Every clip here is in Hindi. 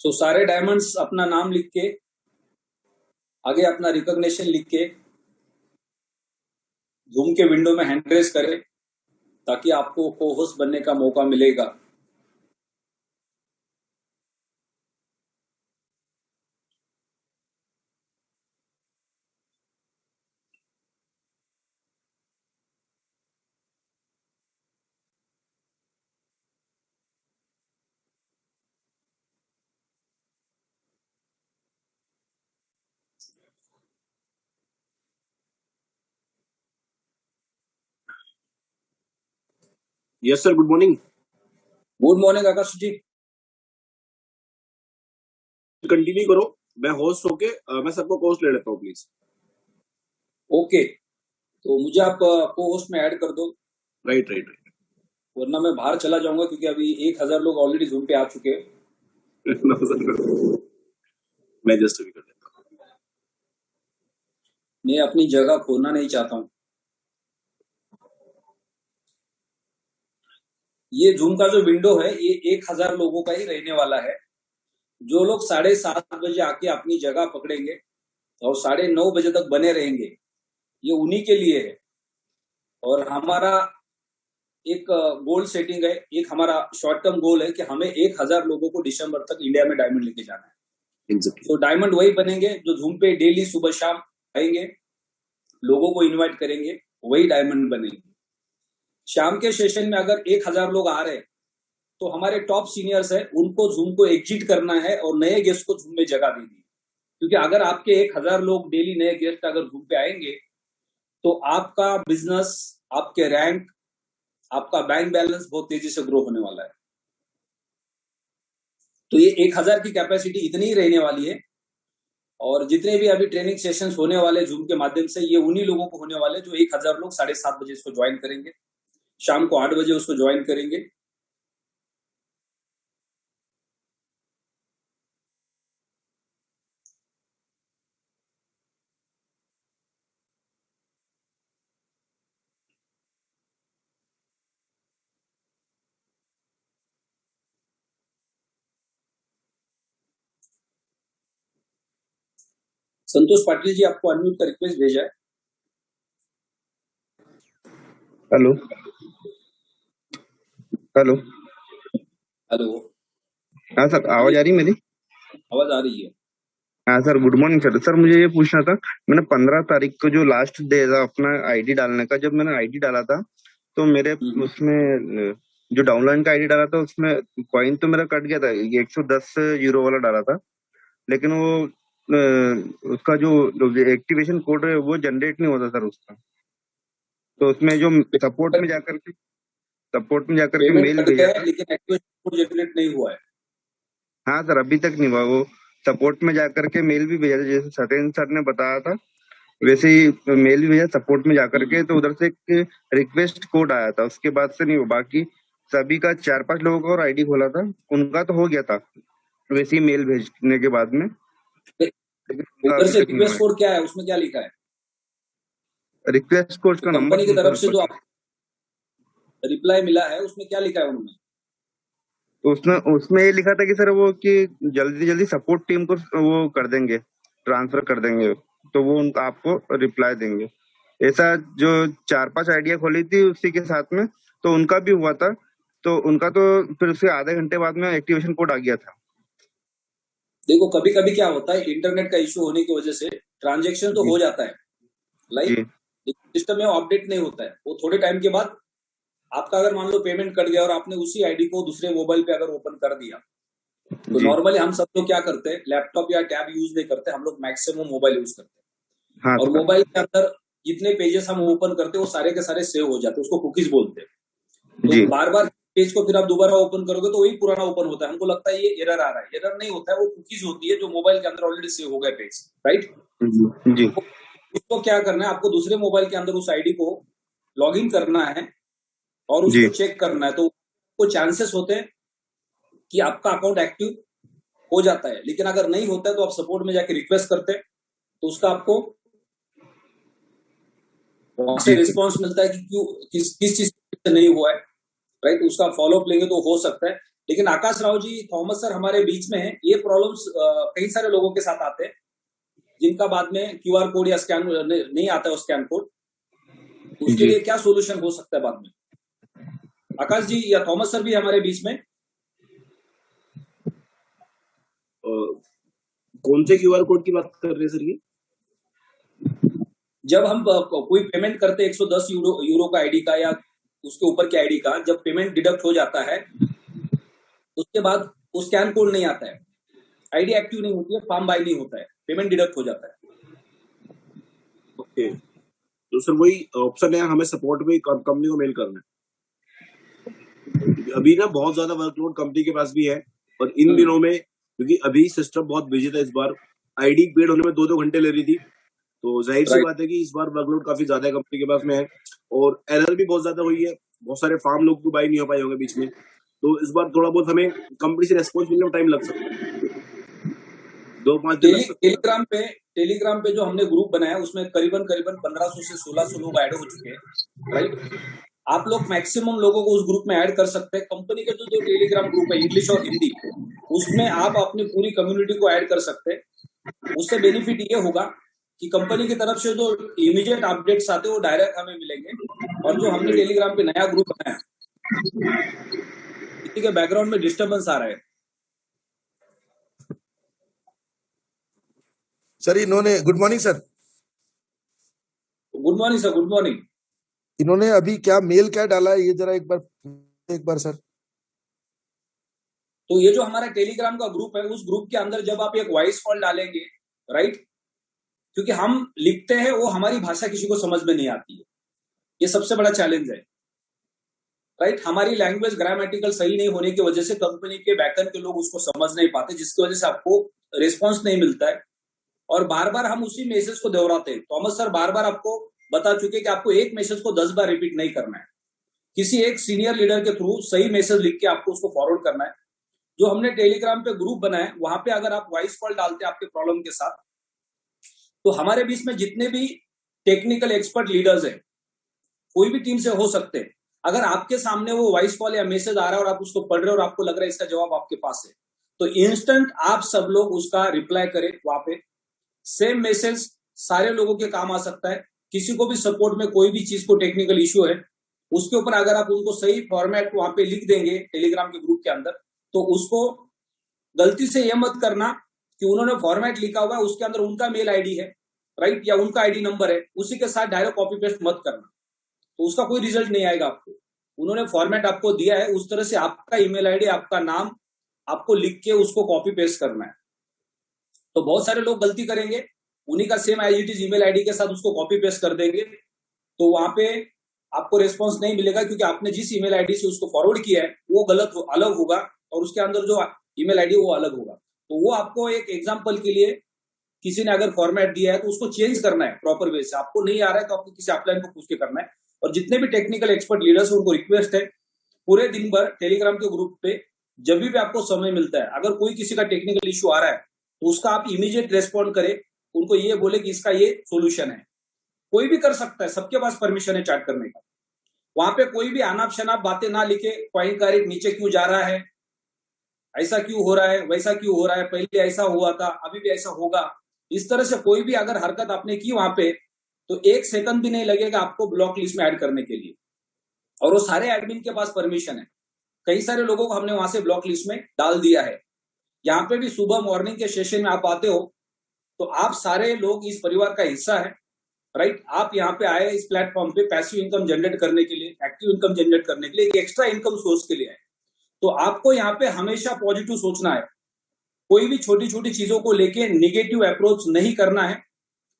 सो सारे डायमंड्स अपना नाम लिख के, आगे अपना रिकॉग्निशन लिख के जूम के विंडो में हैंड रेस करें, ताकि आपको को होस्ट बनने का मौका मिलेगा। Yes sir, good morning. Good morning Akash ji. Continue करो, मैं होस्ट होके मैं सबको होस्ट ले लेता हूँ प्लीज। ओके, तो मुझे आप को होस्ट में ऐड कर दो। राइट, वरना मैं बाहर चला जाऊंगा, क्योंकि अभी 1000 लोग ऑलरेडी जूम पे आ चुके हैं। मैं जस्ट अभी कर देता हूँ। मैं अपनी जगह खोना नहीं चाहता हूँ। ये जूम का जो विंडो है ये 1000 लोगों का ही रहने वाला है। जो लोग 7:30 बजे आके अपनी जगह पकड़ेंगे और 9:30 बजे तक बने रहेंगे, ये उन्हीं के लिए है। और हमारा एक गोल सेटिंग है, एक हमारा शॉर्ट टर्म गोल है कि हमें 1000 लोगों को दिसंबर तक इंडिया में डायमंड लेके जाना है। तो डायमंड वही बनेंगे जो जूम पे डेली सुबह शाम आएंगे, लोगों को इनवाइट करेंगे, वही डायमंड बनेंगे। शाम के सेशन में अगर 1000 लोग आ रहे हैं तो हमारे टॉप सीनियर्स है, उनको जूम को एग्जिट करना है और नए गेस्ट को जूम में जगह देनी है। क्योंकि अगर आपके 1000 लोग डेली नए गेस्ट अगर जूम पे आएंगे तो आपका बिजनेस, आपके रैंक, आपका बैंक बैलेंस बहुत तेजी से ग्रो होने वाला है। तो ये 1000 की कैपेसिटी इतनी ही रहने वाली है। और जितने भी अभी ट्रेनिंग सेशंस होने वाले जूम के माध्यम से, ये उन्हीं लोगों को होने वाले जो 1000 लोग 7:30 बजे इसको ज्वाइन करेंगे, शाम को 8 बजे उसको ज्वाइन करेंगे। संतोष पाटिल जी, आपको अनम्यूट का रिक्वेस्ट भेजा है। हेलो हेलो हेलो, हाँ सर, आवाज आ रही है मेरी? आवाज आ रही है। हाँ sir, good morning sir. Sir मुझे ये पूछना था, मैंने 15 तारीख को जो लास्ट डे था अपना आईडी डालने का, जब मैंने आईडी डाला था तो मेरे उसमें जो डाउनलाइन का आईडी डाला था उसमें कॉइन तो मेरा कट गया था, 110 यूरो वाला डाला था, लेकिन वो उसका जो एक्टिवेशन कोड है वो जनरेट नहीं होता सर उसका। तो उसमें जो सपोर्ट में जाकर के मेल भेजा था, लेकिन एक्टिवेशन कोड जनरेट नहीं हुआ है। हाँ सर, अभी तक नहीं हुआ। वो सपोर्ट में जाकर के मेल भी भेजा था, जैसे सत्येंद्र सर ने बताया था वैसे ही मेल भी भेजा सपोर्ट में जाकर के। तो उधर से एक रिक्वेस्ट कोड आया था, उसके बाद से नहीं हुआ। बाकी सभी का 4-5 लोगों का और आईडी खोला था, उनका तो हो गया था वैसे ही मेल भेजने के बाद में। उधर से रिक्वेस्ट कोड क्या है, उसमें क्या लिखा है? रिक्वेस्ट कोड का नंबर कंपनी की तरफ से जो रिप्लाई मिला है उसमें क्या लिखा है उन्होंने? उसमें ये लिखा था कि सर वो कि जल्दी सपोर्ट टीम को वो कर देंगे, ट्रांसफर कर देंगे, तो वो उनका आपको रिप्लाई देंगे। ऐसा जो 4-5 आइडिया खोली थी उसी के साथ में, तो उनका भी हुआ था। तो उनका तो फिर उसके आधे घंटे बाद में एक्टिवेशन कोड आ गया था। देखो, कभी कभी क्या होता है, इंटरनेट का इश्यू होने की वजह से ट्रांजेक्शन तो हो जाता है लाइक, सिस्टम में अपडेट नहीं होता है। वो थोड़े टाइम के बाद आपका अगर मान लो पेमेंट कट गया और आपने उसी आईडी को दूसरे मोबाइल पे अगर ओपन कर दिया, तो नॉर्मली हम सब लोग क्या करते हैं, लैपटॉप या टैब यूज नहीं करते, हम लोग मैक्सिमम मोबाइल यूज करते हैं। हाँ, और मोबाइल के अंदर जितने पेजेस हम ओपन करते हैं वो सारे के सारे सेव हो जाते हैं, उसको कुकीज बोलते हैं। तो बार बार पेज को फिर आप दोबारा ओपन करोगे तो वही पुराना ओपन होता है। हमको लगता है ये एरर आ रहा है, एरर नहीं होता है, वो कुकीज होती है जो मोबाइल के अंदर ऑलरेडी सेव हो गए पेज, राइट जी। उसको क्या करना है, आपको दूसरे मोबाइल के अंदर उस आईडी को लॉग इन करना है और उसको चेक करना है। तो चांसेस होते हैं कि आपका अकाउंट एक्टिव हो जाता है, लेकिन अगर नहीं होता है तो आप सपोर्ट में जाके रिक्वेस्ट करते हैं, तो उसका आपको वहां से रिस्पॉन्स मिलता है कि क्यों, किस चीज से नहीं हुआ है। राइट, उसका फॉलोअप लेंगे तो हो सकता है। लेकिन आकाश राव जी, थॉमस सर हमारे बीच में है, ये प्रॉब्लम्स कई सारे लोगों के साथ आते हैं जिनका बाद में क्यूआर कोड या स्कैन नहीं आता है, स्कैन कोड, उसके लिए क्या सोल्यूशन हो सकता है बाद में? आकाश जी या थॉमस सर भी हमारे बीच में। कौन से क्यूआर कोड की बात कर रहे हैं सर ये? जब हम कोई पेमेंट करते हैं 110 यूरो का आईडी का या उसके ऊपर के आईडी का, जब पेमेंट डिडक्ट हो जाता है उसके बाद वो स्कैन कोड नहीं आता है, आईडी एक्टिव नहीं होती है, फॉर्म बाय नहीं होता है, पेमेंट डिडक्ट हो जाता है। ओके, तो सर वही ऑप्शन है, हमें सपोर्ट में कंपनी को मेल करना है। अभी ना बहुत ज्यादा वर्कलोड कंपनी के पास भी है, और इन दिनों में क्योंकि अभी सिस्टम बहुत बिजी था, इस बार आईडी क्रिएट होने में 2-2 घंटे ले रही थी, तो जाहिर सी बात है कि इस बार वर्कलोड काफी ज्यादा है कंपनी के पास में है, और एरर भी बहुत ज्यादा हुई है, बहुत सारे फार्म लोग तो बाय नहीं हो पाए होंगे बीच में, तो इस बार थोड़ा बहुत हमें कंपनी से रेस्पॉन्स मिलने में टाइम लग सकता है, 2-5 दिन लग सकते हैं। टेलीग्राम पे जो हमने ग्रुप बनाया उसमें करीबन 1500 से 1600 लोग ऐड हो चुके हैं, राइट। आप लोग मैक्सिमम लोगों को उस ग्रुप में ऐड कर सकते हैं। कंपनी के जो टेलीग्राम ग्रुप है इंग्लिश और हिंदी, उसमें आप अपनी पूरी कम्युनिटी को ऐड कर सकते हैं। उससे बेनिफिट ये होगा कि कंपनी की तरफ से जो इमीडिएट अपडेट्स आते हैं वो डायरेक्ट हमें मिलेंगे, और जो हमने टेलीग्राम पे नया ग्रुप बनाया, किसी के बैकग्राउंड में डिस्टर्बेंस आ रहा है सर। इन्होंने good morning sir. Good morning sir, good morning. इन्होंने अभी क्या मेल क्या डाला है ये जरा एक बार सर। तो ये जो हमारा टेलीग्राम का ग्रुप है, उस ग्रुप के अंदर जब आप एक वॉइस कॉल डालेंगे, राइट, क्योंकि हम लिखते हैं वो हमारी भाषा किसी को समझ में नहीं आती है, ये सबसे बड़ा चैलेंज है, राइट। हमारी लैंग्वेज ग्रामेटिकल सही नहीं होने की वजह से कंपनी के बैकएंड के लोग उसको समझ नहीं पाते, जिसकी वजह से आपको रिस्पॉन्स नहीं मिलता है, और बार बार हम उसी मैसेज को दोहराते हैं। थॉमस सर बार बार आपको बता चुके कि आपको एक मैसेज को 10 बार रिपीट नहीं करना है, किसी एक सीनियर लीडर के थ्रू सही मैसेज लिख के आपको उसको फॉरवर्ड करना है। जो हमने टेलीग्राम पे ग्रुप बनाया, वहां पे अगर आप वॉइस कॉल डालते हैं आपके प्रॉब्लम के साथ, तो हमारे बीच में जितने भी टेक्निकल एक्सपर्ट लीडर्स हैं, कोई भी टीम से हो सकते हैं, अगर आपके सामने वो वॉइस कॉल या मैसेज आ रहा है और आप उसको पढ़ रहे हो और आपको लग रहा है इसका जवाब आपके पास है, तो इंस्टेंट आप सब लोग उसका रिप्लाई करें वहां पे। सेम मैसेज सारे लोगों के काम आ सकता है। किसी को भी सपोर्ट में कोई भी चीज को टेक्निकल इश्यू है, उसके ऊपर अगर आप उनको सही फॉर्मेट वहां पे लिख देंगे टेलीग्राम के ग्रुप के अंदर, तो उसको गलती से ये मत करना कि उन्होंने फॉर्मेट लिखा हुआ है उसके अंदर उनका मेल आईडी है, राइट, या उनका आईडी नंबर है, उसी के साथ डायरेक्ट कॉपी पेस्ट मत करना, तो उसका कोई रिजल्ट नहीं आएगा आपको। उन्होंने फॉर्मेट आपको दिया है, उस तरह से आपका ईमेल आईडी, आपका नाम आपको लिख के उसको कॉपी पेस्ट करना है। तो बहुत सारे लोग गलती करेंगे, उन्हीं का same as it is email ID के साथ उसको कॉपी पेस्ट कर देंगे, तो वहां पे आपको रिस्पॉन्स नहीं मिलेगा, क्योंकि आपने जिस ईमेल आईडी से उसको फॉरवर्ड किया है वो अलग होगा, और उसके अंदर जो ईमेल आईडी वो अलग होगा। तो वो आपको एक एग्जांपल के लिए, किसी ने अगर फॉर्मेट दिया है तो उसको चेंज करना है प्रॉपर वे से। आपको नहीं आ रहा है तो आपको किसी अपलाइन को पूछ के करना है। और जितने भी टेक्निकल एक्सपर्ट लीडर्स हैं उनको रिक्वेस्ट है, पूरे दिन भर टेलीग्राम के ग्रुप पे जब भी आपको समय मिलता है, अगर कोई किसी का टेक्निकल इश्यू आ रहा है तो उसका आप इमीडिएट रेस्पॉन्ड करें, उनको ये बोले कि इसका ये सोल्यूशन है। कोई भी कर सकता है, सबके पास परमिशन है चैट करने का। वहां पे कोई भी अनाप शनाप बातें ना लिखे, पॉइंट का रेट नीचे क्यों जा रहा है, ऐसा क्यों हो रहा है, वैसा क्यों हो रहा है, पहले ऐसा हुआ था अभी भी ऐसा होगा, इस तरह से कोई भी अगर हरकत आपने की वहां पे, तो 1 सेकंड भी नहीं लगेगा आपको ब्लॉक लिस्ट में ऐड करने के लिए। और वो सारे एडमिन के पास परमिशन है। कई सारे लोगों को हमने वहां से ब्लॉक लिस्ट में डाल दिया है। यहाँ पे भी सुबह मॉर्निंग के सेशन में आप आते हो तो आप सारे लोग इस परिवार का हिस्सा है, राइट। आप यहाँ पे आए इस प्लेटफॉर्म पे पैसिव इनकम जनरेट करने के लिए, एक्टिव इनकम जनरेट करने के लिए, एक एक्स्ट्रा इनकम सोर्स के लिए है। तो आपको यहाँ पे हमेशा पॉजिटिव सोचना है, कोई भी छोटी छोटी चीजों को लेके निगेटिव अप्रोच नहीं करना है,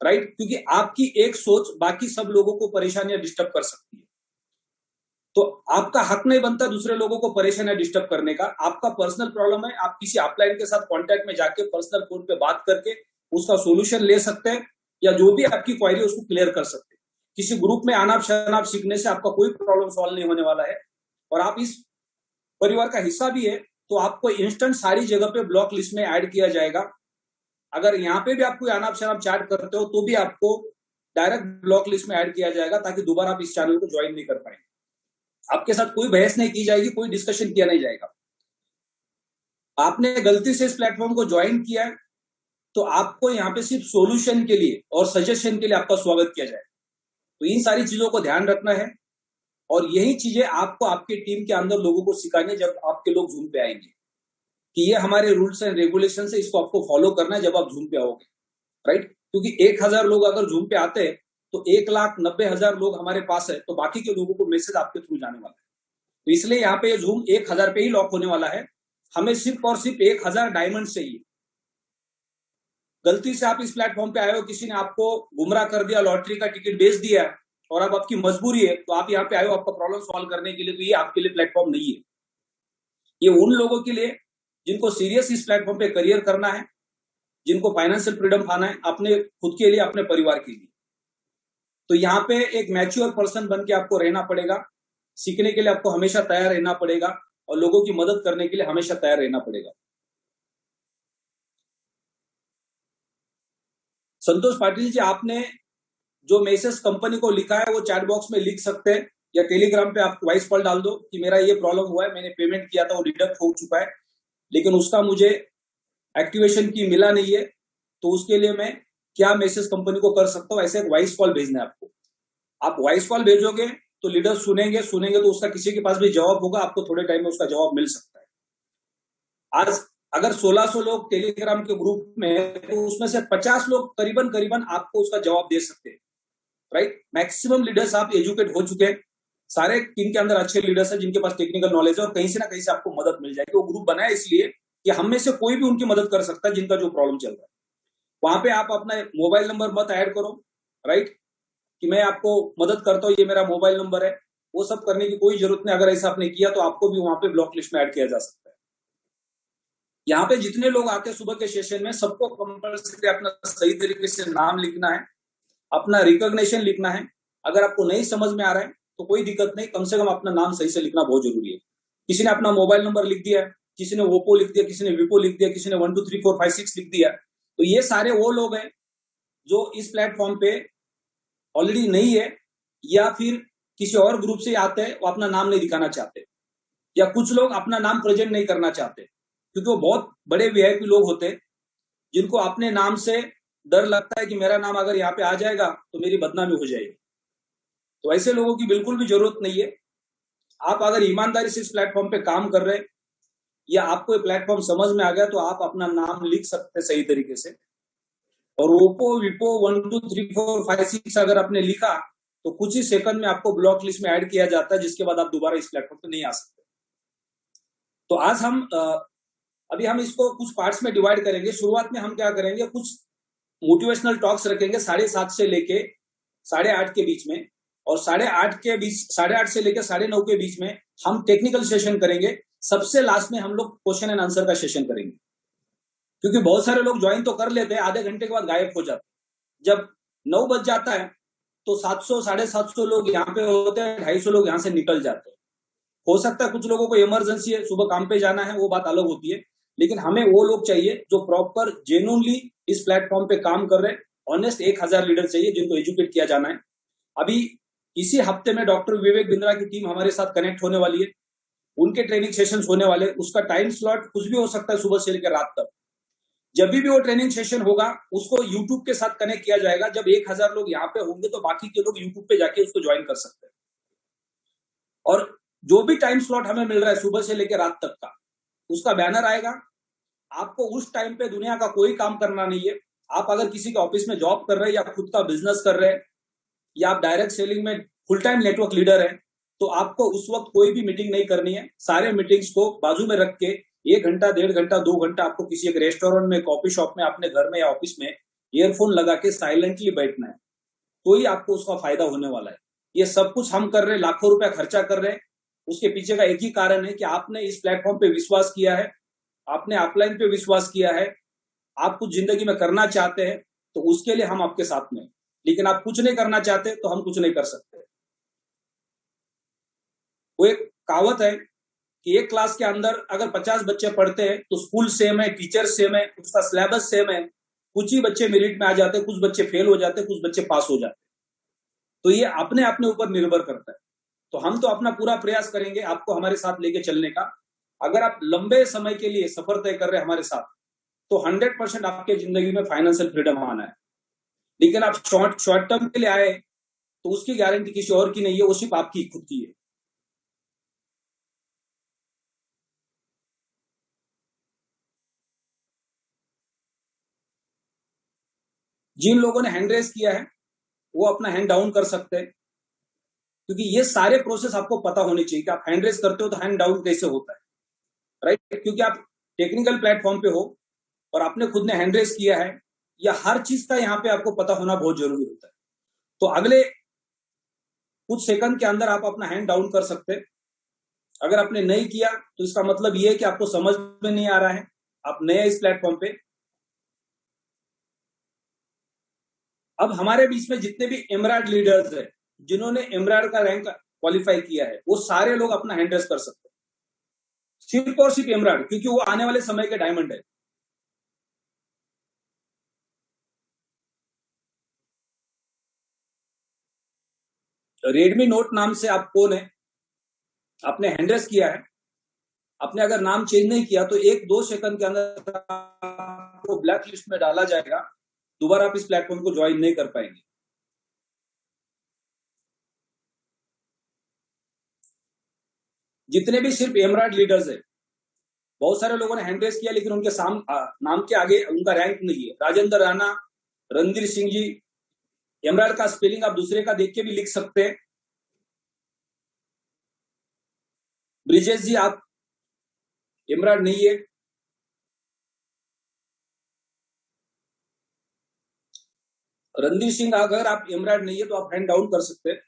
राइट, क्योंकि आपकी एक सोच बाकी सब लोगों को परेशान या डिस्टर्ब कर सकती है। तो आपका हक नहीं बनता दूसरे लोगों को परेशान या डिस्टर्ब करने का। आपका पर्सनल प्रॉब्लम है, आप किसी अपलाइन के साथ कांटेक्ट में जाके पर्सनल फोन पे बात करके उसका सोल्यूशन ले सकते हैं, या जो भी आपकी क्वायरी है उसको क्लियर कर सकते हैं। किसी ग्रुप में अनाप शनाप सीखने से आपका कोई प्रॉब्लम सॉल्व नहीं होने वाला है। और आप इस परिवार का हिस्सा भी है तो आपको इंस्टेंट सारी जगह पे ब्लॉक लिस्ट में ऐड किया जाएगा। अगर यहाँ पे भी आप कोई अनाप शनाप चैट करते हो तो भी आपको डायरेक्ट ब्लॉक लिस्ट में ऐड किया जाएगा, ताकि दोबारा आप इस चैनल को ज्वाइन नहीं कर पाएंगे। आपके साथ कोई बहस नहीं की जाएगी, कोई डिस्कशन किया नहीं जाएगा। आपने गलती से इस प्लेटफॉर्म को ज्वाइन किया है तो आपको यहाँ पे सिर्फ सॉल्यूशन के लिए और सजेशन के लिए आपका स्वागत किया जाए। तो इन सारी चीजों को ध्यान रखना है और यही चीजें आपको आपके टीम के अंदर लोगों को सिखानी जब आपके लोग जूम पे आएंगे कि ये हमारे रूल्स एंड रेगुलेशन है, इसको आपको फॉलो करना है जब आप जूम पे आओगे, राइट। क्योंकि 1000 लोग अगर जूम पे आते हैं तो 1,90,000 लोग हमारे पास है, तो बाकी के लोगों को मैसेज आपके थ्रू जाने वाला है। तो इसलिए यहाँ पे जूम 1000 पे ही लॉक होने वाला है। हमें सिर्फ और सिर्फ 1000 डायमंड चाहिए। गलती से आप इस प्लेटफॉर्म पे आए हो, किसी ने आपको गुमराह कर दिया, लॉटरी का टिकट बेच दिया और अब आपकी मजबूरी है, तो आप यहाँ पे आए हो आपका प्रॉब्लम सॉल्व करने के लिए, तो ये आपके लिए प्लेटफॉर्म नहीं है। ये उन लोगों के लिए जिनको सीरियस इस प्लेटफॉर्म पे करियर करना है, जिनको फाइनेंशियल फ्रीडम पाना है अपने खुद के लिए, अपने परिवार के लिए। तो यहाँ पे एक मैच्योर पर्सन बन के आपको रहना पड़ेगा, सीखने के लिए आपको हमेशा तैयार रहना पड़ेगा और लोगों की मदद करने के लिए हमेशा तैयार रहना पड़ेगा। संतोष पाटिल जी, आपने जो मैसेज कंपनी को लिखा है वो चैट बॉक्स में लिख सकते हैं या टेलीग्राम पे आप वॉइस कॉल डाल दो कि मेरा ये प्रॉब्लम हुआ है, मैंने पेमेंट किया था वो डिडक्ट हो चुका है लेकिन उसका मुझे एक्टिवेशन की मिला नहीं है, तो उसके लिए मैं क्या मैसेज कंपनी को कर सकता हूँ। ऐसे एक वॉइस कॉल भेजना है आपको। आप वॉइस कॉल भेजोगे तो लीडर सुनेंगे तो उसका किसी के पास भी जवाब होगा, आपको थोड़े टाइम में उसका जवाब मिल सकता है। आज अगर 1600 लोग टेलीग्राम के ग्रुप में है तो उसमें से 50 लोग करीबन आपको उसका जवाब दे सकते हैं, राइट। मैक्सिमम लीडर्स आप एजुकेट हो चुके हैं, सारे टीम के अंदर अच्छे लीडर्स हैं जिनके पास टेक्निकल नॉलेज है और कहीं से ना कहीं से आपको मदद मिल जाएगी। वो ग्रुप बनाया इसलिए कि हम में से कोई भी उनकी मदद कर सकता है जिनका जो प्रॉब्लम चल रहा है। वहां पे आप अपना मोबाइल नंबर मत ऐड करो, राइट, कि मैं आपको मदद करता हूँ, ये मेरा मोबाइल नंबर है, वो सब करने की कोई जरूरत नहीं। अगर ऐसा आपने किया तो आपको भी वहां पे ब्लॉक लिस्ट में ऐड किया जा सकता है। यहाँ पे जितने लोग आते हैं सुबह के सेशन में, सबको कंपल्सरी अपना सही तरीके से नाम लिखना है, अपना रिकॉग्निशन लिखना है। अगर आपको नहीं समझ में आ रहा है तो कोई दिक्कत नहीं, कम से कम अपना नाम सही से लिखना बहुत जरूरी है। किसी ने अपना मोबाइल नंबर लिख दिया, किसी ने ओप्पो लिख दिया, किसी ने विपो लिख दिया, किसी ने 1 2 3 4 5 6 लिख दिया, तो ये सारे वो लोग हैं जो इस प्लेटफॉर्म पे ऑलरेडी नहीं है या फिर किसी और ग्रुप से आते हैं, वो अपना नाम नहीं दिखाना चाहते, या कुछ लोग अपना नाम प्रेजेंट नहीं करना चाहते क्योंकि वो बहुत बड़े वीआईपी लोग होते हैं जिनको अपने नाम से डर लगता है कि मेरा नाम अगर यहाँ पे आ जाएगा तो मेरी बदनामी हो जाएगी। तो ऐसे लोगों की बिल्कुल भी जरूरत नहीं है। आप अगर ईमानदारी से इस प्लेटफॉर्म पे काम कर रहे हैं या आपको ये प्लेटफॉर्म समझ में आ गया तो आप अपना नाम लिख सकते हैं सही तरीके से। और ओप्पो विपो 1 2 3 4 5 6 अगर आपने लिखा तो कुछ ही सेकंड में आपको ब्लॉक लिस्ट में ऐड किया जाता है, जिसके बाद आप दोबारा इस प्लेटफॉर्म पे नहीं आ सकते। तो आज हम अभी हम इसको कुछ पार्ट्स में डिवाइड करेंगे। शुरुआत में हम क्या करेंगे, कुछ मोटिवेशनल टॉक्स रखेंगे 7:30 से लेके 8:30 के बीच में, और 8:30 से लेकर 9:30 के बीच में हम टेक्निकल सेशन करेंगे। सबसे लास्ट में हम लोग क्वेश्चन एंड आंसर का सेशन करेंगे, क्योंकि बहुत सारे लोग ज्वाइन तो कर लेते हैं, आधे घंटे के बाद गायब हो जाते हैं। जब 9 बज जाता है तो 700 750 लोग यहाँ पे होते हैं, 250 लोग यहाँ से निकल जाते हैं। हो सकता है कुछ लोगों को इमरजेंसी है, सुबह काम पे जाना है, वो बात अलग होती है, लेकिन हमें वो लोग चाहिए जो प्रॉपर जेन्युइनली इस प्लेटफॉर्म पे काम कर रहे हैं। ऑनेस्ट 1000 लीडर चाहिए जिनको एजुकेट किया जाना है। अभी इसी हफ्ते में डॉक्टर विवेक बिंद्रा की टीम हमारे साथ कनेक्ट होने वाली है, उनके ट्रेनिंग सेशंस होने वाले। उसका टाइम स्लॉट कुछ भी हो सकता है, सुबह से लेकर रात तक। जब भी वो ट्रेनिंग सेशन होगा उसको यूट्यूब के साथ कनेक्ट किया जाएगा। जब 1000 लोग यहाँ पे होंगे तो बाकी के लोग यूट्यूब पे जाके उसको ज्वाइन कर सकते हैं। और जो भी टाइम स्लॉट हमें मिल रहा है सुबह से लेकर रात तक का, उसका बैनर आएगा। आपको उस टाइम पे दुनिया का कोई काम करना नहीं है। आप अगर किसी के ऑफिस में जॉब कर रहे हैं या खुद का बिजनेस कर रहे हैं या आप डायरेक्ट सेलिंग में फुल टाइम नेटवर्क लीडर है, तो आपको उस वक्त कोई भी मीटिंग नहीं करनी है। सारे मीटिंग्स को बाजू में रख के 1 घंटा 1.5 घंटा 2 घंटा आपको किसी एक रेस्टोरेंट में, कॉफी शॉप में, अपने घर में या ऑफिस में ईयरफोन लगा के साइलेंटली बैठना है, तो ही आपको उसका फायदा होने वाला है। ये सब कुछ हम कर रहे हैं, लाखों रुपया खर्चा कर रहे हैं। उसके पीछे का एक ही कारण है कि आपने इस प्लेटफॉर्म पे विश्वास किया है, आपने अपलाइन पे विश्वास किया है, आप कुछ जिंदगी में करना चाहते हैं, तो उसके लिए हम आपके साथ में। लेकिन आप कुछ नहीं करना चाहते तो हम कुछ नहीं कर सकते। वो एक कहावत है कि एक क्लास के अंदर अगर 50 बच्चे पढ़ते हैं तो स्कूल सेम है, टीचर सेम है, उसका सिलेबस सेम है, कुछ ही बच्चे मेरिट में आ जाते हैं, कुछ बच्चे फेल हो जाते हैं, कुछ बच्चे पास हो जाते हैं। तो ये अपने ऊपर निर्भर करता है। तो हम तो अपना पूरा प्रयास करेंगे आपको हमारे साथ लेके चलने का। अगर आप लंबे समय के लिए सफर तय कर रहे हैं हमारे साथ, तो 100% आपके जिंदगी में फाइनेंशियल फ्रीडम आना है। लेकिन आप शॉर्ट टर्म के लिए आए तो उसकी गारंटी किसी और की नहीं है, वो सिर्फ आपकी खुद की है। जिन लोगों ने हैंड रेस किया है वो अपना हैंड डाउन कर सकते हैं, क्योंकि ये सारे प्रोसेस आपको पता होने चाहिए कि आप हैंड रेस करते हो तो हैंड डाउन कैसे होता है, राइट? क्योंकि आप टेक्निकल प्लेटफॉर्म पे हो और आपने खुद ने हैंड रेस किया है, या हर चीज का यहाँ पे आपको पता होना बहुत जरूरी होता है। तो अगले कुछ सेकंड के अंदर आप अपना हैंड डाउन कर सकते हैं। अगर आपने नहीं किया तो इसका मतलब ये है कि आपको समझ में नहीं आ रहा है, आप नए इस प्लेटफॉर्म पे। अब हमारे बीच में जितने भी एमराल्ड लीडर्स है, जिन्होंने एमराल्ड का रैंक क्वालिफाई किया है, वो सारे लोग अपना हैंड रेस कर सकते हैं, सिर्फ और सिर्फ एमराल्ड, क्योंकि वो आने वाले समय के डायमंड है। रेडमी नोट नाम से आप कौन है, आपने हैंड रेस किया है, आपने अगर नाम चेंज नहीं किया तो 1-2 सेकंड के अंदर आपको ब्लैक लिस्ट में डाला जाएगा, दोबारा आप इस प्लेटफॉर्म को ज्वाइन नहीं कर पाएंगे। जितने भी सिर्फ एमराल्ड लीडर्स है, बहुत सारे लोगों ने हैंड रेस किया लेकिन उनके नाम के आगे उनका रैंक नहीं है। राजेंद्र राणा, रणधीर सिंह जी, एमराल्ड का स्पेलिंग आप दूसरे का देख के भी लिख सकते हैं। ब्रिजेश जी, आप एमराल्ड नहीं है। रणधीर सिंह, अगर आप एमराल्ड नहीं है तो आप हैंड डाउन कर सकते हैं।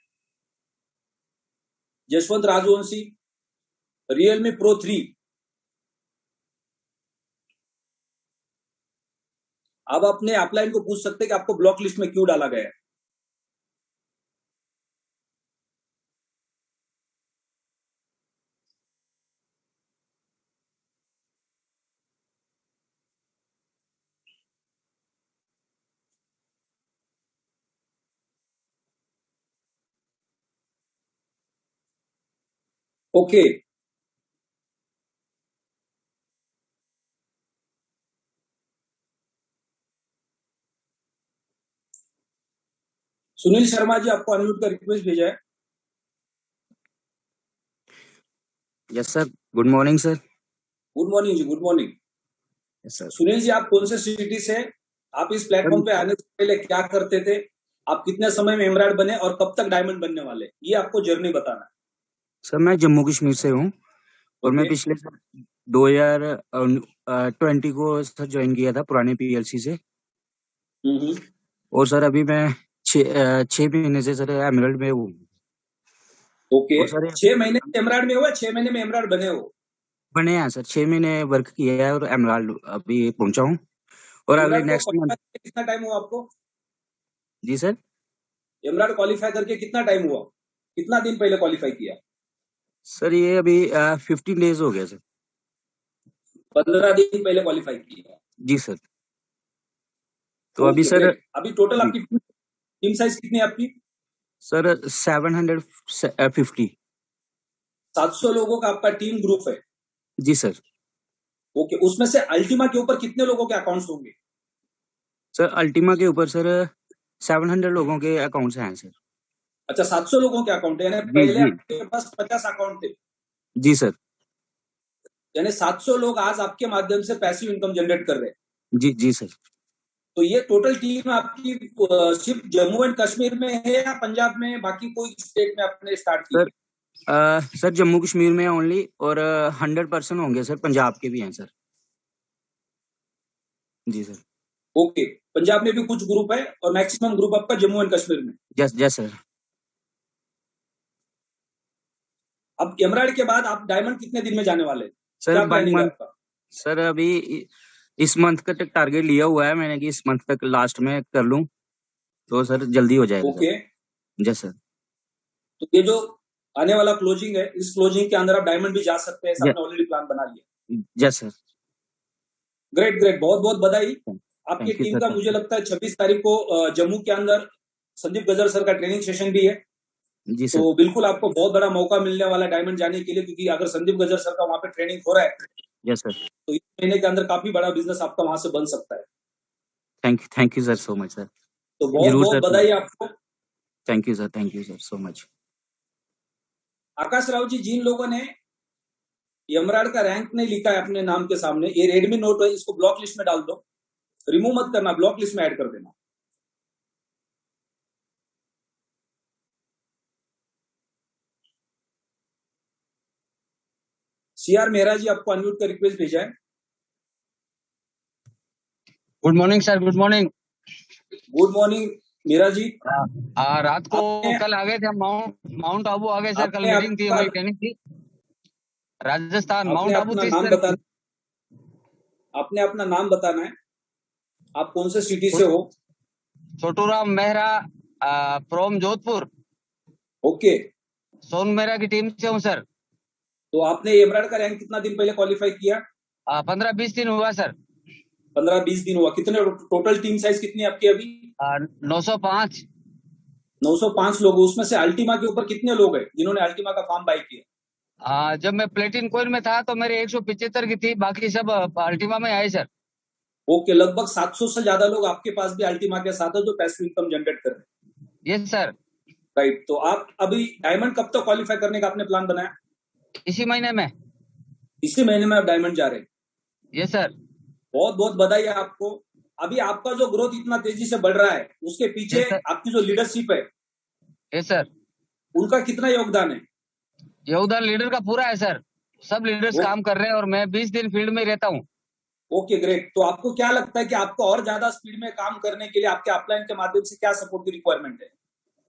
जसवंत राजवंशी, रियलमी प्रो 3, अब अपने अपलाइन को पूछ सकते हैं कि आपको ब्लॉक लिस्ट में क्यों डाला गया है। ओके, सुनील शर्मा जी, आपको अनम्यूट का रिक्वेस्ट भेजा है। Yes sir, good morning sir. Good morning जी, good morning. Yes sir. Sunil ji, आप कौन से सिटी से, आप इस प्लेटफॉर्म पे आने से पहले क्या करते थे, आप कितने समय में एमराल्ड बने और कब तक डायमंड बनने वाले, ये आपको जर्नी बताना है। सर मैं जम्मू कश्मीर से हूँ और मैं पिछले 2020 को सर ज्वाइन किया था पुराने पीएलसी से। और सर अभी मैं 6 महीने से सर एमराल्ड में हूँ। ओके, 6 महीने एमराल्ड में हुआ, 6 महीने में एमराल्ड बने हो? बने हैं सर, 6 महीने वर्क किया है और एमराल्ड अभी पहुंचा हूँ। और अगले नेक्स्ट मंथ। कितना टाइम हुआ आपको? जी सर, एमराल्ड क्वालिफाई करके कितना टाइम हुआ, कितना दिन पहले क्वालिफाई किया? सर ये अभी 15 डेज हो गया सर। 15 दिन पहले क्वालिफाई किया? जी सर। तो अभी सर अभी टोटल आपकी टीम साइज कितनी है आपकी? सर 750। 700 लोगों का आपका टीम ग्रुप है? जी सर। ओके, उसमें से अल्टीमा के ऊपर कितने लोगों के अकाउंट्स होंगे? सर अल्टीमा के ऊपर सर 700 लोगों के अकाउंट्स हैं सर। अच्छा, 700 लोगों के अकाउंट है, यानी पहले आपके पास 50 अकाउंट थे? जी सर। यानी 700 लोग आज आपके माध्यम से पैसिव इनकम जनरेट कर रहे हैं? जी जी सर। तो ये टोटल टीम आपकी सिर्फ जम्मू एंड कश्मीर में है या पंजाब में, बाकी कोई स्टेट में आपने स्टार्ट की? सर जम्मू कश्मीर में ओनली, और 100% होंगे सर पंजाब के भी हैं सर। जी सर। ओके, पंजाब में भी कुछ ग्रुप है और मैक्सिमम ग्रुप आपका जम्मू एंड कश्मीर में? Yes sir. अब एमराल्ड के बाद आप डायमंड कितने दिन में जाने वाले? Sir by month. सर अभी इस मंथ का टारगेट लिया हुआ है मैंने कि इस मंथ तक लास्ट में कर लूं, तो सर जल्दी हो जाएगा। Okay, yes sir. तो ये जो आने वाला क्लोजिंग है, इस क्लोजिंग के अंदर आप डायमंड भी जा सकते हैं, आपने ऑलरेडी प्लान बना लिया? Yes sir. ग्रेट ग्रेट, बहुत बहुत बधाई। आपकी टीम का मुझे लगता है 26 तारीख को जम्मू के अंदर संदीप गजर सर का ट्रेनिंग सेशन भी है। जी सर। तो बिल्कुल आपको बहुत बड़ा मौका मिलने वाला है डायमंड जाने के लिए, क्योंकि अगर संदीप गजर सर का वहां पे ट्रेनिंग हो रहा है यस सर। तो इस महीने के अंदर काफी बड़ा बिजनेस आपका वहां से बन सकता है। Thank you sir so much sir. तो बहुत जरूर बहुत सर। बधाई आपको। Thank you sir so much. Akash Rao ji, जिन लोगों ने यमराज का रैंक नहीं लिखा है अपने नाम के सामने, ये रेडमी नोट है, इसको ब्लॉक लिस्ट में डाल दो, रिमूव मत करना, ब्लॉक लिस्ट में ऐड कर देना। सीआर मेहरा जी, आपको अनम्यूट का रिक्वेस्ट भेजा है। Good morning sir, good morning. Good morning Mehra ji. रात को आपने कल आ गए थे, माउंट आबू आ गए सर। कल आपने मीटिंग थी, हमारी ट्रेनिंग थी राजस्थान, आपने माउंट आबू अपना 30 नाम तारीख बताना, आपने अपना नाम बताना है। आप कौन से सिटी से हो? Chhoturam Mehra from Jodhpur, okay. सोन मेहरा की टीम से हूँ सर। तो आपने यमराज का रैंक कितना दिन पहले क्वालिफाई किया? 15-20 दिन हुआ सर। 15-20 दिन हुआ। कितने टोटल टीम साइज कितनी है आपकी अभी? 905। 905 लोग। उसमें से अल्टीमा के ऊपर कितने लोग हैं जिन्होंने अल्टीमा का फॉर्म बाय किया? जब मैं प्लेटिन कोइन में था तो मेरे 175 की थी, बाकी सब अल्टीमा में आए सर। ओके, लगभग 700 से ज्यादा लोग आपके पास भी अल्टीमा के साथ है जो पैसिव इनकम जनरेट कर रहे हैं। Yes sir. राइट। तो आप अभी डायमंड कब तक क्वालिफाई करने का आपने प्लान बनाया? इसी महीने में। इसी महीने में आप डायमंड जा रहे हैं? Yes sir. बहुत बहुत बधाई है आपको। अभी आपका जो ग्रोथ इतना तेजी से बढ़ रहा है उसके पीछे Yes, sir. आपकी जो लीडरशिप है, यस सर। उनका कितना योगदान है? योगदान लीडर का पूरा है सर। सब लीडर्स वो- काम कर रहे हैं और मैं 20 दिन फील्ड में ही रहता हूँ। Okay, great. तो आपको क्या लगता है कि आपको और ज्यादा स्पीड में काम करने के लिए आपके अपलाइन के माध्यम से क्या सपोर्ट की रिक्वायरमेंट है?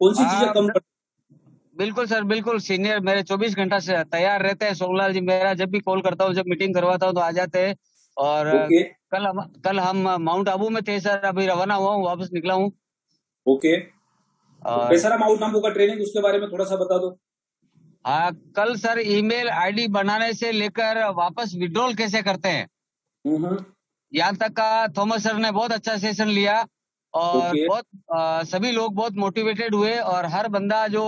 कौन सी चीजें कम पड़? बिल्कुल सर, बिल्कुल। सीनियर मेरे 24 घंटा से तैयार रहते हैं। सोमलाल जी मेरा जब भी कॉल करता हूँ, जब मीटिंग करवाता हूँ तो आ जाते हैं। और ओके कल हम माउंट आबू में थे सर, अभी रवाना हुआ हूँ, वापस निकला हूँ। ओके। तो और कैसा रहा माउंट आबू का ट्रेनिंग, उसके बारे में थोड़ा सा बता दो। कल सर ईमेल आईडी बनाने से लेकर वापस विड्रॉल कैसे करते हैं, यहाँ तक का थॉमस सर ने बहुत अच्छा सेशन लिया। और ओके। बहुत सभी लोग बहुत मोटिवेटेड हुए। और हर बंदा जो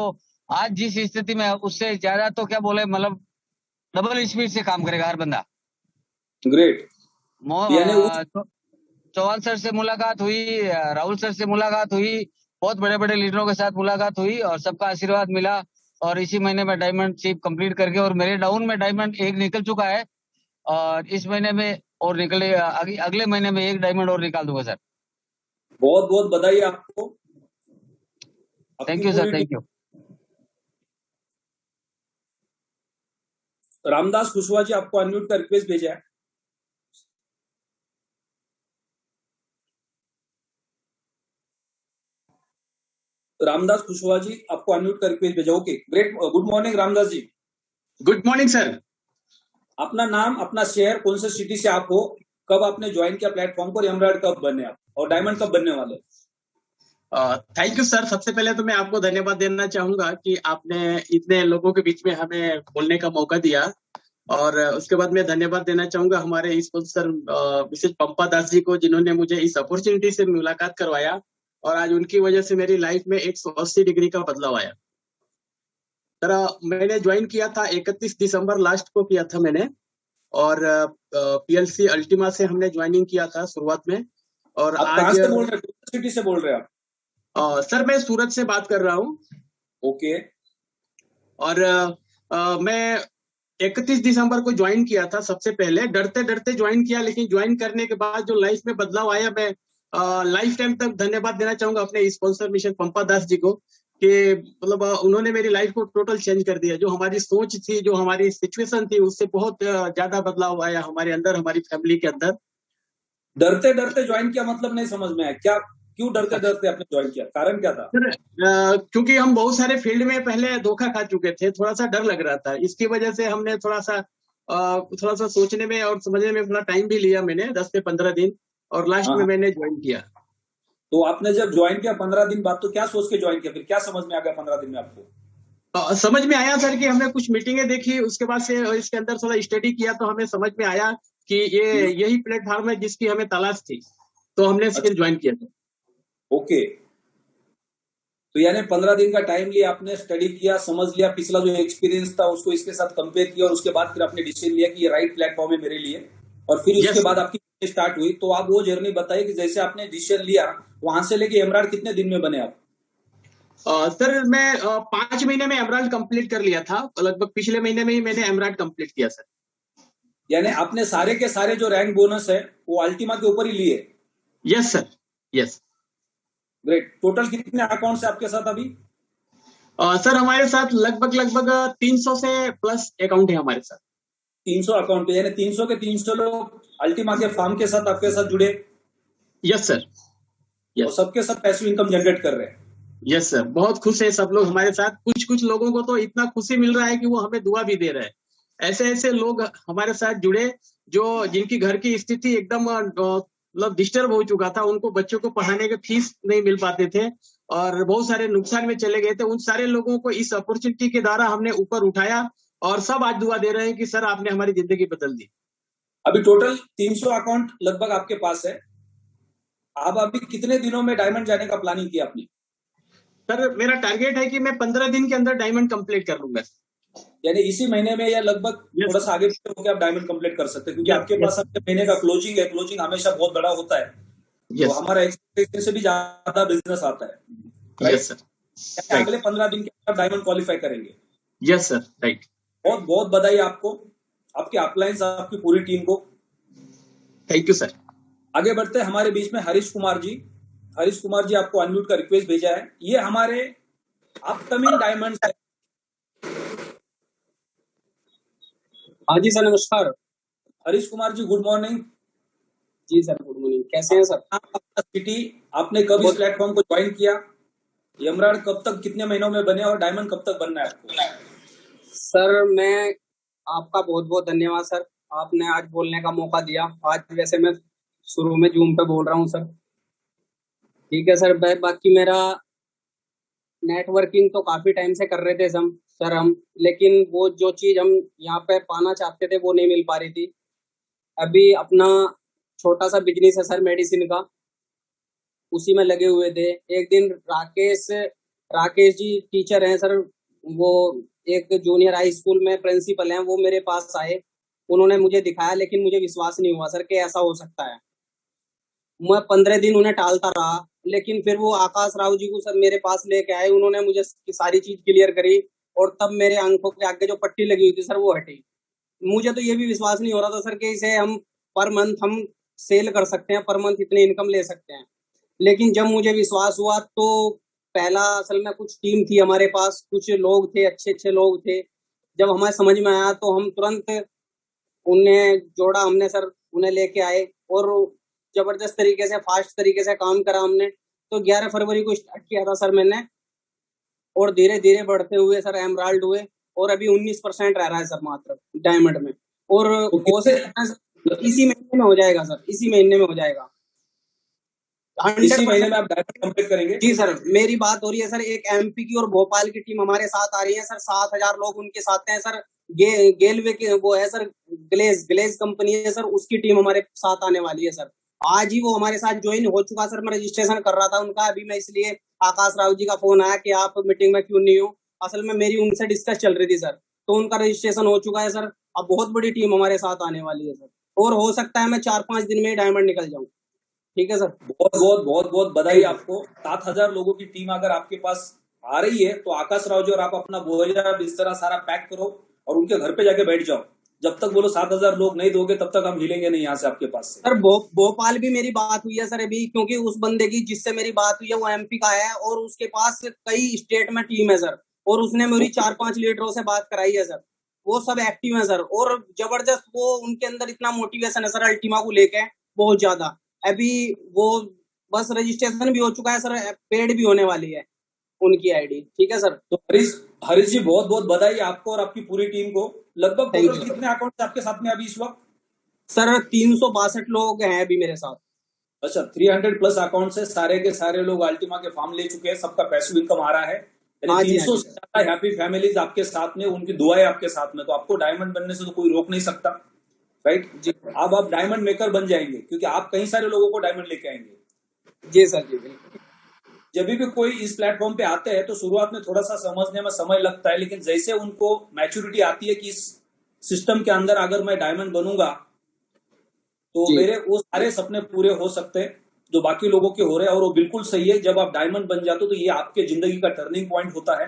आज जिस स्थिति में है उससे ज्यादा तो क्या बोले, मतलब डबल स्पीड से काम करेगा हर बंदा। ग्रेट। यानी चौहान सर से मुलाकात हुई, राहुल सर से मुलाकात हुई, बहुत बड़े बड़े लीडरों के साथ मुलाकात हुई और सबका आशीर्वाद मिला। और इसी महीने में डायमंड शिप कंप्लीट करके, और मेरे डाउन में डायमंड एक निकल चुका है और इस महीने में और निकले, अगले महीने में एक डायमंड और निकाल दूंगा सर। बहुत बहुत बधाई आपको। Thank you sir, thank you. Ramdas Kushwaha ji, आपको अनम्यूट का रिक्वेस्ट भेजा है। रामदास कुशवाहा जी, आपको अनम्यूट का रिक्वेस्ट भेजा। Okay, great. Good morning Ramdas ji. Good morning sir. अपना नाम, अपना शहर, कौन से सिटी से आप हो, कब आपने ज्वाइन किया प्लेटफॉर्म पर, एमराल्ड कब बने आप, और डायमंड कब बनने वाले? Thank you sir. सबसे पहले तो मैं आपको धन्यवाद देना चाहूंगा कि आपने इतने लोगों के बीच में हमें बोलने का मौका दिया। और उसके बाद मैं धन्यवाद देना चाहूंगा हमारे स्पॉन्सर मिसेज पंपा दास जी को, जिन्होंने मुझे इस अपॉर्चुनिटी से मुलाकात करवाया और आज उनकी वजह से मेरी लाइफ में 180 डिग्री का बदलाव आया। मैंने ज्वाइन किया था 31 दिसंबर लास्ट को किया था मैंने, और पीएलसी अल्टीमा से हमने ज्वाइनिंग किया था शुरुआत में। और आप कहाँ से बोल रहे हैं, कौन सिटी से बोल रहे हैं आप? सर मैं सूरत से बात कर रहा हूँ। ओके। और मैं 31 दिसंबर को ज्वाइन किया था। सबसे पहले डरते डरते ज्वाइन किया, लेकिन ज्वाइन करने के बाद जो लाइफ में बदलाव आया, मैं लाइफ टाइम तक धन्यवाद देना चाहूंगा अपने स्पॉन्सर मिशन पंपा दास जी को, कि मतलब उन्होंने मेरी लाइफ को टोटल चेंज कर दिया। जो हमारी सोच थी, जो हमारी सिचुएशन थी, उससे बहुत ज्यादा बदलाव आया हमारे अंदर, हमारी फैमिली के अंदर। डरते डरते ज्वाइन किया मतलब नहीं समझ में आया, क्या क्यों डरते डरते आपने ज्वाइन किया, कारण क्या था? क्योंकि हम बहुत सारे फील्ड में पहले धोखा खा चुके थे, थोड़ा सा डर लग रहा था। इसकी वजह से हमने थोड़ा सा सोचने में और समझने में थोड़ा टाइम भी लिया मैंने, 10 से 15 दिन, और लास्ट में मैंने ज्वाइन किया। तो आपने जब ज्वाइन किया 15 दिन बाद, तो क्या सोच के ज्वाइन किया, फिर क्या समझ में आ गया 15 दिन में आपको? समझ में आया सर कि हमने कुछ मीटिंगें देखी, उसके बाद से इसके अंदर थोड़ा स्टडी किया, तो हमें समझ में आया कि ये यही प्लेटफॉर्म है जिसकी हमें तलाश थी, तो हमने फिर ज्वाइन किया था। ओके। तो तो यानी 15 दिन का टाइम लिया आपने, स्टडी किया, समझ लिया, पिछला जो एक्सपीरियंस था उसको इसके साथ कंपेयर किया और उसके बाद फिर आपने डिसीजन लिया कि ये राइट प्लेटफॉर्म है मेरे लिए, और फिर Yes, उसके sir. बाद आपकी स्टार्ट हुई। तो आप वो जर्नी बताइए कि जैसे आपने डिसीजन लिया वहां से लेके एमराल्ड कितने दिन में बने आप? सर मैं 5 महीने में एमराल्ड कंप्लीट कर लिया था, लगभग पिछले महीने में ही मैंने एमराल्ड कंप्लीट किया सर। यानी आपने सारे के सारे जो रैंक बोनस है वो अल्टीमा के ऊपर ही लिए? Yes sir, yes. Great. Total कितने अकाउंट्स है आपके साथ अभी? सर हमारे साथ लगभग 300 से प्लस अकाउंट है हमारे साथ। 300 अकाउंट, यानी 300 के 300 लोग अल्टीमा के फार्म के साथ आपके साथ जुड़े? यस सर, और यस सबके सब पैसिव इनकम जनरेट कर रहे हैं? यस सर, बहुत खुश है सब लोग हमारे साथ। कुछ लोगों को तो इतना खुशी मिल रहा है कि वो हमें दुआ भी दे रहे हैं। ऐसे लोग हमारे साथ जुड़े जो जिनकी घर की स्थिति एकदम मतलब डिस्टर्ब हो चुका था, उनको बच्चों को पढ़ाने के फीस नहीं मिल पाते थे और बहुत सारे नुकसान में चले गए थे। उन सारे लोगों को इस अपॉर्चुनिटी के द्वारा हमने ऊपर उठाया और सब आज दुआ दे रहे हैं कि सर आपने हमारी जिंदगी बदल दी। अभी टोटल 300 अकाउंट लगभग आपके पास है। आप अभी कितने दिनों में डायमंड जाने का प्लानिंग किया आपने? सर मेरा टारगेट है कि मैं 15 दिन के अंदर डायमंड कंप्लीट कर लूंगा। यानी इसी महीने में या लगभग Yes. थोड़ा सा आगे पीछे होकर आप डायमंड कंप्लीट कर सकते हैं, क्योंकि Yes, आपके yes. पास अपने महीने का क्लोजिंग है। क्लोजिंग हमेशा बहुत बड़ा होता है। तो यस हमारा एक्सपेक्टेशन से भी ज्यादा बिजनेस आता है। यस सर, यानी अगले 15 दिन के अंदर डायमंड क्वालिफाई करेंगे। Yes sir, right. बहुत बहुत बधाई आपको, आपके अपलाइंस, आपकी पूरी टीम को। Thank you sir. आगे बढ़ते हैं, हमारे बीच में हरीश कुमार जी। हरीश कुमार जी आपको अनम्यूट का रिक्वेस्ट भेजा है। ये हमारे अपकमिंग डायमंड्स है। हाँ जी सर, नमस्कार। Harish Kumar ji good morning. जी सर, गुड मॉर्निंग। कैसे हैं सर? आपका सिटी, आपने कब इस प्लेटफॉर्म को ज्वाइन किया, एमराल्ड कब तक, कितने महीनों में बने और डायमंड कब तक बनना है आपको? सर मैं आपका बहुत बहुत धन्यवाद सर, आपने आज बोलने का मौका दिया। आज वैसे मैं शुरू में जूम पे बोल रहा हूँ सर। ठीक है सर। बाकी मेरा नेटवर्किंग तो काफी टाइम से कर रहे थे हम, लेकिन वो जो चीज हम यहाँ पे पाना चाहते थे वो नहीं मिल पा रही थी। अभी अपना छोटा सा बिजनेस है सर मेडिसिन का, उसी में लगे हुए थे। एक दिन राकेश जी टीचर हैं सर, वो एक जूनियर हाई स्कूल में प्रिंसिपल हैं, वो मेरे पास आए। उन्होंने मुझे दिखाया, लेकिन मुझे विश्वास नहीं हुआ सर कि ऐसा हो सकता है। मैं 15 दिन उन्हें टालता रहा, लेकिन फिर वो आकाश राव जी को सर मेरे पास लेके आए। उन्होंने मुझे सारी चीज क्लियर करी और तब मेरे आंखों के आगे जो पट्टी लगी हुई थी सर वो हटी। मुझे तो ये भी विश्वास नहीं हो रहा था सर कि इसे हम पर मंथ हम सेल कर सकते हैं, पर मंथ इतनी इनकम ले सकते हैं। लेकिन जब मुझे विश्वास हुआ तो पहला असल में कुछ टीम थी हमारे पास, कुछ लोग थे, अच्छे लोग थे। जब हमें समझ में आया तो हम तुरंत उन्हें जोड़ा, हमने सर उन्हें लेके आए और जबरदस्त तरीके से, फास्ट तरीके से काम करा हमने। तो 11 फरवरी को स्टार्ट किया था सर मैंने, और धीरे धीरे बढ़ते हुए सर एमराल्ड हुए और अभी 19% रह रहा है सर मात्र डायमंड में। और वो से इसी महीने में हो जाएगा सर, इसी महीने में हो जाएगा। इसी महीने में आप डायमंड कंप्लीट करेंगे? जी सर, मेरी बात हो रही है सर। एक एमपी की और भोपाल की टीम हमारे साथ आ रही है सर। 7,000 लोग उनके साथ हैं सर। गेलवे की वो है सर, ग्लेज कंपनी है सर, उसकी टीम हमारे साथ आने वाली है सर। आज ही वो हमारे साथ ज्वाइन हो चुका सर। मैं रजिस्ट्रेशन कर रहा था उनका अभी, मैं इसलिए आकाश राव जी का फोन आया कि आप मीटिंग में क्यों नहीं हो। असल में मेरी उनसे डिस्कस चल रही थी सर, तो उनका रजिस्ट्रेशन हो चुका है सर। अब बहुत बड़ी टीम हमारे साथ आने वाली है सर, और हो सकता है मैं 4-5 दिन में ही डायमंड निकल जाऊं। ठीक है सर। बहुत बधाई आपको। 7,000 लोगों की टीम अगर आपके पास आ रही है तो आकाश राव जी और आप अपना बोझा बिस्तर सारा पैक करो और उनके घर पे जाके बैठ जाओ। जब तक बोलो 7,000 लोग नहीं दोगे तब तक हम हिलेंगे नहीं यहाँ से आपके पास से। सर भोपाल भी मेरी बात हुई है सर अभी, क्योंकि उस बंदे की जिससे मेरी बात हुई है वो एमपी का है और उसके पास कई स्टेट में टीम है सर, और उसने मेरी 4-5 लीडरों से बात कराई है सर। वो सब एक्टिव है सर, और जबरदस्त वो उनके अंदर इतना मोटिवेशन है सर अल्टीमा को लेके, बहुत ज्यादा। अभी वो बस रजिस्ट्रेशन भी हो चुका है सर, पेड भी होने वाली है उनकी आईडी। ठीक है सर। तो हरीश जी बहुत बधाई आपको और आपकी पूरी टीम को। लगभग टोटल कितने अकाउंट आपके साथ में अभी इस वक्त? सर 362 लोग हैं अभी मेरे साथ। अच्छा, 300 प्लस अकाउंट है, सारे के सारे लोग अल्टीमा के फॉर्म ले चुके हैं, सबका पैसिव इनकम आ रहा है। 300 से ज्यादा हैप्पी फैमिलीज आपके साथ में, उनकी दुआएं आपके साथ में। तो आपको डायमंड बनने से तो कोई रोक नहीं सकता, राइट जी। अब आप डायमंड मेकर बन जाएंगे क्योंकि आप कई सारे लोगों को डायमंड लेके आएंगे। जी सर, जी बिल्कुल। जब भी कोई इस प्लेटफॉर्म पे आते हैं तो शुरुआत में थोड़ा सा समझने में समय लगता है, लेकिन जैसे उनको मैच्योरिटी आती है कि इस सिस्टम के अंदर अगर मैं डायमंड बनूंगा तो मेरे वो सारे सपने पूरे हो सकते हैं जो बाकी लोगों के हो रहे हैं। और वो बिल्कुल सही है, जब आप डायमंड बन जाते हो तो ये आपके जिंदगी का टर्निंग पॉइंट होता है।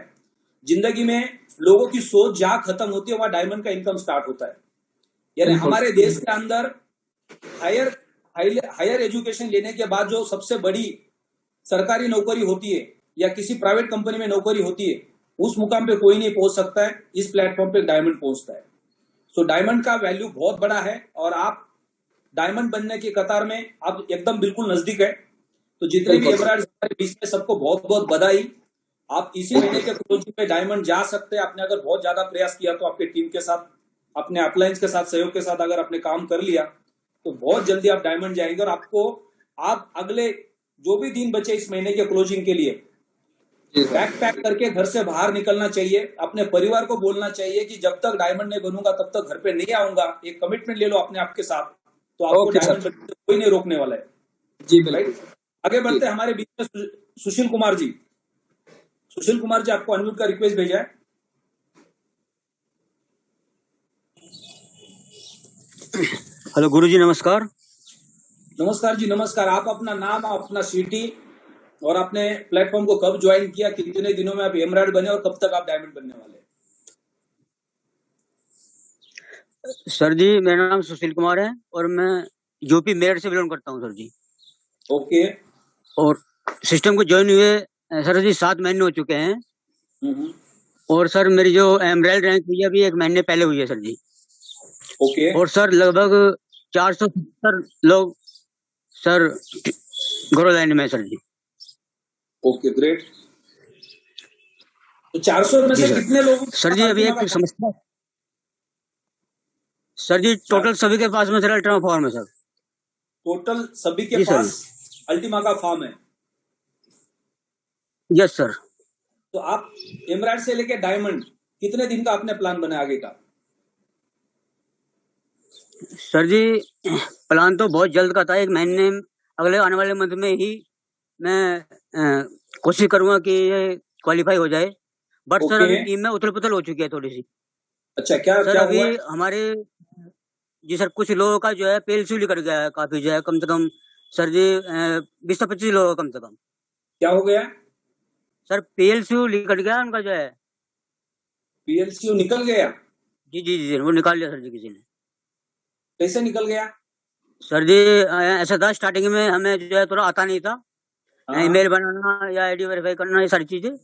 जिंदगी में लोगों की सोच जहां खत्म होती है वहां डायमंड का इनकम स्टार्ट होता है। यानी हमारे देश के अंदर हायर एजुकेशन लेने के बाद जो सबसे बड़ी सरकारी नौकरी होती है या किसी प्राइवेट कंपनी में नौकरी होती है, उस मुकाम पे कोई नहीं पहुंच सकता है, इस प्लेटफॉर्म पे डायमंड पहुंचता है। सो डायमंड का वैल्यू बहुत बड़ा है और आप डायमंड बनने की कतार में आप एकदम बिल्कुल नजदीक है। तो जितने भी एमराल्ड हमारे बीच में सबको बहुत बहुत बधाई। आप इसी महीने के क्लोजिंग में डायमंड जा सकते हैं। आपने अगर बहुत ज्यादा प्रयास किया तो आपके टीम के साथ, अपने अपलाइंस के साथ, सहयोग के साथ अगर आपने काम कर लिया तो बहुत जल्दी आप डायमंड जाएंगे। और आपको आप अगले जो भी दिन बचे इस महीने के क्लोजिंग के लिए बैग पैक करके घर से बाहर निकलना चाहिए। अपने परिवार को बोलना चाहिए कि जब तक डायमंड नहीं बनूंगा तब तक घर पे नहीं आऊंगा। एक कमिटमेंट ले लो अपने आप के साथ, तो आपको डायमंड बनने से कोई नहीं रोकने वाला है। जी राइट, आगे बढ़ते हैं। हमारे बीच में सुशील कुमार जी, सुशील कुमार जी आपको अनम्यूट का रिक्वेस्ट भेजा है। हेलो गुरुजी, नमस्कार। नमस्कार जी, नमस्कार। आप अपना नाम, अपना सिटी और अपने प्लेटफॉर्म को कब ज्वाइन किया, कितने दिनों में आप एमराल्ड बने और कब तक आप डायमंड बनने वाले हैं? सर जी, मेरा नाम सुशील कुमार है और मैं यूपी मेरठ से बिलोंग करता हूँ सर जी। ओके। और सिस्टम को ज्वाइन हुए सर जी 7 महीने हो चुके हैं। और सर मेरी जो एमराल्ड रैंक हुई है अभी 1 महीने पहले हुई है सर जी। ओके। और सर लगभग 470 लोग सर ग्रो लाइन में सर जी। Okay, great. तो 400 में से कितने लोग सर जी अभी एक समस्या सर जी, टोटल सभी के पास में सर अल्ट्रा फॉर्म है सर। टोटल सभी के पास अल्टीमा का फॉर्म है? Yes sir. तो आप एमराल्ड से लेके डायमंड कितने दिन का आपने प्लान बना आगे का? सर जी प्लान तो बहुत जल्द का था, 1 महीने अगले आने वाले मंथ में ही मैं कोशिश करूंगा कि ये क्वालिफाई हो जाए। बट सर अभी टीम में उथल पुथल हो चुकी है थोड़ी सी। अच्छा, क्या सर क्या अभी हुआ है? हमारे जी सर कुछ लोगों का जो है PLCU निकल गया है काफी, जो है कम से कम सर जी 20 से 25 लोगों का कम से कम। क्या हो गया सर? PLCU निकल गया उनका जो है। PLCU निकल गया? जी जी जी, वो निकाल लिया सर जी किसी ने। कैसे निकल गया? सर जी ऐसा था, स्टार्टिंग में हमें जो है थोड़ा आता नहीं था, ईमेल बनाना या आईडी वेरीफाई करना, ये सारी चीजें।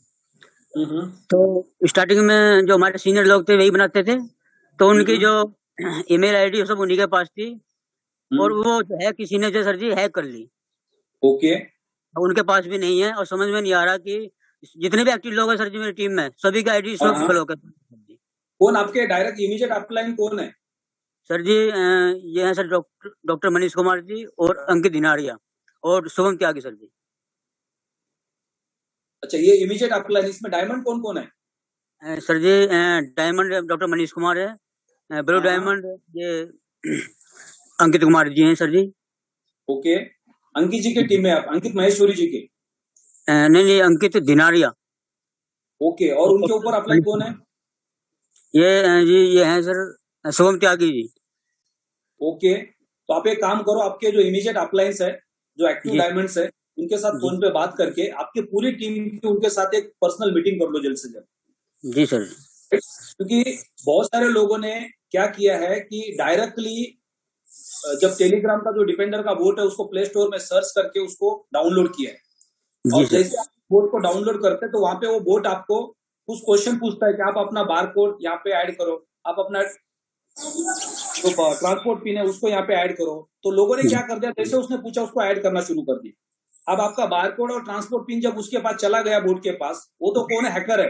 तो स्टार्टिंग में जो हमारे सीनियर लोग थे वही बनाते थे, तो उनकी जो ईमेल आईडी सब उन्हीं के पास थी। और वो जो है किसी ने जो सर जी हैक कर ली। ओके। उनके पास भी नहीं है और समझ में नहीं आ रहा कि जितने भी एक्टिव लोग हैं सर जी मेरी टीम में, सभी का आईडी सब ब्लॉक है। कौन आपके डायरेक्ट इमीडिएट अपलाइन कौन है? सर जी ये है सर डॉक्टर मनीष कुमार जी और अंकित दिनारिया और शुभम त्यागी सर जी। अच्छा, ये इमीडिएट अपलाइन, इसमें डायमंड कौन कौन है? सर जी डायमंड डॉक्टर मनीष कुमार है, ब्लू डायमंड ये अंकित कुमार जी हैं सर जी। ओके। अंकित जी की टीम में आप, अंकित महेश्वरी जी के? नहीं, अंकित दिनारिया। ओके। और उनके ऊपर अप्लाई कौन है? ये है सर शुभम त्यागी जी। ओके। तो आप एक काम करो, आपके जो इमीडिएट अपलाइंस है, जो एक्टिव डायमंड्स है, उनके साथ फोन पे बात करके आपके पूरी टीम की उनके साथ एक पर्सनल मीटिंग कर लो जल्द से जल्द। जी सर। क्योंकि बहुत सारे लोगों ने क्या किया है कि डायरेक्टली जब टेलीग्राम का जो डिपेंडर का बोट है उसको प्ले स्टोर में सर्च करके उसको डाउनलोड किया है। और जैसे आप बोट को डाउनलोड करते हैं तो वहां पे वो बोट आपको कुछ क्वेश्चन पूछता है कि आप अपना बारकोड यहाँ पे ऐड करो, आप अपना जो ट्रांसपोर्ट पिन है उसको यहाँ पे ऐड करो। तो लोगों ने क्या कर दिया, जैसे उसने पूछा उसको ऐड करना शुरू कर दिया। अब आपका बारकोड और ट्रांसपोर्ट पिन जब उसके पास चला गया बोट के पास, वो तो कौन है, हैकर है,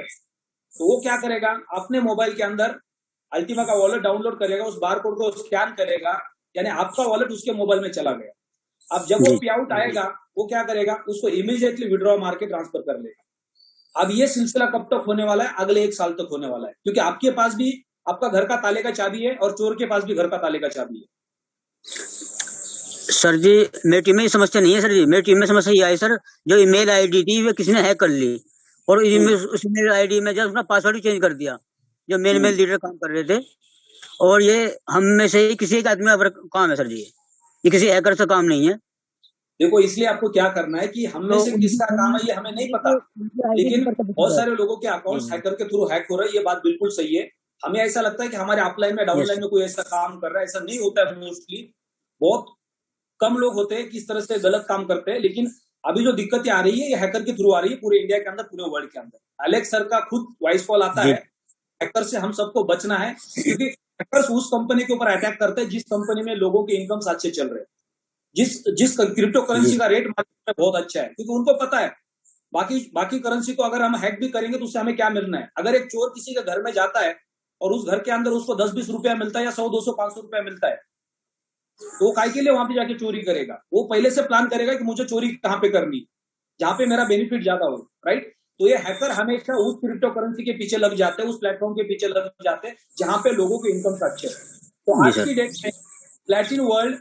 तो वो क्या करेगा, अपने मोबाइल के अंदर अल्टीमा का वॉलेट डाउनलोड करेगा, उस बारकोड को स्कैन करेगा, यानी आपका वॉलेट उसके मोबाइल में चला गया। अब जब वो पे आउट आएगा वो क्या करेगा, उसको इमीडिएटली विड्रॉ मार के ट्रांसफर कर लेगा। अब ये सिलसिला कब तक होने वाला है? अगले 1 साल तक होने वाला है, क्योंकि आपके पास भी आपका घर का ताले का चाबी है और चोर के पास भी घर का ताले का चाबी है। सर जी मेरी टीम में ये समस्या नहीं है सर जी। मेरी टीम में समस्या ये आई सर, जो ईमेल आईडी थी वो किसी ने हैक कर ली और उस ईमेल आईडी में जब अपना पासवर्ड ही चेंज कर दिया, जो मेल लीडर काम कर रहे थे। और ये हम में से ही किसी एक आदमी का काम है सर जी, ये किसी हैकर से काम नहीं है। देखो, इसलिए आपको क्या करना है कि हम में से किसका काम है ये हमें नहीं पता, लेकिन बहुत सारे लोगों के अकाउंट्स हैकर के थ्रू हैक हो रहे हैं, ये बात बिल्कुल सही है। हमें ऐसा लगता है कि हमारे अपलाइन में डाउनलाइन में कोई ऐसा काम कर रहा है, ऐसा नहीं होता है। मोस्टली बहुत कम लोग होते हैं किस तरह से गलत काम करते हैं, लेकिन अभी जो दिक्कतें आ रही है ये हैकर के थ्रू आ रही है, पूरे इंडिया के अंदर, पूरे वर्ल्ड के अंदर। एलेक्स सर का खुद वॉइस कॉल आता है, हैकर से हम सबको बचना है, क्योंकि हैकर्स उस कंपनी के ऊपर अटैक करते हैं जिस कंपनी में लोगों के इनकम अच्छे चल रहे हैं, जिस क्रिप्टो करेंसी का रेट मार्केट में बहुत अच्छा है, क्योंकि उनको पता है बाकी करेंसी को अगर हम हैक भी करेंगे तो उससे हमें क्या मिलना है। अगर एक चोर किसी के घर में जाता है और उस घर के अंदर उसको 10-20 रुपया मिलता है या 100, 200, 500 रुपया मिलता है, तो वो काय के लिए वहां पे जाके चोरी करेगा? वो पहले से प्लान करेगा कि मुझे चोरी कहां पे करनी, जहां पे मेरा बेनिफिट ज्यादा हो, राइट। तो ये हैकर हमेशा उस क्रिप्टो करेंसी के पीछे लग जाते हैं, उस प्लेटफॉर्म के पीछे लग जाते हैं जहां पे लोगों के इनकम अच्छे है। तो आज की डेट में प्लैटिन वर्ल्ड,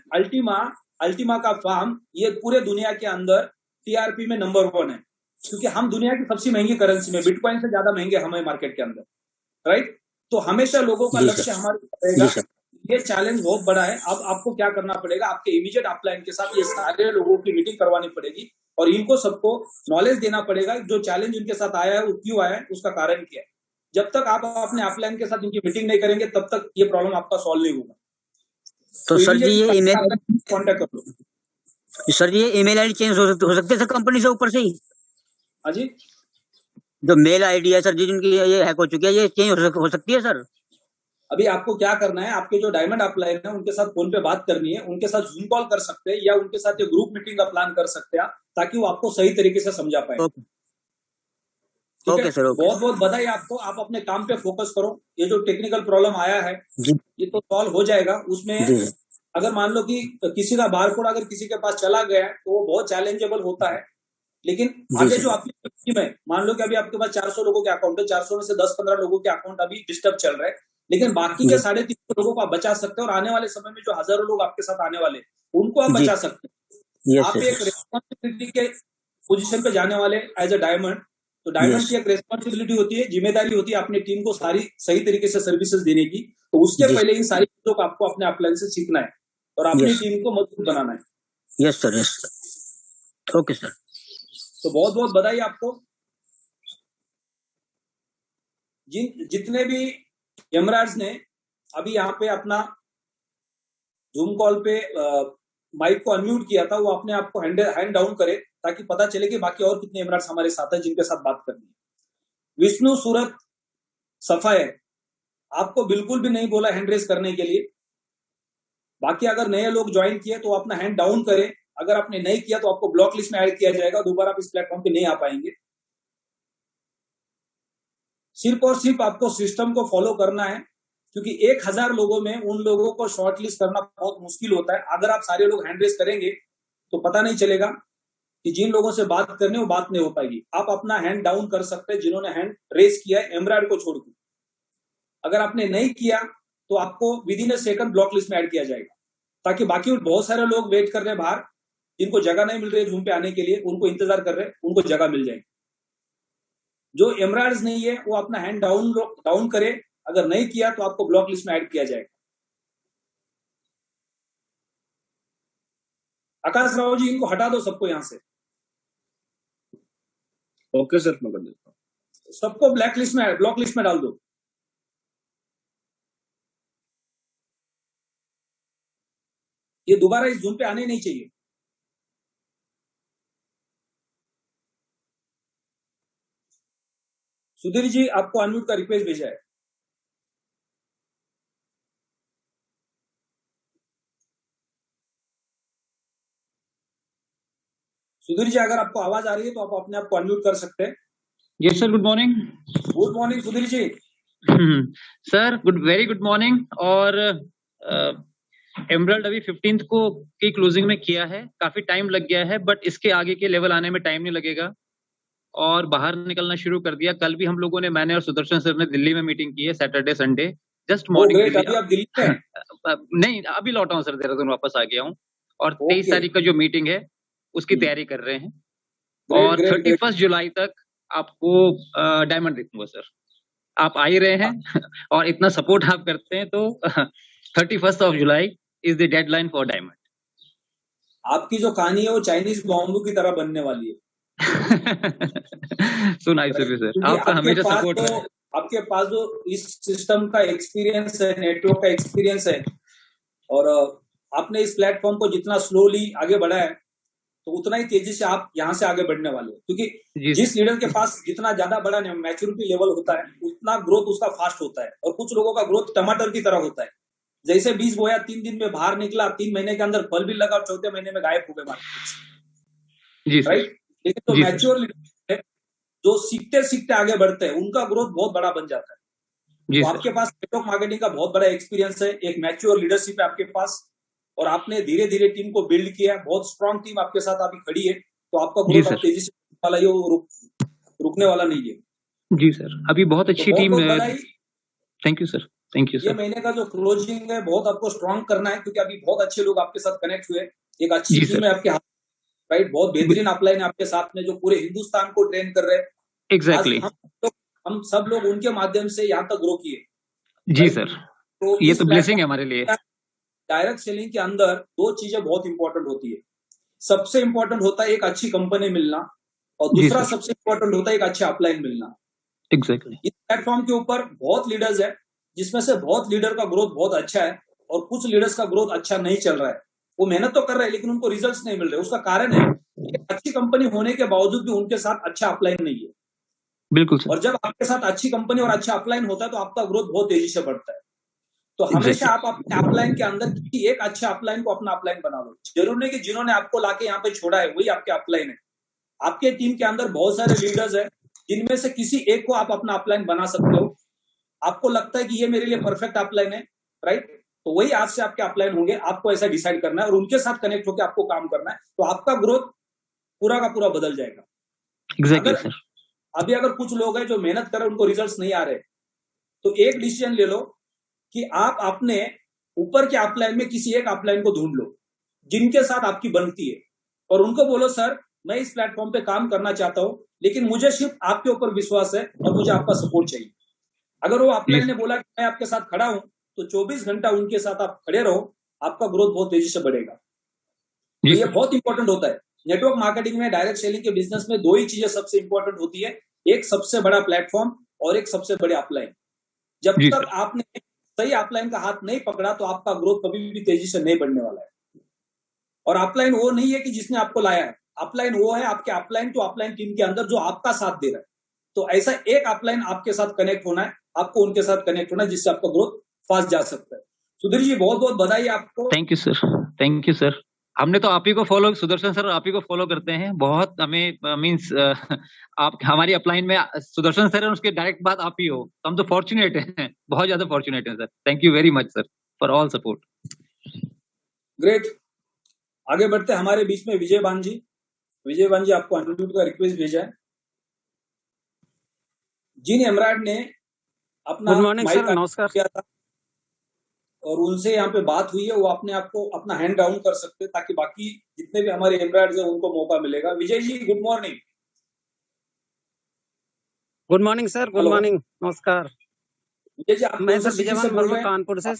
अल्टीमा का फार्म ये पूरे दुनिया के अंदर टीआरपी में नंबर 1 है, क्योंकि हम दुनिया की सबसे महंगी करेंसी में, बिटकॉइन से ज्यादा महंगे हमें मार्केट के अंदर, राइट। तो हमेशा लोगों का लक्ष्य हमारा रहेगा। ये चैलेंज बहुत बड़ा है। अब आपको क्या करना पड़ेगा, आपके इमीडिएट अपलाइन के साथ ये सारे लोगों की मीटिंग करवानी पड़ेगी और इनको सबको नॉलेज देना पड़ेगा जो चैलेंज इनके साथ आया है वो क्यों आया है, उसका कारण क्या है। जब तक आप अपने अपलाइन के साथ इनकी मीटिंग नहीं करेंगे तब तक ये प्रॉब्लम आपका सॉल्व नहीं होगा। तो सर जी ये ईमेल कॉन्टेक्ट कर लो। सर जी ये ईमेल आईडी चेंज हो सकते हैं सर कंपनी से ऊपर से ही? हाँ जी, जो मेल आईडी है सर जी जिनकी ये हैक हो चुकी है, ये चेंज हो सकती है सर? अभी आपको क्या करना है, आपके जो डायमंड अपलाइन है उनके साथ फोन पे बात करनी है, उनके साथ जूम कॉल कर सकते हैं या उनके साथ ये ग्रुप मीटिंग का प्लान कर सकते हैं, ताकि वो आपको सही तरीके से समझा पाए। ओके सर, बहुत बहुत बधाई आपको, आप अपने काम पे फोकस करो। ये जो टेक्निकल प्रॉब्लम आया है ये तो सॉल्व हो जाएगा। उसमें अगर मान लो कि किसी का बारकोड अगर किसी के पास चला गया है तो वो बहुत चैलेंजेबल होता है, लेकिन आगे जो आपकी टीम है, मान लो कि अभी आपके पास 400 लोगों के अकाउंट है, 400 में से 10-15 लोगों के अकाउंट अभी डिस्टर्ब चल रहे हैं, लेकिन बाकी के 350 लोगों को आप बचा सकते हैं और आने वाले समय में जो हजारों लोग आपके साथ आने वाले उनको आप बचा सकते हैं। आप एक रिस्पॉन्सिबिलिटी के पोजीशन पे जाने वाले एज अ डायमंड, तो डायमंड की एक रिस्पॉन्सिबिलिटी होती है, जिम्मेदारी होती है अपनी टीम को सारी सही तरीके से सर्विसेज देने की। तो उसके पहले इन सारी चीजों को आपको अपने अपलाइन से सीखना है और अपनी टीम को मजबूत बनाना है। Yes sir, yes sir, okay sir. तो बहुत बहुत बधाई आपको। जितने भी एमरार्ड्स ने अभी यहाँ पे अपना जूम कॉल पे माइक को अनम्यूट किया था, वो अपने आप को हैंड डाउन करे ताकि पता चले कि बाकी और कितने एमरार्ड्स हमारे साथ हैं जिनके साथ बात करनी है। विष्णु, सूरत, सफायर, आपको बिल्कुल भी नहीं बोला हैंड रेस करने के लिए। बाकी अगर नए लोग ज्वाइन किए तो अपना हैंड डाउन करें, अगर आपने नहीं किया तो आपको ब्लॉक लिस्ट में ऐड किया जाएगा, दोबारा आप इस प्लेटफॉर्म पे नहीं आ पाएंगे। सिर्फ और सिर्फ आपको सिस्टम को फॉलो करना है, क्योंकि 1000 लोगों में उन लोगों को शॉर्ट लिस्ट करना बहुत मुश्किल होता है। अगर आप सारे लोग हैंड रेस करेंगे तो पता नहीं चलेगा कि जिन लोगों से बात करनी वो बात नहीं हो पाएगी। आप अपना हैंड डाउन कर सकते हैं जिन्होंने हैंड रेस किया है एमराल्ड को छोड़ के। अगर आपने नहीं किया तो आपको with in a second block list में ऐड किया जाएगा, ताकि बाकी बहुत सारे लोग वेट कर रहे हैं बाहर, जिनको जगह नहीं मिल रही है जूम पे आने के लिए, उनको इंतजार कर रहे हैं, उनको जगह मिल जाएगी। जो एमराल्ड्स नहीं है वो अपना हैंड डाउन करे, अगर नहीं किया तो आपको ब्लॉक लिस्ट में ऐड किया जाएगा। आकाश राव जी, इनको हटा दो सबको यहां से। ओके सर, मैं कर देता हूं। सबको ब्लैक लिस्ट में, ब्लॉक लिस्ट में डाल दो। ये दोबारा इस जूम पे आने नहीं चाहिए। सुधीर जी, आपको अनम्यूट का रिक्वेस्ट भेजा है। सुधीर जी, अगर आपको आवाज आ रही है तो आप अपने आप को अनम्यूट कर सकते हैं। Yes sir, good morning. Good morning Sudhir ji. Sir very good morning. और एमराल्ड अभी 15th को की क्लोजिंग में किया है, काफी टाइम लग गया है, बट इसके आगे के लेवल आने में टाइम नहीं लगेगा और बाहर निकलना शुरू कर दिया। कल भी हम लोगों ने, मैंने और सुदर्शन सर ने दिल्ली में मीटिंग की है, सैटरडे संडे, जस्ट मॉर्निंग। अभी आप दिल्ली में? नहीं, अभी लौटा हूँ सर, देहरादून वापस आ गया हूँ। और 23 ओके, तारीख का जो मीटिंग है उसकी तैयारी कर रहे हैं ग्रेट और ग्रेट ग्रेट 31 जुलाई तक आपको डायमंड देखूंगा सर। आप आ ही रहे हैं और इतना सपोर्ट आप करते हैं तो 31st of July is the deadline for diamond. आपकी जो कहानी है वो चाइनीज बॉम्बू की तरह बनने वाली है। So nice of you sir, क्योंकि आपका हमेशा सपोर्ट है। आपके पास जो इस सिस्टम का एक्सपीरियंस है, नेटवर्क का एक्सपीरियंस है, और आपने इस प्लेटफॉर्म को जितना स्लोली आगे बढ़ाया है तो उतना ही तेजी से आप यहाँ से आगे बढ़ने वाले हो। क्योंकि जिस लीडर के पास जितना ज्यादा बड़ा मैच्योरिटी लेवल होता है उतना ग्रोथ उसका फास्ट होता है, और कुछ लोगों का ग्रोथ टमाटर की तरह होता है। जैसे बीज बोया 3 दिन में बाहर निकला, 3 महीने के अंदर फल भी लगा, 4थे महीने में गायब हो गए मार्केट से, राइट। लेकिन तो मैच्योर लीडर है जो सीखते सीखते आगे बढ़ते हैं, उनका ग्रोथ बहुत बड़ा बन जाता है। तो आपके पास नेटवर्क मार्केटिंग का बहुत बड़ा एक्सपीरियंस है, एक मैच्योर लीडरशिप है आपके पास, और आपने धीरे धीरे टीम को बिल्ड किया, बहुत स्ट्रांग टीम आपके साथ अभी खड़ी है, तो आपका ग्रोथ अब तेजी से वाला ये रुकने वाला नहीं है। जी सर, अभी बहुत अच्छी team. Thank you sir, thank you sir. ये महीने का जो क्लोजिंग है बहुत आपको स्ट्रांग करना है, क्योंकि अभी बहुत अच्छे लोग आपके साथ कनेक्ट हुए, एक अच्छी टीम है आपके हाथ, राइट। बहुत बेहतरीन अपलाइन है आपके साथ में जो पूरे हिंदुस्तान को ट्रेन कर रहे हैं। एग्जैक्टली, हम सब लोग उनके माध्यम से यहाँ तक ग्रो किए। जी सर, तो ये तो ब्लेसिंग है हमारे लिए। डायरेक्ट सेलिंग के अंदर 2 चीजें बहुत इंपॉर्टेंट होती है। सबसे इंपॉर्टेंट होता है एक अच्छी कंपनी मिलना, और दूसरा सबसे इंपॉर्टेंट होता है एक अच्छा अपलाइन मिलना। एग्जैक्टली। इस प्लेटफॉर्म के ऊपर बहुत लीडर्स है, जिसमें से बहुत लीडर का ग्रोथ बहुत अच्छा है और कुछ लीडर्स का ग्रोथ अच्छा नहीं चल रहा है। वो मेहनत तो कर रहे हैं लेकिन उनको रिजल्ट्स नहीं मिल रहे। उसका कारण है अच्छी कंपनी होने के बावजूद भी उनके साथ अच्छा अपलाइन नहीं है। बिल्कुल सर। और जब आपके साथ अच्छी कंपनी और अच्छा अपलाइन होता है तो आपका ग्रोथ बहुत तेजी से बढ़ता है। तो हमेशा आप अपने अपलाइन के अंदर किसी एक अच्छे अपलाइन को अपना अपलाइन बना लो। जरूर नहीं कि जिन्होंने आपको लाके यहाँ पे छोड़ा है वही आपके अपलाइन है। आपके टीम के अंदर बहुत सारे लीडर्स है, जिनमें से किसी एक को आप अपना अपलाइन बना सकते हो। आपको लगता है कि ये मेरे लिए परफेक्ट अपलाइन है, राइट, तो वही आज से आपके अपलाइन होंगे। आपको ऐसा डिसाइड करना है और उनके साथ कनेक्ट होकर आपको काम करना है, तो आपका ग्रोथ पूरा का पूरा बदल जाएगा। Exactly sir. अभी अगर कुछ लोग हैं जो मेहनत कर रहे हैं उनको रिजल्ट्स नहीं आ रहे, तो एक डिसीजन ले लो कि आप अपने ऊपर के अपलाइन में किसी एक अपलाइन को ढूंढ लो जिनके साथ आपकी बनती है, और उनको बोलो सर मैं इस प्लेटफॉर्म पे काम करना चाहता हूं, लेकिन मुझे सिर्फ आपके ऊपर विश्वास है और मुझे आपका सपोर्ट चाहिए। अगर वो अपलाइन ने बोला कि मैं आपके साथ खड़ा हूं, तो 24 घंटा उनके साथ आप खड़े रहो, आपका ग्रोथ बहुत तेजी से बढ़ेगा। तो ये बहुत इंपॉर्टेंट होता है। नेटवर्क मार्केटिंग में, डायरेक्ट सेलिंग के बिजनेस में 2 ही चीजें सबसे इंपॉर्टेंट होती है, एक सबसे बड़ा प्लेटफॉर्म और एक सबसे बड़े अपलाइन। जब तक आपने सही अपलाइन का हाथ नहीं पकड़ा तो आपका ग्रोथ कभी भी तेजी से नहीं बढ़ने वाला है। और अपलाइन वो नहीं है कि जिसने आपको लाया है, अपलाइन वो है आपके अपलाइन टू अपलाइन टीम के अंदर जो आपका साथ दे रहा है। तो ऐसा एक अपलाइन आपके साथ कनेक्ट होना है, आपको उनके साथ कनेक्ट होना है, जिससे आपका ग्रोथ फास्ट जा सकता है। सुधीर जी बहुत बहुत बधाई आपको। Thank you sir, thank you sir. हमने तो आप ही को फॉलो, सुदर्शन सर आप ही को फॉलो करते हैं बहुत। हमें मींस आप हमारी अपलाइन में सुदर्शन सर है, उसके डायरेक्ट बात आप ही हो, हम तो फॉर्चुनेट हैं, बहुत ज्यादा फॉर्चुनेट हैं sir. Thank you very much sir for all support. Great, आगे बढ़ते हमारे बीच में विजय बान जी। विजय बान जी आपको अनम्यूट का रिक्वेस्ट भेजा है। जिन एमराड ने अपना गुड मॉर्निंग सर, नमस्कार किया था और उनसे यहाँ पे बात हुई है, वो अपने आप को अपना हैंड डाउन कर सकते हैं ताकि बाकी जितने भी हमारे एमराड्स हैं उनको मौका मिलेगा। Vijay ji good morning. Good morning sir, good morning, नमस्कार। विजय जी आप मैं सर विजयवान वर्मा कानपुर से,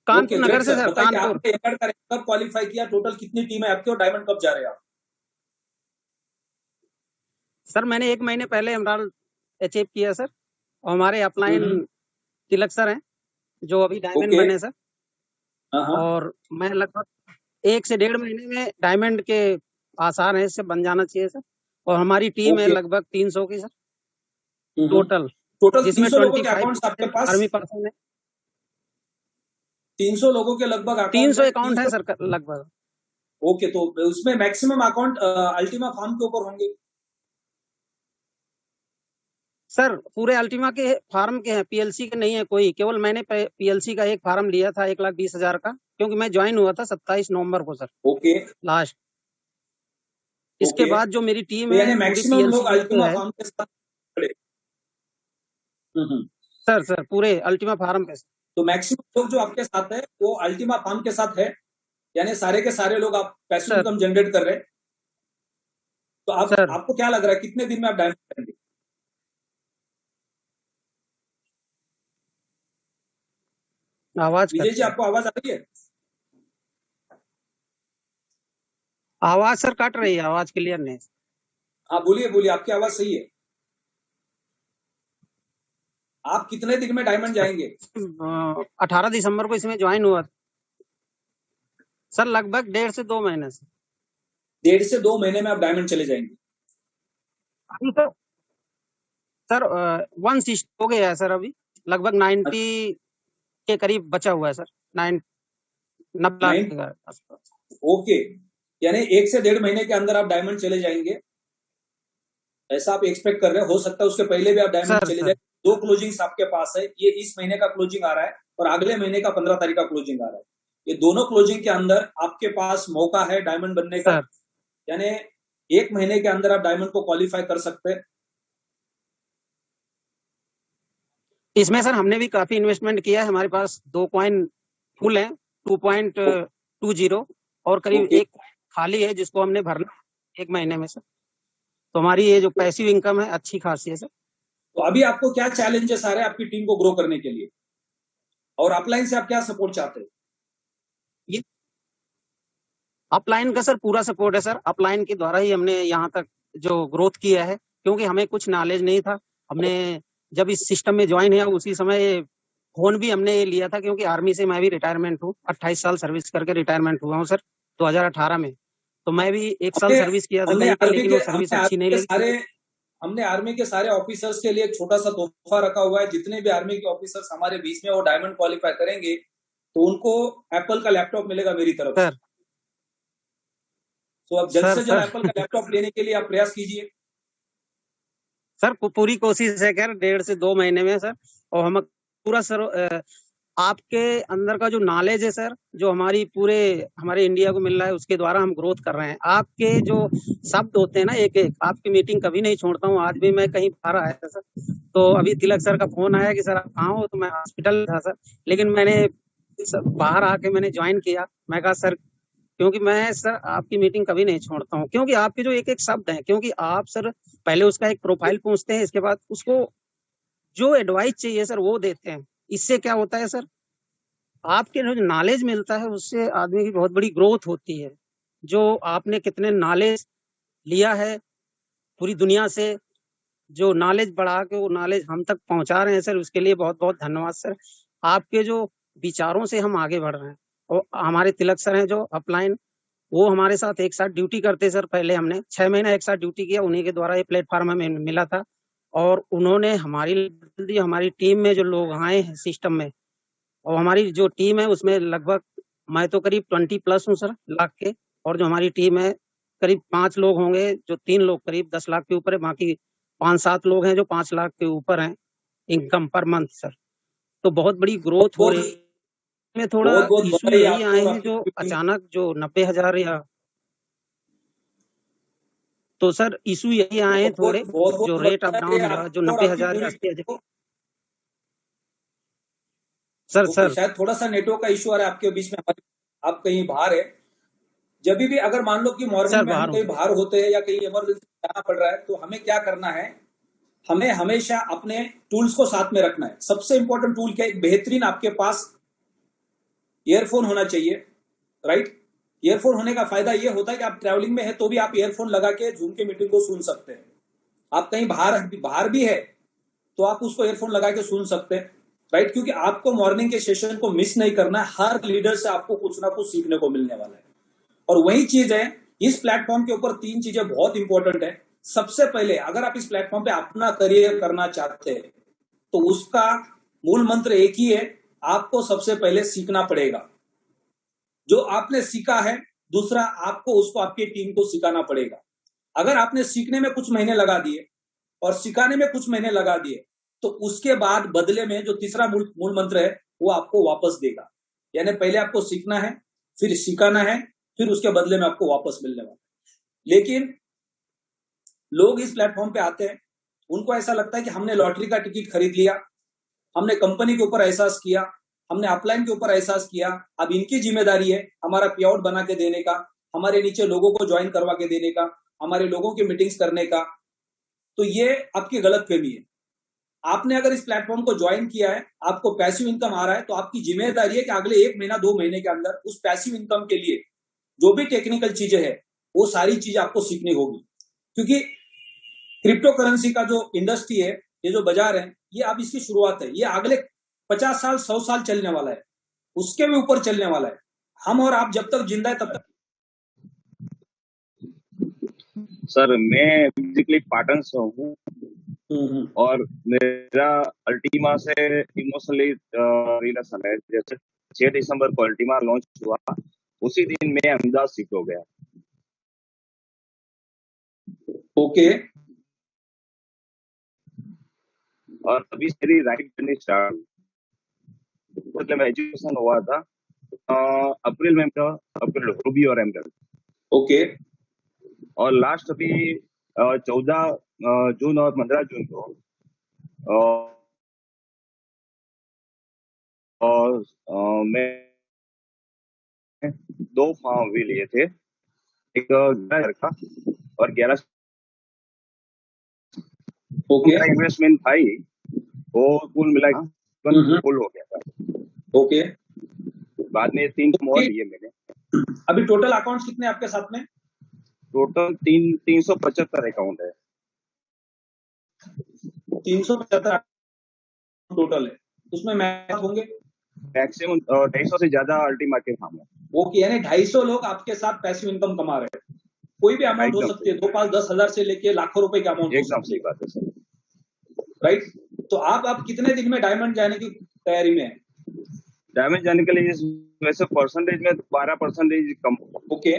कानपुर नगर से सर। कानपुर एमराड का रैंक कब क्वालिफाई किया, टोटल कितनी टीम है आपकी और डायमंड कब जा रहे हैं आप? सर मैंने 1 महीने पहले एमराल्ड अचीव किया सर, और हमारे अपलाइन तिलक सर हैं जो अभी डायमंड बने सर। और मैं लगभग 1 से 1.5 महीने में डायमंड के आसार हैं, इससे बन जाना चाहिए सर। और हमारी टीम है लगभग 300 की सर टोटल, जिसमें 25 आर्मी पर्सन है। 300 लोगों के लगभग 300 अकाउंट है सर लगभग। ओके, तो उसमें मैक्सिमम अकाउंट अल्टीमा फार्म के ऊपर होंगे सर? पूरे अल्टीमा के फार्म के हैं, पीएलसी के नहीं है कोई। केवल मैंने पीएलसी का एक फार्म लिया था 1,20,000 का, क्योंकि मैं ज्वाइन हुआ था 27 नवंबर को सर। Okay, last. इसके बाद जो मेरी टीम है मैक्सिमम लोग अल्टीमा फार्म के साथ खड़े। सर पूरे अल्टीमा फार्म पे। तो मैक्सिमम लोग जो आपके साथ है वो अल्टीमा फार्म के साथ है, यानी सारे के सारे लोग आप पैसिव सर इनकम जनरेट कर रहे हैं, तो आप सर आपको क्या लग रहा है कितने दिन में आप डायमंड करेंगे? आवाज विजय कट जी, रही आपको आवाज आ रही है? आवाज सर कट रही है, आवाज क्लियर नहीं। हाँ बोलिए बोलिए, आपकी आवाज सही है। आप कितने दिन में डायमंड जाएंगे? 18 दिसंबर को इसमें ज्वाइन हुआ सर, लगभग 1.5 से 2 महीने से। 1.5 से 2 महीने में आप डायमंड चले जाएंगे? अभी तो सर 160 हो गया है सर, अभी लगभग 90 के करीब बचा हुआ है सर, 90 लाख के आसपास। ओके, यानी 1 से 1.5 महीने के अंदर आप डायमंड चले जाएंगे, ऐसा आप एक्सपेक्ट कर रहे हैं? हो सकता है उसके पहले भी आप डायमंड चले जाए। 2 क्लोजिंग्स आपके पास है, ये इस महीने का क्लोजिंग आ रहा है और अगले महीने का 15 तारीख का क्लोजिंग आ रहा है। ये दोनों क्लोजिंग के अंदर आपके पास मौका है डायमंड बनने का, यानी 1 महीने के अंदर आप डायमंड को क्वालिफाई कर सकते हैं। इसमें सर हमने भी काफी इन्वेस्टमेंट किया है, हमारे पास 2 कॉइन फुल है 2.20 और करीब एक खाली है जिसको हमने भरना 1 महीने में सर। तो हमारी ये जो पैसिव इनकम है अच्छी खासी है सर। तो अभी आपको क्या चैलेंजेस आ रहे हैं आपकी टीम को ग्रो करने के लिए, और अपलाइन से आप क्या सपोर्ट चाहते हैं? ये अपलाइन का सर पूरा सपोर्ट है सर, अपलाइन के द्वारा ही हमने यहाँ तक जो ग्रोथ किया है, क्योंकि हमें कुछ नॉलेज नहीं था। हमने जब इस सिस्टम में ज्वाइन किया उसी समय फोन भी हमने लिया था, क्योंकि आर्मी से मैं भी रिटायरमेंट हूँ, 28 साल सर्विस करके रिटायरमेंट हुआ हूँ सर 2018 में। तो मैं भी 1 साल सर्विस किया था, लेकिन वो सर्विस अच्छी नहीं लगी। हमने आर्मी के सारे ऑफिसर्स के लिए एक छोटा सा तोहफा रखा हुआ है। जितने भी आर्मी के ऑफिसर्स हमारे बीच में वो डायमंड क्वालिफाई करेंगे तो उनको एप्पल का लैपटॉप मिलेगा मेरी तरफ से। तो अब जल्द से जल्द एप्पल का लैपटॉप लेने के लिए आप प्रयास कीजिए सर। पूरी कोशिश है सर 1.5 से 2 महीने में सर, और हम पूरा सर आपके अंदर का जो नॉलेज है सर, जो हमारे इंडिया को मिल रहा है, उसके द्वारा हम ग्रोथ कर रहे हैं। आपके जो शब्द होते हैं ना, एक एक आपकी मीटिंग कभी नहीं छोड़ता हूँ। आज भी मैं कहीं बाहर आया था सर, तो अभी तिलक सर का फोन आया कि सर आप कहाँ हो, तो मैं हॉस्पिटल था सर, लेकिन मैंने बाहर आके मैंने ज्वाइन किया। मैं कहा सर, क्योंकि मैं सर आपकी मीटिंग कभी नहीं छोड़ता हूँ, क्योंकि आपके जो एक एक शब्द हैं, क्योंकि आप सर पहले उसका एक प्रोफाइल पूछते हैं, इसके बाद उसको जो एडवाइस चाहिए सर वो देते हैं। इससे क्या होता है सर, आपके जो नॉलेज मिलता है उससे आदमी की बहुत बड़ी ग्रोथ होती है। जो आपने कितने नॉलेज लिया है पूरी दुनिया से, जो नॉलेज बढ़ा के वो नॉलेज हम तक पहुंचा रहे हैं सर, उसके लिए बहुत बहुत धन्यवाद सर। आपके जो विचारों से हम आगे बढ़ रहे हैं। और हमारे तिलक सर हैं जो अपलाइन, वो हमारे साथ एक साथ ड्यूटी करते सर। पहले हमने 6 महीना एक साथ ड्यूटी किया, उन्हीं के द्वारा ये प्लेटफॉर्म हमें मिला था, और उन्होंने हमारी टीम में जो लोग आए हैं सिस्टम में, और हमारी जो टीम है उसमें लगभग मैं तो करीब 20+ हूँ सर लाख के, और जो हमारी टीम है करीब 5 लोग होंगे, जो 3 लोग करीब 10 लाख के ऊपर है, बाकी 5-7 लोग हैं जो 5 लाख के ऊपर हैं इनकम पर मंथ सर। तो बहुत बड़ी ग्रोथ हो रही है। थोड़ा इशू यही आए हैं जो अचानक जो 90,000 या तो सर इशू यही आए हैं थोड़े, जो रेट अप डाउन रहा, जो 90,000 या सर शायद थोड़ा सा नेटवर्क का इशू आ रहा है आपके बीच में, आप कहीं बाहर है। जब भी अगर मान लो कि मॉर्निंग में हम कहीं बाहर होते हैं या कहीं इमरजेंसी जाना पड़ रहा है, तो हमें क्या करना है, हमें हमेशा अपने टूल्स को साथ में रखना है। सबसे इंपॉर्टेंट टूल क्या है, एक बेहतरीन आपके पास ईयरफोन होना चाहिए, राइट। ईयरफोन होने का फायदा ये होता है कि आप ट्रैवलिंग में है तो भी आप ईयरफोन लगा के जूम के मीटिंग को सुन सकते हैं। आप कहीं बाहर भी है तो आप उसको ईयरफोन लगा के सुन सकते हैं, राइट। क्योंकि आपको मॉर्निंग के सेशन को मिस नहीं करना है। हर लीडर से आपको कुछ ना कुछ सीखने को मिलने वाला है। और वही चीज है, इस प्लेटफॉर्म के ऊपर 3 चीजें बहुत इंपॉर्टेंट है। सबसे पहले, अगर आप इस प्लेटफॉर्म पे अपना करियर करना चाहते हैं तो उसका मूल मंत्र एक ही है, आपको सबसे पहले सीखना पड़ेगा। जो आपने सीखा है, दूसरा आपको उसको आपकी टीम को सिखाना पड़ेगा। अगर आपने सीखने में कुछ महीने लगा दिए और सिखाने में कुछ महीने लगा दिए, तो उसके बाद बदले में जो तीसरा मूल मंत्र है वो आपको वापस देगा। यानी पहले आपको सीखना है, फिर सिखाना है, फिर उसके बदले में आपको वापस मिलने वाला है। लेकिन लोग इस प्लेटफॉर्म पे आते हैं, उनको ऐसा लगता है कि हमने लॉटरी का टिकट खरीद लिया, हमने कंपनी के ऊपर एहसास किया, हमने अपलाइन के ऊपर एहसास किया। अब इनकी जिम्मेदारी है हमारा पे आउट बना के देने का, हमारे नीचे लोगों को ज्वाइन करवा के देने का, हमारे लोगों की मीटिंग्स करने का। तो ये आपकी गलतफहमी है। आपने अगर इस प्लेटफॉर्म को ज्वाइन किया है, आपको पैसिव इनकम आ रहा है, तो आपकी जिम्मेदारी है कि अगले 1 महीना 2 महीने के अंदर उस पैसिव इनकम के लिए जो भी टेक्निकल चीजें है वो सारी चीजें आपको सीखनी होगी। क्योंकि क्रिप्टो करेंसी का जो इंडस्ट्री है, ये जो बाजार है, ये अब इसकी शुरुआत है। ये अगले 50 साल 100 साल चलने वाला है, उसके भी ऊपर चलने वाला है। हम और आप जब तक जिंदा है तब तक। सर मैं बेसिकली पाटन से हूँ और मेरा अल्टीमा से इमोशनली रिलेशन है। जैसे 6 दिसंबर को अल्टीमा लॉन्च हुआ, उसी दिन मैं अहमदाबाद शिफ्ट हो गया। ओके। और अभी मेरी राइट जर्नी स्टार्ट, मतलब मेरा एजुकेशन हुआ था अप्रैल में, अप्रैल रूबी और एमरल्ड। ओके। और लास्ट अभी 14 जून और 15 जून को मैं 2 फार्म भी लिए थे, एक 11 का और 11। ओके। इन्वेस्टमेंट था ही, वो कुल मिला फुल हो गया था। ओके। बाद में 3 और लिए मैंने। अभी टोटल अकाउंट्स कितने आपके साथ में? टोटल 375 अकाउंट है। 375 टोटल है, उसमें मैक्स होंगे मैक्सिमम 250 से ज्यादा अल्टीमा के फार्म है। ओके, यानी 250 लोग आपके साथ पैसिव इनकम कमा रहे हैं। कोई भी अमाउंट हो सकती है, 2, 5, 10 हजार से लेके लाखों रुपए का अमाउंट। एकदम सही बात है सर। राइट। तो आप कितने दिन में डायमंड जाने की तैयारी में है? डायमंड जाने के लिए वैसे परसेंटेज में 12% कम। ओके।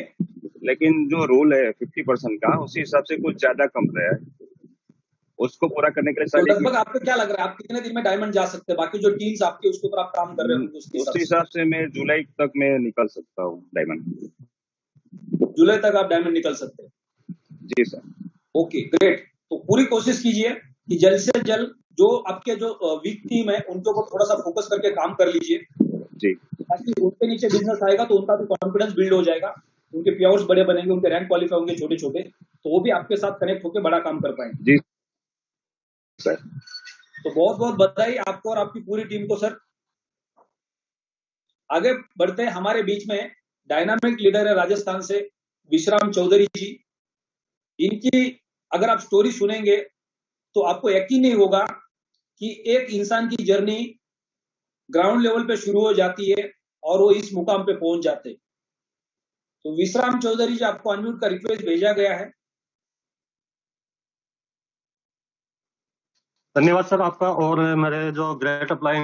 लेकिन जो रूल है 50% का, उसी हिसाब से कुछ ज्यादा कम रहा है। उसको पूरा करने के लिए तो लगभग आपको क्या लग रहा है, आप कितने दिन में डायमंड जा सकते हैं? बाकी जो टीम्स आपके उसके ऊपर आप काम कर रहे हो उस हिसाब से मैं जुलाई तक मैं निकल सकता हूँ डायमंड। जुलाई तक आप डायमंड निकल सकते हैं? जी सर। Okay, great. तो पूरी कोशिश कीजिए कि जल्द से जल्द जो आपके जो वीक टीम है उनके ऊपर थोड़ा सा फोकस करके काम कर लीजिए जी, ताकि उनके नीचे बिजनेस आएगा तो उनका भी कॉन्फिडेंस बिल्ड हो जाएगा, उनके पे आउट्स बड़े बनेंगे, उनके रैंक क्वालिफाई होंगे छोटे छोटे, तो वो भी आपके साथ कनेक्ट होकर बड़ा काम कर पाएंगे। जी सर। तो बहुत बहुत बधाई आपको और आपकी पूरी टीम को सर। आगे बढ़ते हैं, हमारे बीच में डायनामिक लीडर है राजस्थान से विश्राम चौधरी जी। इनकी अगर आप स्टोरी सुनेंगे तो आपको यकीन नहीं होगा कि एक इंसान की जर्नी ग्राउंड लेवल पे शुरू हो जाती है और वो इस मुकाम पे पहुंच जाते हैं। तो विश्राम चौधरी जी, आपको अनम्यूट का रिक्वेस्ट भेजा गया है। धन्यवाद सर आपका और मेरे जो ग्रेट अपलाइन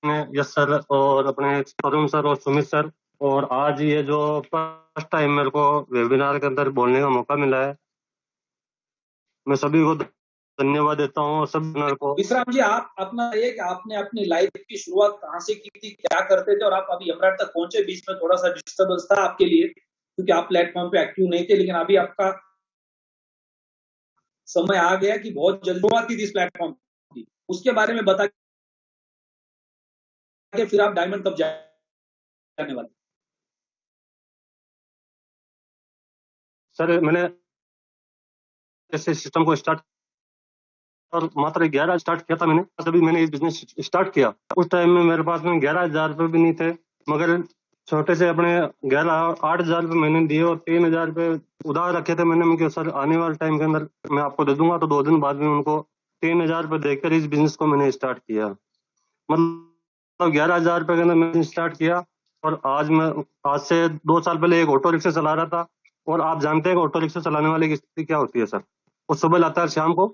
है यस सर और अपने तरुण सर और सुमित सर, और आज ये जो फर्स्ट टाइम मेरे को वेबिनार के अंदर बोलने का मौका मिला है, मैं सभी को धन्यवाद देता हूँ। सब को विश्राम जी, आप अपना एक आपने अपनी लाइफ की शुरुआत कहाँ से की थी, क्या करते थे और आप अभी एमराल्ड तक पहुंचे? बीच में थोड़ा सा डिस्टर्बेंस था आपके लिए क्योंकि आप प्लेटफॉर्म पे एक्टिव नहीं थे, लेकिन अभी आपका समय आ गया कि बहुत जल्द शुरुआत थी इस प्लेटफॉर्म की, उसके बारे में बता के फिर आप डायमंड कब जाने वाले? सर मैंने ऐसे सिस्टम को स्टार्ट और मात्र 11 स्टार्ट किया था मैंने। तभी मैंने इस बिजनेस स्टार्ट किया, उस टाइम में मेरे पास में 11,000 रुपए भी नहीं थे, मगर छोटे से अपने 8,000 रुपए मैंने दिए और 3,000 रुपए उधार रखे थे मैंने। मुझे सर आने वाले टाइम के अंदर मैं आपको दे दूंगा, तो 2 दिन बाद में उनको 3,000 रुपए देकर इस बिजनेस को मैंने स्टार्ट किया। मतलब 11,000 रुपए के अंदर मैंने स्टार्ट किया। और आज से 2 साल पहले एक ऑटो रिक्शा चला रहा था, और आप जानते हैं ऑटो रिक्शा चलाने वाले की स्थिति क्या होती है सर, वो सुबह लाता है शाम को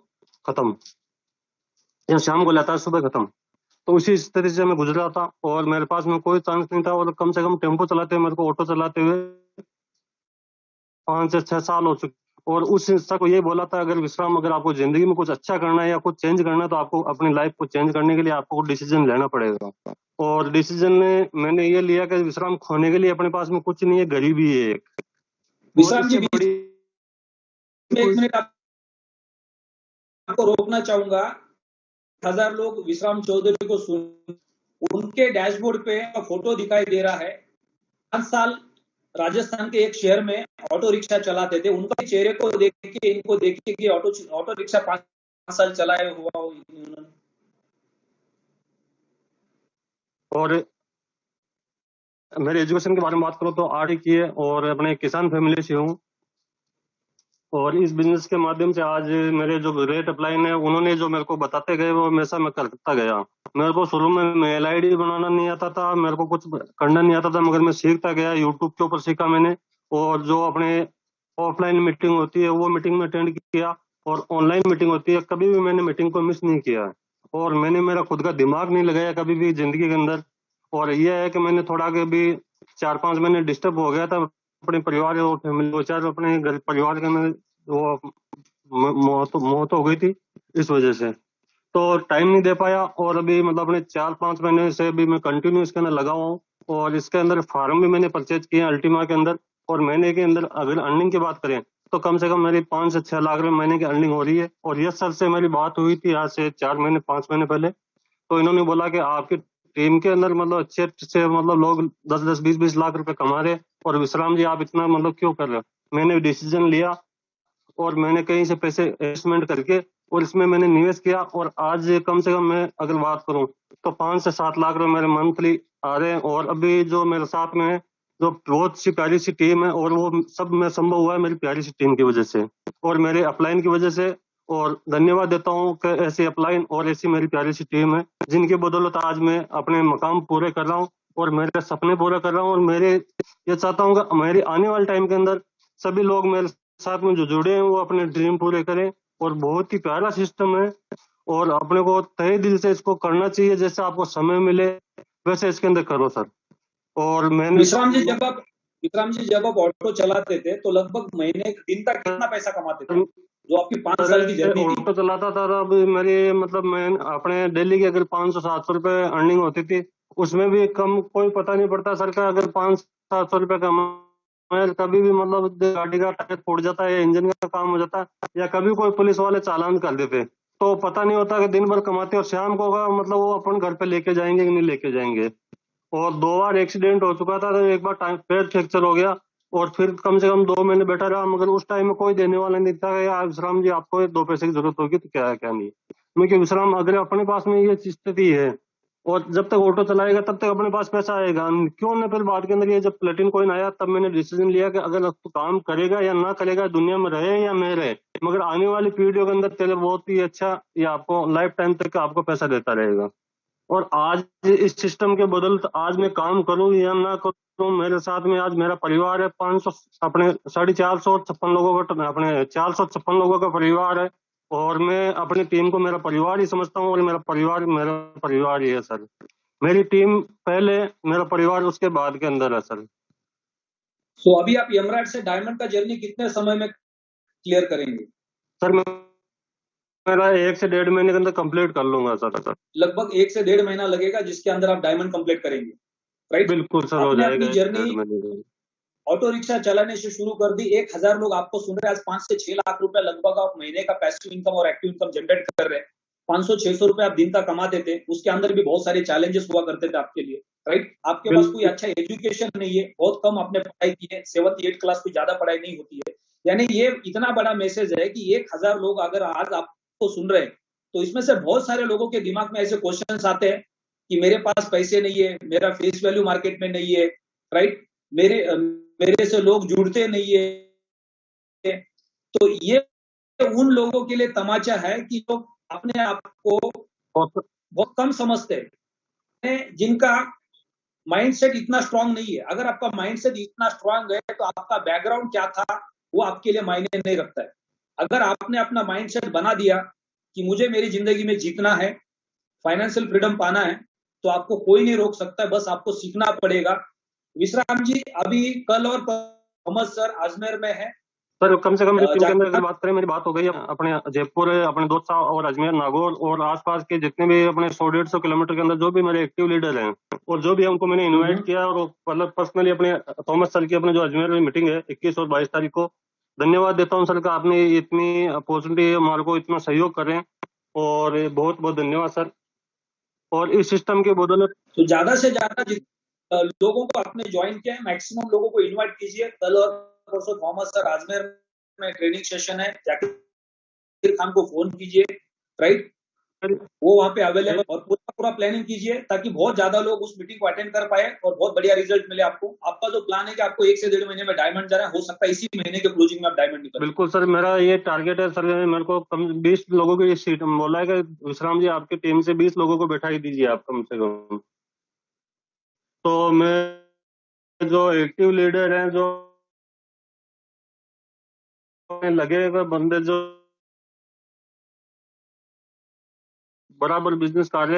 खत्म, या शाम को लाता है सुबह खत्म। तो उसी स्थिति से मैं गुजरा था और मेरे पास में कोई चांस नहीं था। और कम से कम टेम्पो चलाते हुए मेरे को, ऑटो चलाते हुए 5 से 6 साल हो चुके। और उस इंसान को ये बोला था, अगर विश्राम अगर आपको जिंदगी में कुछ अच्छा करना है या कुछ चेंज करना है तो आपको अपनी लाइफ को चेंज करने के लिए आपको डिसीजन लेना पड़ेगा। और डिसीजन में मैंने ये लिया कि विश्राम खोने के लिए अपने पास में कुछ नहीं है, गरीबी है एक। विश्राम जी, एक मिनट आपको रोकना चाहूंगा। 1000 लोग विश्राम चौधरी को सुन, उनके डैशबोर्ड पे फोटो दिखाई दे रहा है। 5 साल राजस्थान के एक शहर में ऑटो रिक्शा चलाते थे, उनका चेहरे को देख के इनको देखे कि ऑटो रिक्शा 5 साल चलाए हुआ उन्होंने। और मेरे एजुकेशन के बारे में बात करूं तो आर्ट की है और अपने किसान फैमिली से हूं। और इस बिजनेस के माध्यम से आज मेरे जो रेट अपलाइन है उन्होंने जो मेरे को बताते गए वो हमेशा मैं करता गया। मेरे को शुरू में मेल आईडी बनाना नहीं आता था, मेरे को कुछ करना नहीं आता था, मगर मैं सीखता गया। यूट्यूब के ऊपर सीखा मैंने, और जो अपने ऑफलाइन मीटिंग होती है वो मीटिंग में अटेंड किया, और ऑनलाइन मीटिंग होती है कभी भी मैंने मीटिंग को मिस नहीं किया। और मैंने मेरा खुद का दिमाग नहीं लगाया कभी भी जिंदगी के अंदर। और यह है कि मैंने थोड़ा के भी 4-5 महीने डिस्टर्ब हो गया था अपने परिवार और फैमिली, दो चार अपने घर परिवार के अंदर वो मौत हो गई थी इस वजह से, तो टाइम नहीं दे पाया। और अभी मतलब अपने 4-5 महीने से अभी मैं कंटिन्यू इसके अंदर लगा हुआ हूँ। और इसके अंदर फार्म भी मैंने परचेज किया अल्टीमा के अंदर। और महीने के अंदर अगर अर्निंग की बात करें तो कम से कम मेरी 5 से 6 लाख रुपए महीने की अर्निंग हो रही है। और यस सर से मेरी बात हुई थी आज से 4-5 महीने पहले, तो इन्होंने बोला कि आपकी टीम के अंदर मतलब अच्छे से मतलब लोग 10-10, 20-20 लाख रुपए कमा रहे, और विश्राम जी आप इतना मतलब क्यों कर रहे हो। मैंने डिसीजन लिया और मैंने कहीं से पैसे इन्वेस्टमेंट करके और इसमें मैंने निवेश किया, और आज कम से कम मैं अगर बात करूं तो 5 से 7 लाख रुपए मेरे मंथली आ रहे हैं। और अभी जो मेरे साथ में है जो बहुत सी प्यारी सी टीम है, और वो सब में संभव हुआ है मेरी प्यारी सी टीम की वजह से और मेरे अपलाइन की वजह से। और धन्यवाद देता हूँ कि ऐसी अपलाइन और ऐसी मेरी प्यारी सी टीम है जिनकी बदौलत आज मैं अपने मकाम पूरे कर रहा हूँ और मेरे सपने पूरे कर रहा हूँ। और मेरे ये चाहता हूँ कि मेरे आने वाले टाइम के अंदर सभी लोग मेरे साथ में जो जुड़े हैं वो अपने ड्रीम पूरे करें। और बहुत ही प्यारा सिस्टम है, और अपने को तहे दिल से इसको करना चाहिए। जैसे आपको समय मिले वैसे इसके अंदर करो सर। और मैंने विश्राम जी जब आप ऑटो चलाते थे तो लगभग महीने दिन का कितना पैसा कमाते थे जो आपकी 5 साल की जर्नी थी? ऑटो चलाता था तब मेरी मतलब मैं अपने डेली की अगर 500-700 रुपए अर्निंग होती थी, उसमें भी कम कोई पता नहीं पड़ता सर का। अगर 500-700 रुपए कमाए कभी भी मतलब गाड़ी का टायर फूट जाता है या इंजन का काम हो जाता है या कभी कोई पुलिस वाले चालान कर देते, तो पता नहीं होता कि दिन भर कमाते और शाम को होगा मतलब वो अपन घर पे लेके जाएंगे कि नहीं लेके जाएंगे। और 2 बार एक्सीडेंट हो चुका था, तो एक बार पैर फ्रैक्चर हो गया और फिर कम से कम 2 महीने बैठा रहा, मगर उस टाइम में कोई देने वाला नहीं था। यार विश्राम जी आपको 2 पैसे की जरूरत होगी तो क्या है क्या नहीं। क्योंकि विश्राम अगर अपने पास में ये स्थिति है और जब तक ऑटो चलाएगा तब तक अपने पास पैसा आएगा क्यों ना। फिर बाद के अंदर ये जब प्लेटिन कॉइन आया तब मैंने डिसीजन लिया कि अगर तू काम करेगा या ना करेगा, दुनिया में रहे या नहीं रहे, मगर आने वाली पीढ़ियों के अंदर तेरे बहुत ही अच्छा ये आपको लाइफ टाइम तक आपको पैसा देता रहेगा। और आज इस सिस्टम के बदौलत आज मैं काम करूं या ना करूं, मेरे साथ में आज मेरा परिवार है 500 अपने 456 लोगों का अपने 456 लोगों का परिवार है। और मैं अपनी टीम को मेरा परिवार ही समझता हूँ और मेरा परिवार ही है सर। मेरी टीम पहले, मेरा परिवार उसके बाद के अंदर है सर। तो अभी आप एमराल्ड से डायमंड का जर्नी कितने समय में क्लियर करेंगे? सर मेरा 1 से 1.5 महीने के अंदर कंप्लीट कर लूंगा सर। लगभग 1 से 1.5 महीना लगेगा जिसके अंदर आप डायमंड कंप्लीट करेंगे, राइट? बिल्कुल सर, हो जाएगा। जर्नी ऑटो रिक्शा चलाने से शुरू कर दी, 1000 लोग आपको सुन रहे हैं, आज 5 से 6 लाख रुपए लगभग आप महीने का पैसिव इनकम और एक्टिव इनकम जनरेट कर रहे हैं। 500-600 रुपए आप दिन का कमाते थे, उसके अंदर भी बहुत सारे चैलेंजेस हुआ करते थे आपके लिए, राइट? आपके पास कोई अच्छा एजुकेशन नहीं है, बहुत कम आपने पढ़ाई की है, 7th-8th क्लास की ज्यादा पढ़ाई नहीं होती है। यानी ये इतना बड़ा मैसेज है कि 1000 लोग अगर आज आपको सुन रहे हैं तो इसमें से बहुत सारे लोगों के दिमाग में ऐसे क्वेश्चन आते हैं कि मेरे पास पैसे नहीं है, मेरा फेस वैल्यू मार्केट में नहीं है, राइट? मेरे से लोग जुड़ते नहीं है। तो ये उन लोगों के लिए तमाचा है कि लोग अपने आप को बहुत कम समझते हैं, जिनका माइंडसेट इतना स्ट्रांग नहीं है। अगर आपका माइंडसेट इतना स्ट्रांग है तो आपका बैकग्राउंड क्या था वो आपके लिए मायने नहीं रखता है। अगर आपने अपना माइंडसेट बना दिया कि मुझे मेरी जिंदगी में जीतना है, फाइनेंशियल फ्रीडम पाना है, तो आपको कोई नहीं रोक सकता है, बस आपको सीखना पड़ेगा। विश्राम जी अभी कल और मोहम्मद सर अजमेर में है सर। कम से कम मेरी टीम के अंदर अगर बात करें, मेरी बात हो गई अपने जयपुर, अपने दोसा और अजमेर, नागौर और आसपास के जितने भी अपने 100-150 किलोमीटर के अंदर जो भी मेरे एक्टिव लीडर हैं और जो भी उनको मैंने इन्वाइट किया और मतलब पर्सनली अपने थॉमस सर की अपने जो अजमेर में मीटिंग है 21 और 22 तारीख को, धन्यवाद देता हूँ सर का, आपने इतनी अपॉर्चुनिटी हमारे को इतना सहयोग करें और बहुत बहुत धन्यवाद सर। और इस सिस्टम के बदौलत तो ज्यादा से ज्यादा लोगों को आपने ज्वाइन किया है, मैक्सिमम लोगों को इनवाइट कीजिए। कल और परसों थॉमस सर अजमेर में ट्रेनिंग सेशन है, जाकिर खान को फोन कीजिए, राइट, वो वहां पे अवेलेबल, और पूरा प्लानिंग कीजिए ताकि बहुत ज्यादा लोग उस मीटिंग को अटेंड कर पाए और बहुत बढ़िया रिजल्ट मिले आपको। आपका जो प्लान है कि आपको 1 से 1.5 महीने में डायमंड जाना है, हो सकता है इसी महीने के क्लोजिंग में आप डायमंड निकल। बिल्कुल सर, मेरा ये टारगेट है सर। मेरे को 20 लोगों की सीट बोला है कि विश्राम जी आपकी टीम से 20 लोगों को बैठा ही दीजिए आप कम से कम। तो मैं जो एक्टिव लीडर हैं, जो लगे हुए बंदे, जो बराबर बिजनेस कार्य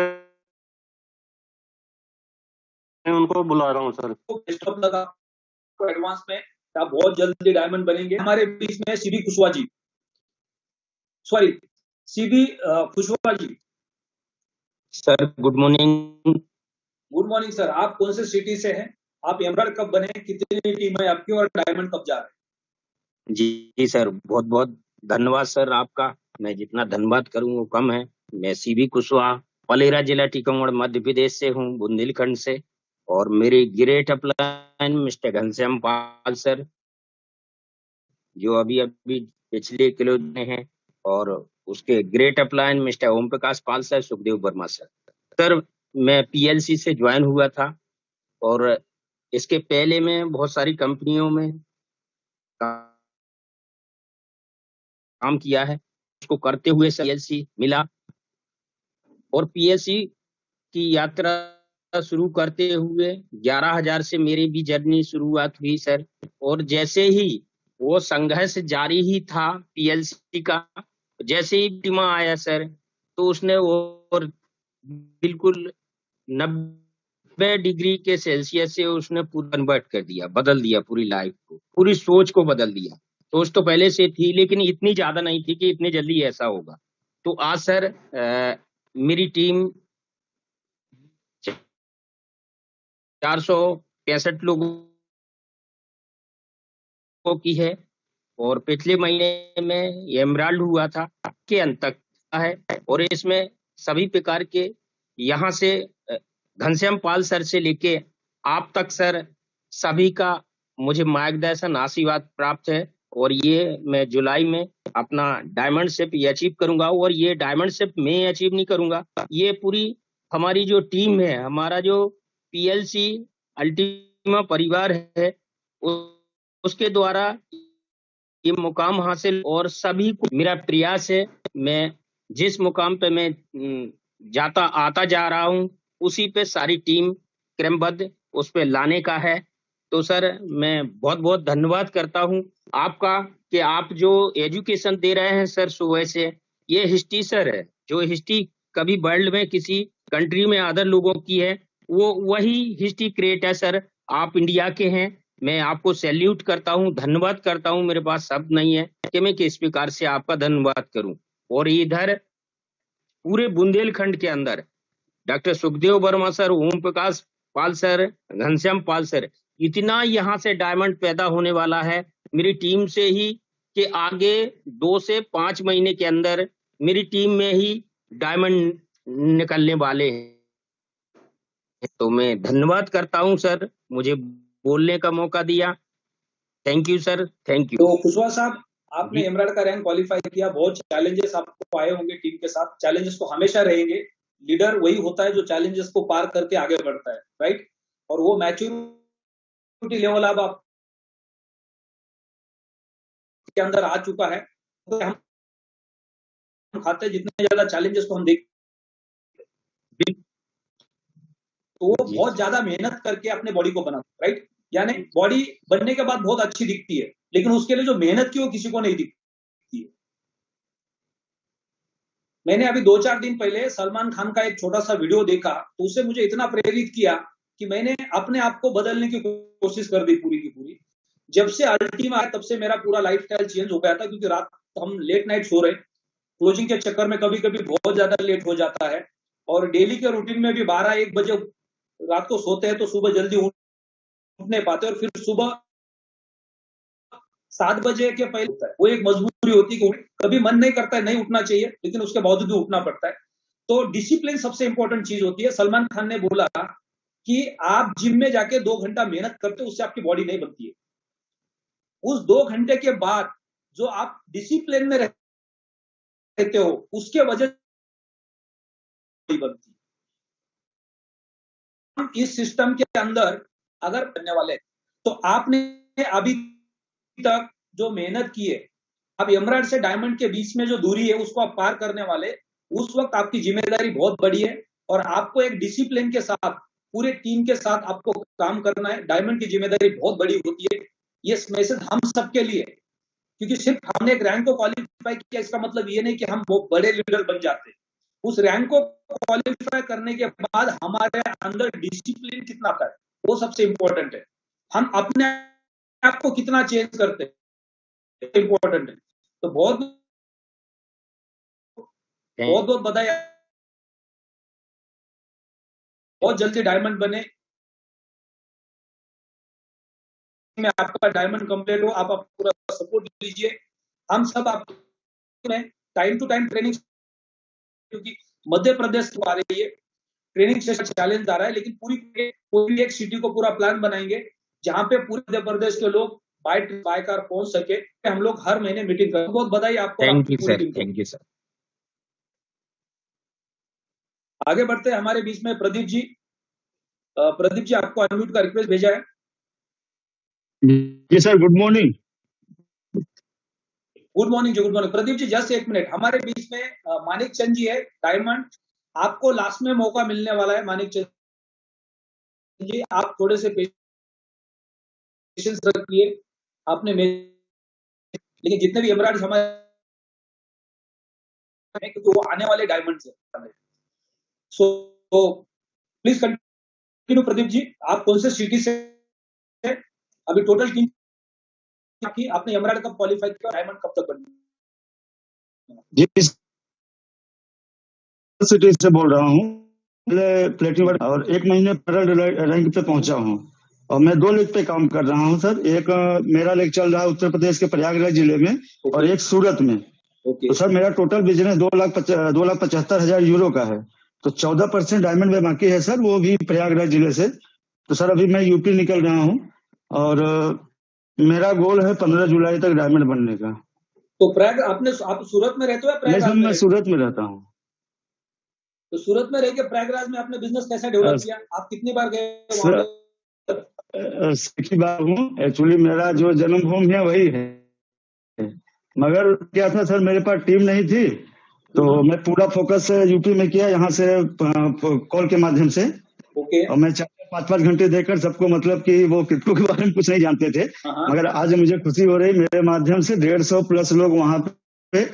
उनको बुला रहा हूँ सर। बेस्ट ऑफ लक आपको एडवांस में, आप बहुत जल्दी डायमंड बनेंगे। हमारे बीच में CB Kushwaha ji, sorry CB Kushwaha ji. Sir good morning. Good morning sir, आप कौन से सिटी से हैं? आप एमराल्ड कब बने? कितनी टीम है आपकी और डायमंड कब जा रहे हैं? जी सर, बहुत बहुत धन्यवाद सर आपका। मैं जितना धन्यवाद करूं वो कम है। मैं सीबी कुशवाहा, पलेरा जिला टीकमगढ़ मध्य प्रदेश से हूं, बुंदेलखंड से। और मेरे great upline mister Ghanshyam Pal sir, जो अभी अभी पिछले किलो में हैं, और उसके great upline mister Om Prakash Pal sir, Sukhdev Verma sir. Sir मैं पीएलसी से ज्वाइन हुआ था और इसके पहले मैं बहुत सारी कंपनियों में काम किया है। उसको करते हुए पीएलसी मिला और पीएलसी की यात्रा शुरू करते हुए 11,000 से मेरी भी जर्नी शुरुआत हुई सर। और जैसे ही वो संघर्ष जारी ही था पीएलसी का, जैसे ही टीमा आया सर, तो उसने और बिल्कुल 90 डिग्री के सेल्सियस से उसने पूरा कन्वर्ट कर दिया, बदल दिया पूरी लाइफ को, पूरी सोच को बदल दिया। सोच तो पहले से थी लेकिन इतनी ज्यादा नहीं थी कि इतनी जल्दी ऐसा होगा। तो आज सर मेरी टीम 465 लोगों की है और पिछले महीने में एमराल्ड हुआ था के अंत तक है। और इसमें सभी प्रकार के यहाँ से घनश्याम पाल सर से लेके आप तक सर, सभी का मुझे मार्गदर्शन आशीर्वाद प्राप्त है। और ये मैं जुलाई में अपना डायमंड शिप अचीव करूंगा। और ये डायमंड शिप मैं अचीव नहीं करूंगा, ये पूरी हमारी जो टीम है, हमारा जो पीएलसी अल्टीमा परिवार है, उसके द्वारा ये मुकाम हासिल। और सभी को मेरा प्रयास है, मैं जिस मुकाम पे मैं जाता आता जा रहा हूँ उसी पे सारी टीम क्रमबद्ध उस पे लाने का है। तो सर मैं बहुत बहुत धन्यवाद करता हूँ आपका कि आप जो एजुकेशन दे रहे हैं सर सुबह से। ये हिस्ट्री सर है, जो हिस्ट्री कभी वर्ल्ड में किसी कंट्री में अदर लोगों की है, वो वही हिस्ट्री क्रिएट है सर। आप इंडिया के हैं, मैं आपको सैल्यूट करता हूँ, धन्यवाद करता हूँ। मेरे पास शब्द नहीं है कि मैं किस प्रकार से आपका धन्यवाद करूं। और इधर पूरे बुंदेलखंड के अंदर डॉक्टर सुखदेव वर्मा सर, ओम प्रकाश पाल सर, घनश्याम पाल सर, इतना यहाँ से डायमंड पैदा होने वाला है मेरी टीम से ही कि आगे 2 से 5 महीने के अंदर मेरी टीम में ही डायमंड निकलने वाले हैं। तो मैं धन्यवाद करता हूं सर, मुझे बोलने का मौका दिया। Thank you sir, thank you. तो कुशवाहा साहब, आपने एमराल्ड का रैंक क्वालिफाई किया, बहुत चैलेंजेस आपको आए होंगे टीम के साथ। चैलेंजेस तो हमेशा रहेंगे, लीडर वही होता है जो चैलेंजेस को पार करके आगे बढ़ता है, राइट। और वो मैच्योरिटी लेवल अब आप के अंदर आ चुका है। तो हम खाते जितने ज्यादा चैलेंजेस को हम देख, तो वो बहुत ज्यादा मेहनत करके अपने बॉडी को बनाता, राइट। यानी बॉडी बनने के बाद बहुत अच्छी दिखती है, लेकिन उसके लिए जो मेहनत की वो किसी को नहीं दिखती है। मैंने अभी 2-4 दिन पहले सलमान खान का एक छोटा सा वीडियो देखा, तो उससे मुझे इतना प्रेरित किया कि मैंने अपने आप को बदलने की कोशिश कर दी पूरी की पूरी। जब से अल्टीमा आया तब से मेरा पूरा लाइफस्टाइल चेंज हो गया था, क्योंकि रात हम लेट नाइट सो रहे, क्लोजिंग के चक्कर में कभी कभी बहुत ज्यादा लेट हो जाता है। और डेली के रूटीन में भी 12-1 बजे रात को सोते हैं तो सुबह जल्दी उठ नहीं पाते, और फिर सुबह 7 बजे के पहले होता है। वो एक मजबूरी होती है कि कभी मन नहीं करता है, नहीं उठना चाहिए, लेकिन उसके बावजूद भी उठना पड़ता है। तो डिसिप्लिन सबसे इंपॉर्टेंट चीज होती है। सलमान खान ने बोला कि आप जिम में जाके 2 घंटा मेहनत करते हो, उससे आपकी बॉडी नहीं बनती है। उस 2 घंटे के बाद जो आप डिसिप्लिन में रहते हो, उसके वजह से बनती है। हम इस सिस्टम के अंदर अगर बनने वाले, तो आपने अभी तक जो मेहनत की है, अब एमराल्ड से डायमंड के बीच में जो दूरी है उसको आप पार करने वाले, उस वक्त आपकी जिम्मेदारी बहुत बड़ी है और आपको एक डिसिप्लिन के साथ पूरे टीम के साथ आपको काम करना है। डायमंड की जिम्मेदारी बहुत बड़ी होती है। ये मैसेज हम सबके लिए, क्योंकि सिर्फ हमने एक रैंक को क्वालिफाई किया इसका मतलब ये नहीं कि हम बहुत बड़े लीडर बन जाते। उस रैंक को क्वालिफाई करने के बाद हमारे अंदर डिसिप्लिन कितना था वो सबसे इंपॉर्टेंट है। हम अपने आप को कितना चेंज करते हैं इंपॉर्टेंट है। तो बहुत बहुत बधाई, बहुत जल्दी डायमंड बने, में आपका डायमंड कंप्लीट हो, आप पूरा सपोर्ट लीजिए। हम सब आप टाइम टू टाइम ट्रेनिंग, क्योंकि मध्य प्रदेश आ रही है, ट्रेनिंग सेशन चैलेंज आ रहा है, लेकिन पूरी एक सिटी को पूरा प्लान बनाएंगे जहां पे पूरे मध्य प्रदेश के लोग बाय कार पहुंच सके। हम लोग हर महीने मीटिंग करें। बहुत बधाई आपको। Thank you sir, thank you sir. आगे बढ़ते हैं हमारे बीच में प्रदीप जी। प्रदीप जी, आपको अनम्यूट का रिक्वेस्ट भेजा है। जी sir, good morning. Good morning जी, good morning. Pradeep ji, just एक मिनट, हमारे बीच में मानिक चंद जी है, डायमंड। आपको लास्ट में मौका मिलने वाला है। मानिक चंद जी, आप थोड़े से पेशेंस रखिए। आपने लेकिन जितने भी एमराल्ड हमारे, क्योंकि वो आने वाले डायमंड से, so please continue. Pradeep ji, आप कौन से सिटी से, अभी टोटल टीम की, आपने एमराल्ड कब क्वालिफाई किया, डायमंड कब तक बनी? जी सिटी से बोल रहा हूँ, प्लेटिनम और 1 महीने रैंक पे पहुंचा हूँ और मैं 2 लेग पे काम कर रहा हूँ सर। एक मेरा लेग चल रहा है उत्तर प्रदेश के प्रयागराज जिले में और एक सूरत में। तो सर मेरा टोटल बिजनेस 2,75,000 यूरो का है। तो 14% डायमंड में बाकी है सर, वो भी प्रयागराज जिले से। तो सर अभी मैं यूपी निकल रहा हूँ और मेरा गोल है 15 जुलाई तक डायमंड बनने का। तो आप सूरत में रहते हो या प्रयागराज में? मैं सूरत में रहता हूँ। तो सूरत में रह के प्रयागराज में आपने बिजनेस कैसे डेवलप किया? आप कितनी बार गए वहां? की बार हूँ, एक्चुअली मेरा जो जन्मभूमि है वही है, मगर क्या था सर, मेरे पास टीम नहीं थी, तो मैं पूरा फोकस यूपी में किया, यहाँ से कॉल के माध्यम से। और मैं 4-5 घंटे देकर सबको, मतलब कि वो क्रिप्टो के बारे में कुछ नहीं जानते थे, मगर आज मुझे खुशी हो रही, मेरे माध्यम से 150 प्लस लोग वहां पे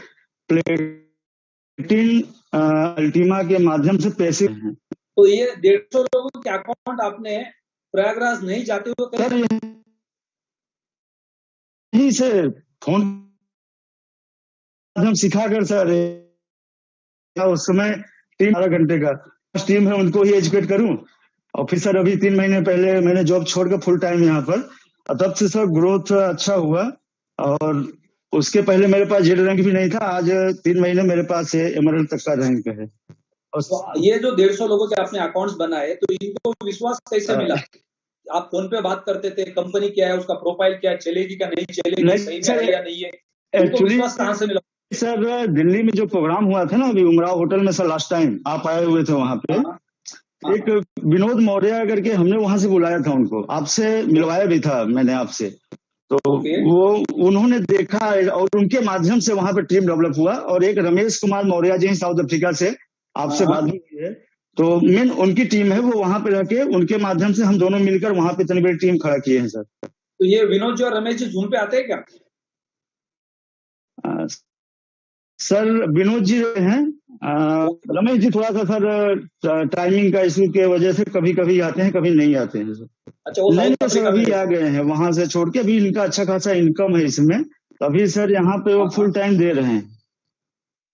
प्लेटिन अल्टीमा के माध्यम से पैसे हैं। तो ये 150 लोगों के अकाउंट आपने प्रयागराज नहीं जाते हुए सर यही से फोन हम सिखाकर सर, उस समय टीम 12 घंटे का टीम है, उनको ही एजुकेट करूं। और फिर सर अभी 3 महीने पहले मैंने जॉब छोड़कर फुल टाइम यहाँ पर, तब से सर ग्रोथ अच्छा हुआ। और उसके पहले मेरे पास जेड रैंक भी नहीं था, आज 3 महीने मेरे पास एमरल्ड तक का रैंक है। और तो ये जो 150 लोगों के आपने अकाउंट्स बनाए, तो इनको विश्वास कैसे मिला? आप फोन पे बात करते थे, कंपनी क्या है, उसका प्रोफाइल क्या है, चलेगी क्या नहीं चलेगी, सही में है या नहीं है, इनको विश्वास कहाँ से मिला? सर दिल्ली में जो प्रोग्राम हुआ था ना अभी उमराव होटल में, सर लास्ट टाइम आप आए हुए थे वहां पे। एक विनोद मौर्य करके हमने वहां से बुलाया था उनको, आपसे मिलवाया भी था मैंने आपसे। तो वो उन्होंने देखा और उनके माध्यम से वहां पे टीम डेवलप हुआ। और एक रमेश कुमार मौर्य जी साउथ अफ्रीका से, आपसे बात हुई है, तो मेन उनकी टीम है, वो वहां पे रह के उनके माध्यम से हम दोनों मिलकर वहां पे इतनी बड़ी टीम खड़ा किए हैं सर। तो ये विनोद जी और रमेश जी जूम पे आते हैं क्या? सर विनोद जी हैं, रमेश जी थोड़ा सा सर टाइमिंग का इशू के वजह से कभी कभी आते हैं, कभी नहीं आते हैं सर। अच्छा, वो नहीं सर अभी आ गए हैं वहां से छोड़ के, अभी इनका अच्छा खासा इनकम है इसमें, अभी सर यहाँ पे वो फुल टाइम दे रहे हैं।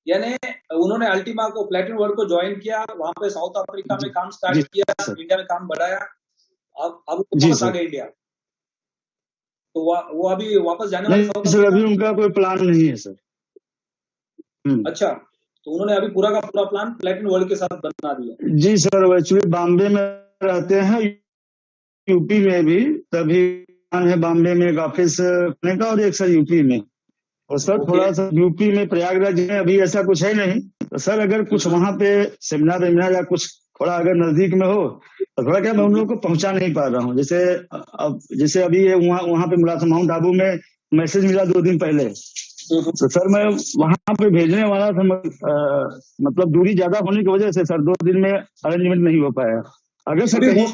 यानी उन्होंने अल्टीमा को, प्लेटिनम वर्ल्ड को ज्वाइन किया, वहां पे साउथ अफ्रीका में काम स्टार्ट किया, इंडिया में काम बढ़ाया, अब वापस आ गए इंडिया। तो वो अभी वापस जाने वाले? सर अभी उनका कोई प्लान नहीं है सर। अच्छा, तो उन्होंने अभी पूरा का पूरा प्लान प्लेटिनम वर्ल्ड के साथ बना दिया? जी सर, एक्चुअली बॉम्बे में रहते हैं यूपी में भी, तभी है बॉम्बे में एक ऑफिस का, और एक सर यूपी में। और सर थोड़ा सा यूपी में प्रयागराज में अभी ऐसा कुछ है नहीं, तो सर अगर कुछ वहां पे सेमिनार वेमिनार या कुछ थोड़ा अगर नजदीक में हो तो थोड़ा क्या मैं उन लोगों को पहुंचा नहीं पा रहा हूँ। जैसे अभी ये वहां पे मिला था माउंट आबू में, मैसेज मिला 2 दिन पहले, तो सर मैं वहां पे भेजने वाला था, मतलब दूरी ज्यादा होने की वजह से सर 2 दिन में अरेंजमेंट नहीं हो पाया। अगर सर कहीं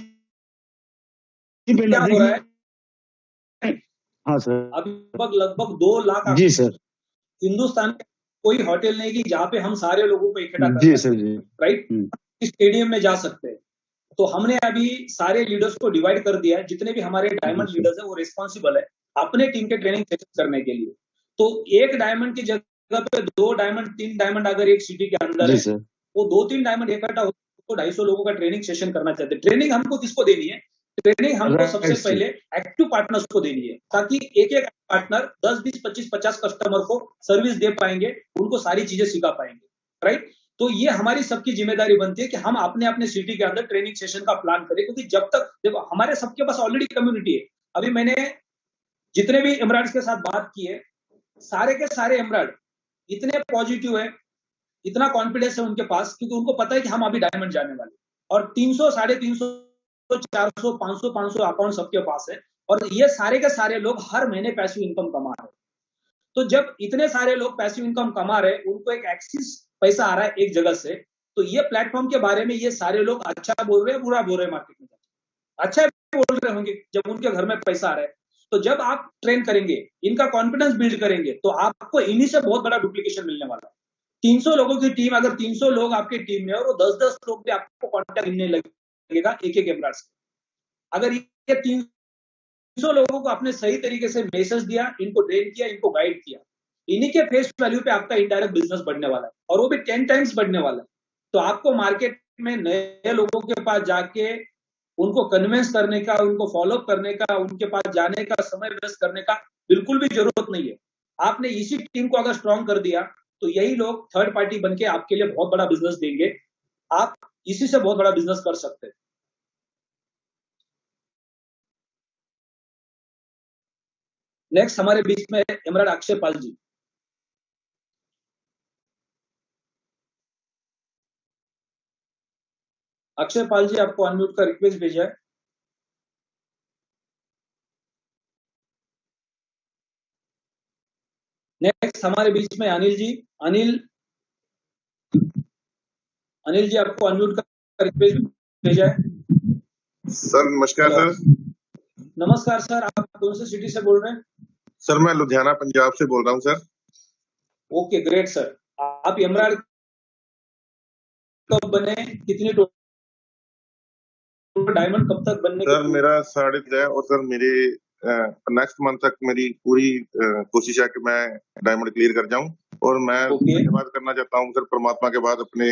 पे क्या हो रहा है? हाँ सर, अभी लगभग 2 लाख जी सर, हिंदुस्तान में कोई होटल नहीं कि जहाँ पे हम सारे लोगों को इकट्ठा कर जी सर, जी राइट, स्टेडियम में जा सकते हैं। तो हमने अभी सारे लीडर्स को डिवाइड कर दिया है, जितने भी हमारे डायमंड लीडर्स हैं वो रिस्पॉन्सिबल है अपने टीम के ट्रेनिंग सेशन करने के लिए। तो एक डायमंड की जगह पे 2 डायमंड 3 डायमंड अगर एक सिटी के अंदर है, वो 2-3 डायमंड इकट्ठा हो तो 250 लोगों का ट्रेनिंग सेशन करना चाहते हैं। ट्रेनिंग हमको किसको देनी है? ट्रेनिंग हमको सबसे पहले एक्टिव पार्टनर्स को देनी है, ताकि एक पार्टनर 10, 20, 25, 50 कस्टमर को सर्विस दे पाएंगे, उनको सारी चीजें सिखा पाएंगे, राइट। तो ये हमारी सबकी जिम्मेदारी बनती है कि हम अपने अपने सिटी के अंदर ट्रेनिंग सेशन का प्लान करें, क्योंकि जब तक देखो हमारे सबके पास ऑलरेडी कम्युनिटी है। अभी मैंने जितने भी एमराल्ड्स के साथ बात की है, सारे के सारे एमराल्ड इतने पॉजिटिव है, इतना कॉन्फिडेंस है उनके पास, क्योंकि उनको पता है कि हम अभी डायमंड जाने वाले, और 300, 350, 400, 500 अकाउंट सबके पास है, और ये सारे के सारे लोग हर महीने पैसिव इनकम कमा रहे हैं। तो जब इतने सारे लोग पैसिव इनकम कमा रहे हैं, उनको एक एक्सिस पैसा आ रहा है एक जगह से, तो ये प्लेटफॉर्म के बारे में ये सारे लोग अच्छा बोल रहे हैं, बुरा बोल रहे हैं मार्केट में, अच्छा बोल रहे होंगे जब उनके घर में पैसा आ रहा है। तो जब आप ट्रेन करेंगे, इनका कॉन्फिडेंस बिल्ड करेंगे, तो आपको इन्हीं से बहुत बड़ा डुप्लीकेशन मिलने वाला है। 300 लोगों की टीम, अगर 300 लोग आपकी टीम में और वो 10-10 लोग भी आपको कॉन्टैक्ट करने लगेगा एक एमराल्ड से। अगर ये 300 लोगों को आपने सही तरीके से मैसेज दिया, इनको ट्रेन किया, इनको गाइड किया, इन्हीं के फेस वैल्यू पे आपका इनडायरेक्ट बिजनेस बढ़ने वाला है, और वो भी 10 टाइम्स बढ़ने वाला है। तो आपको मार्केट में नए लोगों के पास जाके उनको कन्विंस करने का, उनको फॉलो करने का, उनके पास जाने का, समय वेस्ट करने का बिल्कुल भी जरूरत नहीं है। आपने इसी टीम को अगर स्ट्रॉन्ग कर दिया, तो यही लोग थर्ड पार्टी बनके आपके लिए बहुत बड़ा बिजनेस देंगे। आप इसी से बहुत बड़ा बिजनेस कर सकते हैं। नेक्स्ट हमारे बीच में एमराल्ड अक्षय पाल जी। अक्षय पाल जी, आपको अनम्यूट का रिक्वेस्ट भेजा है। नेक्स्ट हमारे बीच में अनिल जी। अनिल जी, आपको अनम्यूट का रिक्वेस्ट भेजा है। सर नमस्कार। सर नमस्कार सर, आप कौन से सिटी से बोल रहे हैं? सर मैं लुधियाना पंजाब से बोल रहा हूँ सर। Okay great sir. आप एमराल्ड कब बने, कितनी डायमंड कब तक बनने? सर मेरा 3.5 है, और सर मेरे नेक्स्ट मंथ तक मेरी पूरी कोशिश है कि मैं डायमंड क्लियर कर जाऊं, और मैं धन्यवाद करना चाहता हूं सर परमात्मा के बाद अपने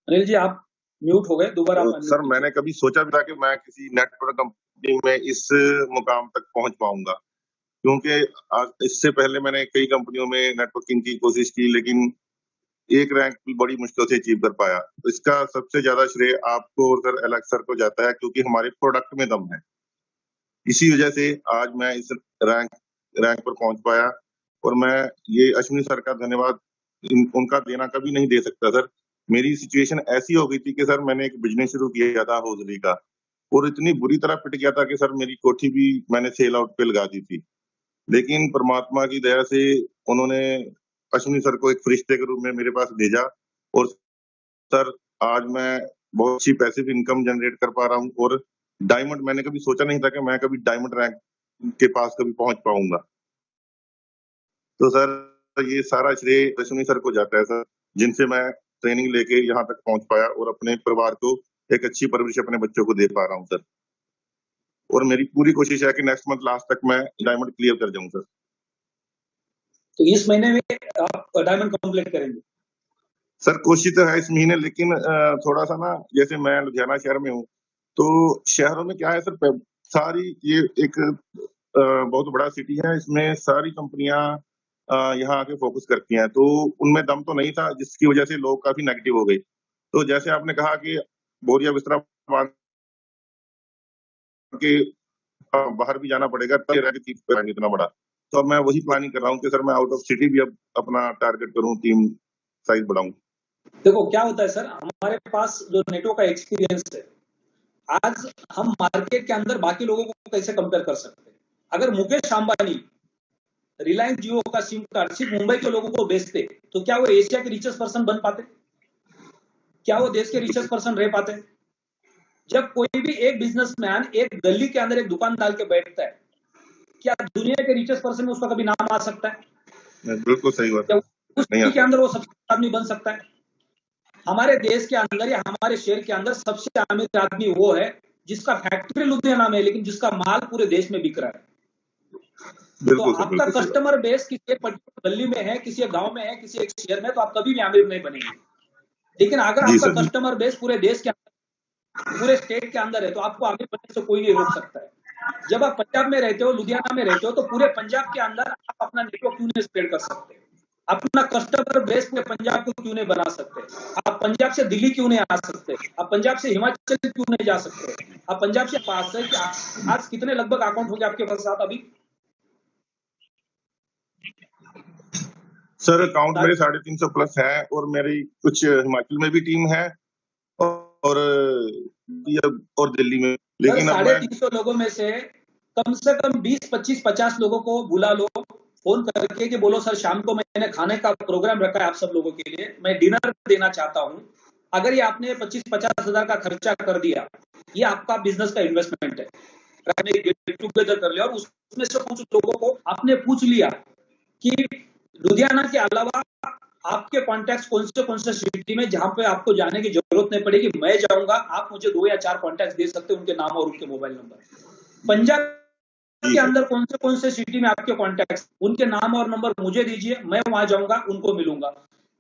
अनिल जी, आप म्यूट हो गए, दोबारा आप सर मैंने कभी सोचा भी था कि मैं किसी नेटवर्क कंपनी में इस मुकाम तक पहुंच पाऊंगा, क्योंकि इससे पहले मैंने कई कंपनियों में नेटवर्किंग की कोशिश की, लेकिन एक रैंक बड़ी मुश्किल से अचीव कर पाया। तो इसका सबसे ज्यादा श्रेय आपको और सर एलेक्स सर को जाता है, क्योंकि हमारे प्रोडक्ट में दम है। इसी वजह से आज मैं इस रैंक पर पहुंच पाया, और मैं ये अश्विनी सर का धन्यवाद उनका देना कभी नहीं दे सकता सर। मेरी सिचुएशन ऐसी हो गई थी कि सर मैंने एक बिजनेस शुरू किया था हौजरी का, और इतनी बुरी तरह पिट गया था कि सर मेरी कोठी भी मैंने सेल आउट पे लगा दी थी। लेकिन परमात्मा की दया से उन्होंने अश्विनी सर को एक फरिश्ते के रूप में मेरे पास भेजा, और सर आज मैं बहुत अच्छी पैसिव इनकम जनरेट कर पा रहा हूँ, और डायमंड मैंने कभी सोचा नहीं था कि मैं कभी डायमंड रैंक के पास कभी पहुंच पाऊंगा। तो सर ये सारा श्रेय अश्विनी सर को जाता है सर, जिनसे मैं ट्रेनिंग लेके यहाँ तक पहुंच पाया, और अपने परिवार को एक अच्छी परवरिश अपने बच्चों को दे पा रहा हूँ सर। और मेरी पूरी कोशिश है कि नेक्स्ट मंथ लास्ट तक मैं डायमंड क्लियर कर जाऊं सर। तो इस महीने में आप डायमंड कंप्लीट करेंगे? सर कोशिश तो है इस महीने, लेकिन थोड़ा सा ना, जैसे मैं लुधियाना शहर में हूँ, तो शहरों में क्या है सर, सारी ये एक बहुत बड़ा सिटी है, इसमें सारी कंपनियां यहाँ आके फोकस करती हैं, तो उनमें दम तो नहीं था, जिसकी वजह से लोग काफी नेगेटिव हो गए। तो जैसे आपने कहा कि बोरिया बिस्तरा बांध के बाहर भी जाना पड़ेगा, तब चीफ करेंगे इतना बड़ा। तो अब मैं वही प्लानिंग कर रहा हूँ कि सर मैं आउट ऑफ सिटी भी अब अपना टारगेट करूँ, टीम साइज बढ़ाऊं। देखो क्या होता है सर, हमारे पास जो नेटवर्क का एक्सपीरियंस है, आज हम मार्केट के अंदर बाकी लोगों को कैसे कंपेयर कर सकते हैं। अगर मुकेश अंबानी रिलायंस जियो का सिम कार्ड सिर्फ मुंबई के लोगों को बेचते, तो क्या वो एशिया के रिचेस्ट पर्सन बन पाते? क्या वो देश के रिचेस्ट पर्सन रह पाते? जब कोई भी एक बिजनेसमैन एक गली के अंदर एक दुकान डाल के बैठता है, क्या दुनिया के रिचेस्ट पर्सन में उसका कभी नाम आ सकता है? बिल्कुल सही बात है। उस के अंदर वो सबसे आदमी बन सकता है? हमारे देश के अंदर या हमारे शहर के अंदर सबसे अमीर आदमी वो है जिसका फैक्ट्री लुधियाना में है, लेकिन जिसका माल पूरे देश में बिक रहा है। तो आपका कस्टमर बेस किसी एक पर्टिकुलर गली में है, किसी एक गांव में है, किसी एक शहर में, तो आप कभी भी अमीर नहीं बनेंगे। लेकिन अगर आपका कस्टमर बेस पूरे देश के अंदर, पूरे स्टेट के अंदर है, तो आपको अमीर बनने से कोई नहीं रोक सकता है। जब आप पंजाब में रहते हो, लुधियाना में रहते हो, तो पूरे पंजाब के अंदर आप अपना नेटवर्क क्यों नहीं स्प्रेड कर सकते? अपना कस्टमर बेस पूरे पंजाब को क्यों नहीं बना सकते? आप पंजाब से दिल्ली क्यों नहीं आ सकते? आप पंजाब से हिमाचल क्यों नहीं जा सकते? आप पंजाब से पास है कि आज कितने लगभग अकाउंट होंगे आपके पास अभी? सर अकाउंट मेरे 350 प्लस है, और मेरी कुछ हिमाचल में भी टीम है और दिल्ली में। लेकिन 350 लोगों में से कम 20, 25, 50 लोगों को बुला लो फोन करके कि बोलो सर शाम को मैंने खाने का प्रोग्राम रखा है आप सब लोगों के लिए, मैं डिनर देना चाहता हूं। अगर ये आपने 25-50 हजार का खर्चा कर दिया, ये आपका बिजनेस का इन्वेस्टमेंट है। आपने गेट टुगेदर कर लिया और उसमें से कुछ लोगों को आपने पूछ लिया कि लुधियाना के अलावा आपके कॉन्टैक्ट्स कौन से सिटी में जहां पे आपको जाने की जरूरत नहीं पड़ेगी, मैं जाऊंगा, आप मुझे 2 या 4 कॉन्टैक्ट्स दे सकते हैं, उनके नाम और उनके मोबाइल नंबर। पंजाब के अंदर कौन से सिटी में आपके कॉन्टैक्ट्स, उनके नाम और नंबर मुझे दीजिए, मैं वहां जाऊंगा, उनको मिलूंगा।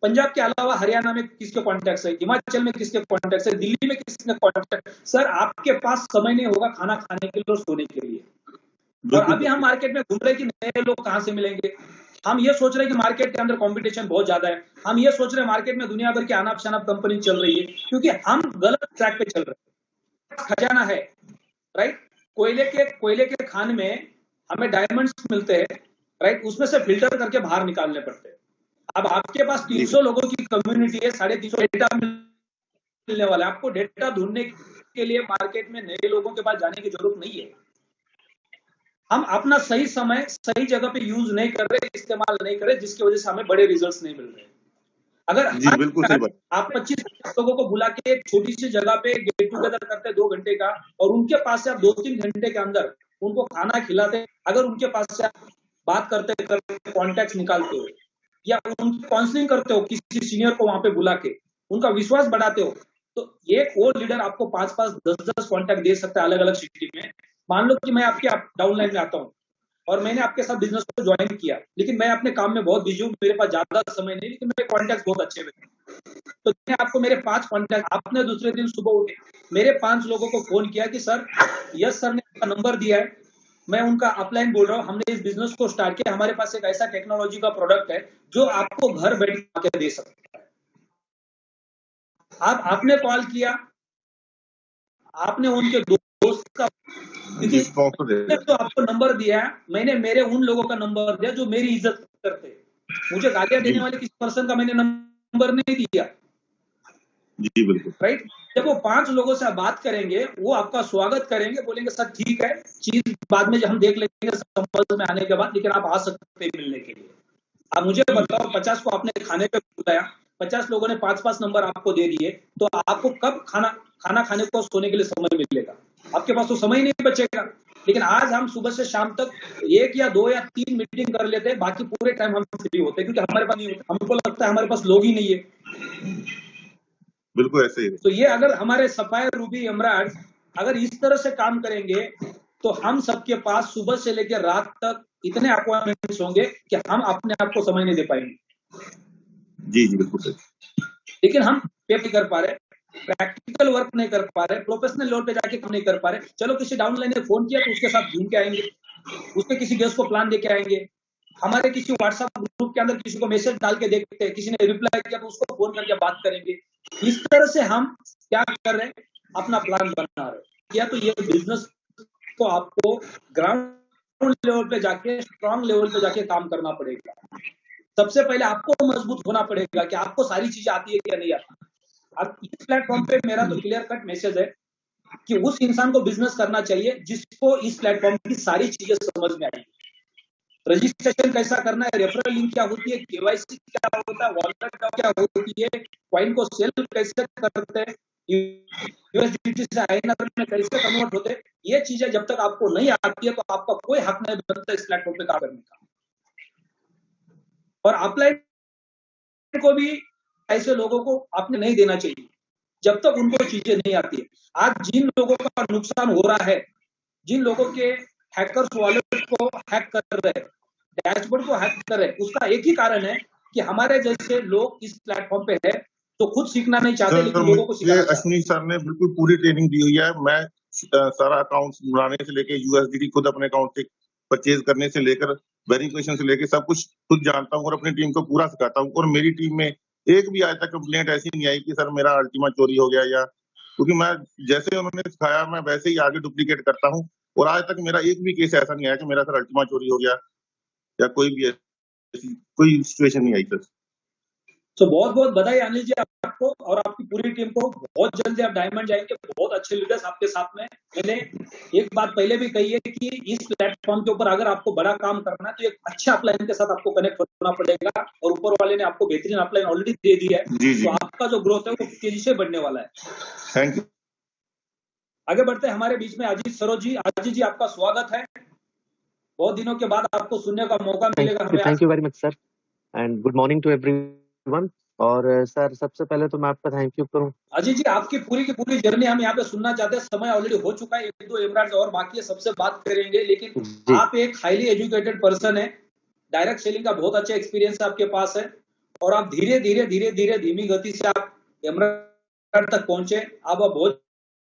पंजाब के अलावा हरियाणा में किसके कॉन्टैक्ट्स है, हिमाचल में किसके कॉन्टैक्ट्स है, दिल्ली में किसके कॉन्टैक्ट। सर आपके पास समय नहीं होगा खाना खाने के लिए और सोने के लिए। और अभी हम मार्केट में घूम रहे कि नए लोग कहां से मिलेंगे। हम ये सोच रहे हैं कि मार्केट के अंदर कंपटीशन बहुत ज्यादा है। हम ये सोच रहे हैं मार्केट में दुनिया भर की अनाप शनाप कंपनी चल रही है, क्योंकि हम गलत ट्रैक पे चल रहे हैं। खजाना है, राइट। कोयले के खान में हमें डायमंड्स मिलते हैं, राइट, उसमें से फिल्टर करके बाहर निकालने पड़ते हैं। अब आपके पास 300 लोगों की कम्युनिटी है, 350 डेटा मिलने वाला है। आपको डेटा ढूंढने के लिए मार्केट में नए लोगों के पास जाने की जरूरत नहीं है। हम अपना सही समय सही जगह पे यूज नहीं कर रहे, इस्तेमाल नहीं कर रहे, जिसकी वजह से हमें बड़े रिजल्ट्स नहीं मिल रहे। अगर बिल्कुल सही बात। आप 25 लोगों को बुला के एक छोटी सी जगह पे गेट टुगेदर करते 2 घंटे का, और उनके पास से आप 2-3 घंटे के अंदर उनको खाना खिलाते, अगर उनके पास से आप बात करते करते कॉन्टैक्ट निकालते हो या उनकी काउंसलिंग करते हो, किसी सीनियर को वहां पे बुला के उनका विश्वास बढ़ाते हो, तो एक और लीडर आपको 5-5, 10-10 कॉन्टैक्ट दे सकता है अलग अलग सिटी में। मान लो कि मैं आपके डाउनलाइन में आता हूँ और मैंने आपके साथ बिजनेस को ज्वाइन किया, लेकिन मैं अपने काम में बहुत बिजी हूँ, मेरे पास ज्यादा समय नहीं, लेकिन मेरे कॉन्टैक्ट बहुत अच्छे हुए, तो मैंने आपको मेरे 5 कॉन्टैक्ट, आपने दूसरे दिन सुबह उठे मेरे 5 लोगों को फोन किया कि सर यस सर ने आपका नंबर दिया है, मैं उनका अपलाइन बोल रहा हूँ, हमने इस बिजनेस को स्टार्ट किया, हमारे पास एक ऐसा टेक्नोलॉजी का प्रोडक्ट है जो आपको घर बैठ के दे सकता है। आपने कॉल किया, आपने उनके दोस्त का तो आपको नंबर दिया, मैंने मेरे उन लोगों का नंबर दिया जो मेरी इज्जत करते हैं। मुझे गालियां देने वाले किसी पर्सन का मैंने नंबर नहीं दिया। जी बिल्कुल, राइट। जब वो 5 लोगों से आप बात करेंगे, वो आपका स्वागत करेंगे, बोलेंगे सर ठीक है, चीज बाद में हम देख लेंगे समझ में आने के बाद, लेकिन आप आ सकते हैं मिलने के लिए। आप मुझे बताओ, 50 को आपने खाने पे बुलाया, 50 लोगों ने 5-5 नंबर आपको दे दिए, तो आपको कब खाना खाने को सोने के लिए समय मिलेगा? आपके पास तो समय नहीं बचेगा। लेकिन आज हम सुबह से शाम तक 1 या 2 या 3 मीटिंग कर लेते हैं, बाकी पूरे टाइम हम फ्री होते हैं, क्योंकि हमारे पास नहीं होता, हमको लगता है हमारे पास लोग ही नहीं है। बिल्कुल ऐसे ही। तो ये अगर हमारे सफायर रूबी एमराल्ड अगर इस तरह से काम करेंगे, तो हम सबके पास सुबह से लेकर रात तक इतने अपॉइंटमेंट्स होंगे कि हम अपने आप को समय नहीं दे पाएंगे। जी जी बिल्कुल सही। लेकिन हम पे नहीं कर पा रहे, प्रैक्टिकल वर्क नहीं कर पा रहे, प्रोफेशनल लेवल पे जाके काम नहीं कर पा रहे। चलो किसी डाउनलाइन ने फोन किया तो उसके साथ घूम के आएंगे, उसके किसी गेस्ट को प्लान देके आएंगे, हमारे किसी व्हाट्सएप ग्रुप के अंदर किसी को मैसेज डाल के देखते हैं, किसी ने रिप्लाई किया तो उसको फोन करके बात करेंगे। इस तरह से हम क्या कर रहे हैं, अपना प्लान बना रहे हैं। या तो ये बिजनेस को आपको ग्राउंड लेवल पे जाके, स्ट्रांग लेवल पे जाके काम करना पड़ेगा। सबसे पहले आपको मजबूत होना पड़ेगा कि आपको सारी चीजें आती है या नहीं आती। अब इस प्लेटफॉर्म पे मेरा तो क्लियर कट मैसेज है कि उस इंसान को बिजनेस करना चाहिए जिसको इस प्लेटफॉर्म की सारी चीजें समझ में आएगी। रजिस्ट्रेशन कैसा करना है, रेफरल लिंक क्या होती है, केवाईसी क्या होता है, वॉलेट क्या होती है, कॉइन को सेल कैसे करते हैं, यूएसडीटी से आईएनआर में कैसे कन्वर्ट होते हैं, ये चीजें जब तक आपको नहीं आती है तो आपका कोई हक नहीं बनता इस प्लेटफॉर्म पे काम करने का। और अपलाइन को भी ऐसे लोगों को आपने नहीं देना चाहिए जब तक उनको चीजें नहीं आती है। आज जिन लोगों का नुकसान हो रहा है, जिन लोगों के हैकर्स वॉलेट को हैक कर रहे हैं, डैशबोर्ड को हैक कर रहे हैं, उसका एक ही कारण है कि हमारे जैसे लोग इस प्लेटफॉर्म पे है तो खुद सीखना नहीं चाहते, लेकिन लोगों को सिखाना चाहते। अश्विनी सर ने बिल्कुल पूरी ट्रेनिंग दी हुई है। मैं सारा अकाउंट बनाने से लेके यूएसडीटी खुद अपने अकाउंट से परचेज करने से लेकर वेरिफिकेशन से लेकर सब कुछ खुद जानता हूँ और अपनी टीम को पूरा सिखाता हूँ। और मेरी टीम में एक भी आज तक कंप्लेंट ऐसी नहीं आई कि सर मेरा अल्टीमा चोरी हो गया, या क्योंकि मैं जैसे उन्होंने सिखाया मैं वैसे ही आगे डुप्लीकेट करता हूँ। और आज तक मेरा एक भी केस ऐसा नहीं आया कि मेरा सर अल्टीमा चोरी हो गया या कोई भी ऐसी कोई सिचुएशन नहीं आई सर। तो बहुत बहुत बधाई अनिल जी आपको और आपकी पूरी टीम को। बहुत जल्दी आप डायमंड जाएंगे, बहुत अच्छे लीडर्स आपके साथ में। मैंने एक बात पहले भी कही है कि इस प्लेटफॉर्म के ऊपर अगर आपको बड़ा काम करना है तो एक अच्छा अपलाइन के साथ आपको कनेक्ट होना पड़ेगा, और ऊपर वाले ने आपको बेहतरीन अपलाइन ऑलरेडी दे दी है, तो आपका जो ग्रोथ है वो तेजी से बढ़ने वाला है। Thank you. आगे बढ़ते हैं हमारे बीच में अजीत सरोज जी। अजीत जी आपका स्वागत है, बहुत दिनों के बाद आपको सुनने का मौका मिलेगा हमें। Thank you very much sir and good morning to everyone. और सर सबसे पहले तो मैं आपका थैंक यू करूं। अजीत जी आपकी पूरी की पूरी जर्नी हम यहाँ पे सुनना चाहते हैं। समय ऑलरेडी हो चुका है, एक दो एमराल्ड्स और बाकी है, सबसे बात करेंगे, लेकिन आप एक हाईली एजुकेटेड पर्सन है, डायरेक्ट सेलिंग का बहुत अच्छा एक्सपीरियंस आपके पास है, और आप धीरे धीरे धीमी गति से आप एमराल्ड तक पहुंचे। आप बहुत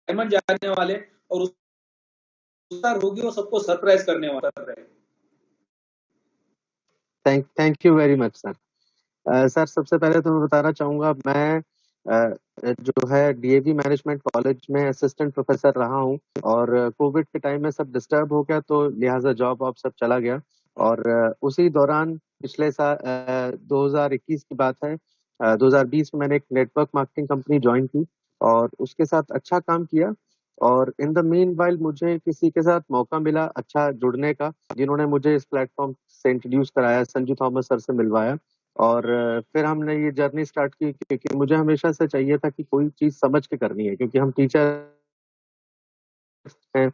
डायमंड जाने वाले और उसका होगी वो सबको सरप्राइज करने वाला है। Thank you very much sir. Sir सबसे पहले तो मैं बताना चाहूंगा, मैं जो है डीएवी मैनेजमेंट कॉलेज में असिस्टेंट प्रोफेसर रहा हूं, और कोविड के टाइम में सब डिस्टर्ब हो गया तो लिहाजा जॉब आप सब चला गया। और उसी दौरान पिछले साल 2021 की बात है, 2020 में मैंने एक नेटवर्क मार्केटिंग कंपनी ज्वाइन की और उसके साथ अच्छा काम किया। और इन द मीन वाइल मुझे किसी के साथ मौका मिला अच्छा जुड़ने का, जिन्होंने मुझे इस प्लेटफॉर्म से इंट्रोड्यूस कराया, संजू थॉमस सर से मिलवाया। और फिर हमने ये जर्नी स्टार्ट की, क्योंकि मुझे हमेशा से चाहिए था कि कोई चीज समझ के करनी है, क्योंकि हम टीचर हैं।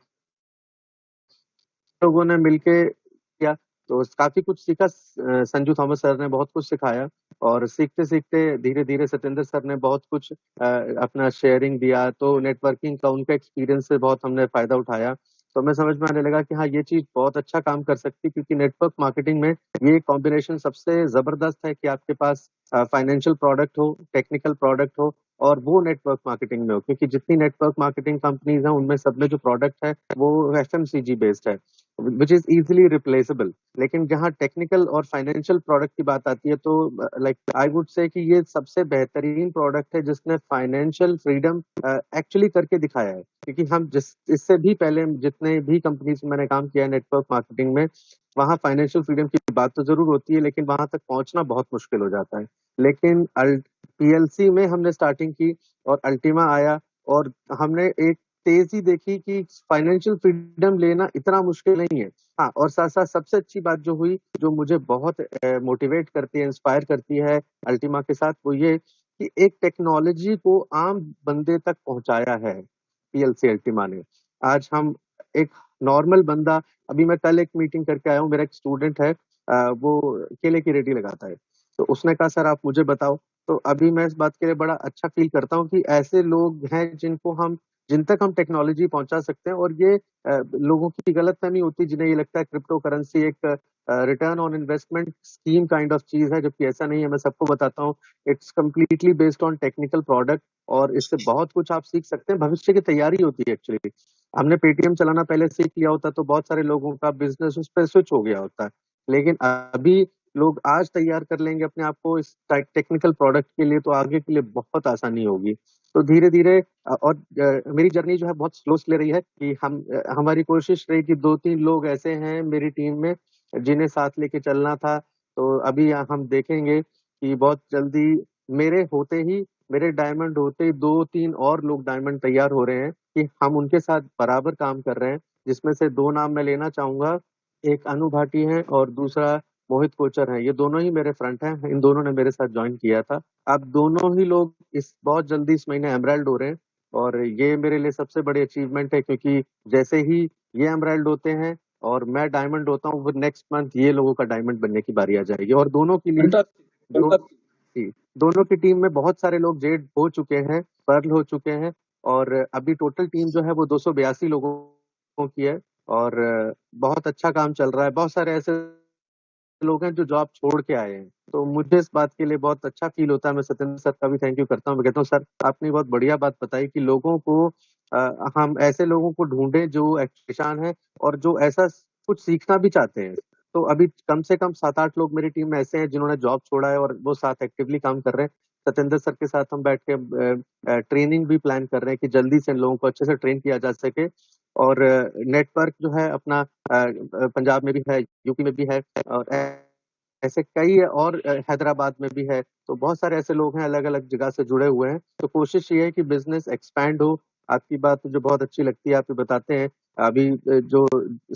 लोगों ने मिलके किया तो काफी कुछ सीखा। संजू थॉमस सर ने बहुत कुछ सिखाया, और सीखते सीखते धीरे धीरे सत्येंद्र सर ने बहुत कुछ अपना शेयरिंग दिया, तो नेटवर्किंग का उनका एक्सपीरियंस से बहुत हमने फायदा उठाया। तो मैं समझ में आने लगा कि हाँ ये चीज बहुत अच्छा काम कर सकती, क्योंकि नेटवर्क मार्केटिंग में ये कॉम्बिनेशन सबसे जबरदस्त है कि आपके पास फाइनेंशियल प्रोडक्ट हो, टेक्निकल प्रोडक्ट हो, और वो नेटवर्क मार्केटिंग में हो। क्योंकि जितनी नेटवर्क मार्केटिंग कंपनीज हैं उनमें सब में जो प्रोडक्ट है वो एफएमसीजी बेस्ड है, विच इज इजिली रिप्लेसेबल। लेकिन जहाँ टेक्निकल और फाइनेंशियल प्रोडक्ट की बात आती है तो लाइक आई वुड से कि ये सबसे बेहतरीन प्रोडक्ट है जिसने फाइनेंशियल फ्रीडम एक्चुअली करके दिखाया है। क्योंकि हम इससे भी पहले जितने भी कंपनीज में मैंने काम किया नेटवर्क मार्केटिंग में, वहाँ फाइनेंशियल फ्रीडम की बात तो जरूर होती है, लेकिन वहां तक पहुंचना बहुत मुश्किल हो जाता है। लेकिन पीएलसी में हमने स्टार्टिंग की और अल्टीमा आया, और हमने एक तेजी देखी कि फाइनेंशियल फ्रीडम लेना इतना मुश्किल नहीं है। हाँ, और साथ साथ सबसे अच्छी बात जो हुई, जो मुझे बहुत मोटिवेट करती है, इंस्पायर करती है अल्टीमा के साथ, वो ये कि एक टेक्नोलॉजी को आम बंदे तक पहुंचाया है पीएलसी अल्टीमा ने। आज हम एक नॉर्मल बंदा, अभी मैं कल एक मीटिंग करके आया हूँ, मेरा एक स्टूडेंट है, वो केले की रेडी लगाता है, तो उसने कहा सर आप मुझे बताओ। तो अभी मैं इस बात के लिए बड़ा अच्छा फील करता हूँ कि ऐसे लोग हैं जिन तक हम टेक्नोलॉजी पहुंचा सकते हैं। और ये लोगों की गलतफहमी होती है जिन्हें ये लगता है क्रिप्टो करेंसी एक return on investment scheme kind of चीज है, जबकि ऐसा नहीं है। मैं सबको बताता हूँ, it's completely based on technical product, और इससे बहुत कुछ आप सीख सकते हैं। भविष्य की तैयारी होती है एक्चुअली। हमने पेटीएम चलाना पहले सीख लिया होता तो बहुत सारे लोगों का बिजनेस उस पर स्विच हो गया होता है, लेकिन अभी लोग आज तैयार कर लेंगे अपने आप को इस टेक्निकल प्रोडक्ट के लिए, तो आगे के लिए बहुत आसानी होगी। तो धीरे धीरे और मेरी जर्नी जो है बहुत स्लो ले रही है कि हमारी कोशिश रही कि 2-3 लोग ऐसे हैं मेरी टीम में जिन्हें साथ लेके चलना था। तो अभी हम देखेंगे कि बहुत जल्दी मेरे डायमंड होते ही 2-3 और लोग डायमंड तैयार हो रहे हैं कि हम उनके साथ बराबर काम कर रहे हैं, जिसमें से 2 नाम मैं लेना चाहूंगा। एक अनु भाटी है और दूसरा मोहित कोचर हैं। ये दोनों ही मेरे फ्रंट हैं। इन दोनों ने मेरे साथ ज्वाइन किया था। अब दोनों ही लोग बहुत जल्दी इस महीने एमराल्ड हो रहे हैं और ये मेरे लिए सबसे बड़ी अचीवमेंट है, क्योंकि जैसे ही ये एमराल्ड होते हैं और मैं डायमंड होता हूँ, वो नेक्स्ट मंथ ये लोगों का डायमंड बनने की बारी आ जाएगी। और दोनों के लिए दोनों की टीम में बहुत सारे लोग जेड हो चुके हैं, पर्ल हो चुके हैं और अभी टोटल टीम जो है वो 282 लोगों की है और बहुत अच्छा काम चल रहा है। बहुत सारे ऐसे लोग हैं जो जॉब छोड़ के आए हैं, तो मुझे इस बात के लिए बहुत अच्छा फील होता है। मैं सत्येंद्र सर का भी थैंक यू करता हूँ। मैं कहता हूँ सर आपने बहुत बढ़िया बात बताई कि लोगों को हम ऐसे लोगों को ढूंढें जो किसान है और जो ऐसा कुछ सीखना भी चाहते हैं। तो अभी कम से कम 7-8 लोग मेरी टीम में ऐसे हैं जिन्होंने जॉब छोड़ा है और वो साथ एक्टिवली काम कर रहे हैं। सत्येंद्र सर के साथ हम बैठ के ट्रेनिंग भी प्लान कर रहे हैं कि जल्दी से इन लोगों को अच्छे से ट्रेन किया जा सके। और नेटवर्क जो है अपना पंजाब में भी है, यूपी में भी है और ऐसे कई और हैदराबाद में भी है। तो बहुत सारे ऐसे लोग हैं अलग अलग जगह से जुड़े हुए हैं। तो कोशिश ये है कि बिजनेस एक्सपैंड हो। आपकी बात मुझे बहुत अच्छी लगती है, आप ये बताते हैं। अभी जो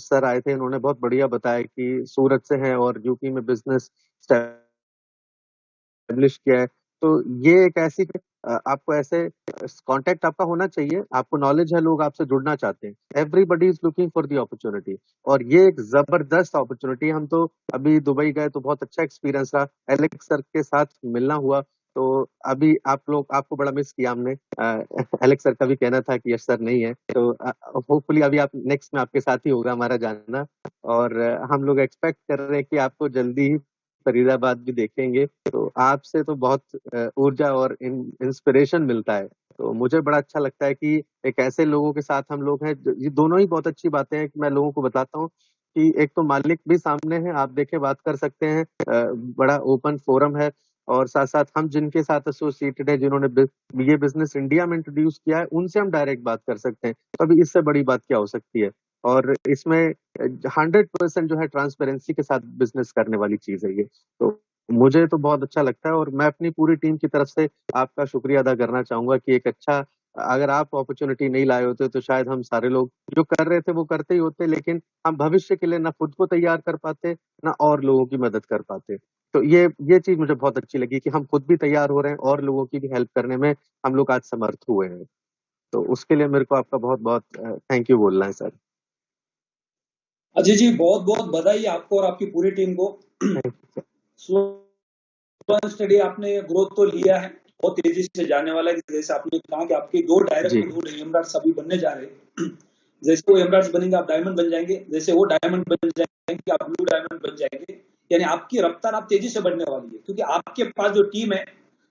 सर आए थे उन्होंने बहुत बढ़िया बताया कि सूरत से हैं और यूपी में बिजनेस एस्टेब्लिश किया है। तो ये एक ऐसी आपको ऐसे कांटेक्ट आपका होना चाहिए, आपको नॉलेज है, लोग आपसे जुड़ना चाहते हैं। Everybody is looking for the opportunity और ये एक जबरदस्त अपॉर्चुनिटी। हम तो अभी दुबई गए तो बहुत अच्छा एक्सपीरियंस रहा। एलेक्स सर के साथ मिलना हुआ, तो अभी आपको बड़ा मिस किया हमने। एलेक्स सर का भी कहना था कि यश सर नहीं है, तो होपफुली अभी आप नेक्स्ट में आपके साथ ही होगा हमारा जाना। और हम लोग एक्सपेक्ट कर रहे हैं कि आपको जल्दी ही फरीदाबाद भी देखेंगे। तो आपसे तो बहुत ऊर्जा और इंस्पिरेशन मिलता है। तो मुझे बड़ा अच्छा लगता है कि एक ऐसे लोगों के साथ हम लोग हैं। ये दोनों ही बहुत अच्छी बातें हैं कि मैं लोगों को बताता हूँ कि एक तो मालिक भी सामने है, आप देखे बात कर सकते हैं, बड़ा ओपन फोरम है और साथ साथ हम जिनके साथ एसोसिएटेड है, जिन्होंने ये बिजनेस इंडिया में इंट्रोड्यूस किया है, उनसे हम डायरेक्ट बात कर सकते हैं। तो अभी इससे बड़ी बात क्या हो सकती है। और इसमें 100% जो है ट्रांसपेरेंसी के साथ बिजनेस करने वाली चीज है ये। तो मुझे तो बहुत अच्छा लगता है और मैं अपनी पूरी टीम की तरफ से आपका शुक्रिया अदा करना चाहूंगा कि एक अच्छा, अगर आप अपॉर्चुनिटी नहीं लाए होते तो शायद हम सारे लोग जो कर रहे थे वो करते ही होते, लेकिन हम भविष्य के लिए ना खुद को तैयार कर पाते ना और लोगों की मदद कर पाते। तो ये चीज मुझे बहुत अच्छी लगी कि हम खुद भी तैयार हो रहे हैं और लोगों की भी हेल्प करने में हम लोग आज समर्थ हुए हैं। तो उसके लिए मेरे को आपका बहुत बहुत थैंक यू बोलना है सर। अजय जी बहुत बहुत बधाई आपको और आपकी पूरी टीम को। स्टडी आपने ग्रोथ तो लिया है, बहुत तेजी से जाने वाला है। जैसे आपने कहा कि आपके 2 डायरेक्ट 2 एमराल्ड्स अभी बनने जा रहे हैं। जैसे वो एमराल्ड्स बनेंगे आप डायमंड बन जाएंगे, जैसे वो डायमंड बन जाएंगे आप ब्लू डायमंड बन जाएंगे। यानी आपकी रफ्तार आप तेजी से बढ़ने वाली है, क्योंकि आपके पास जो टीम है,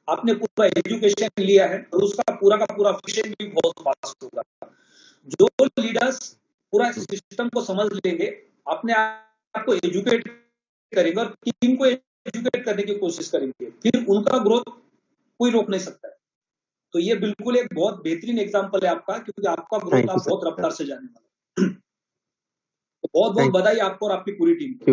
आपने पूरा एजुकेशन लिया है और उसका पूरा का पूरा फिशन भी बहुत फास्ट होगा। जो लीडर्स पूरा सिस्टम को समझ लेंगे, अपने आप को एजुकेट करेंगे और टीम को एजुकेट करने की कोशिश करेंगे, फिर उनका ग्रोथ कोई रोक नहीं सकता है। तो ये बिल्कुल एक बहुत बेहतरीन एग्जांपल है आपका, क्योंकि आपका ग्रोथ आप बहुत रफ्तार से जाने वाले। तो बहुत बहुत बधाई आपको और आपकी पूरी टीम को।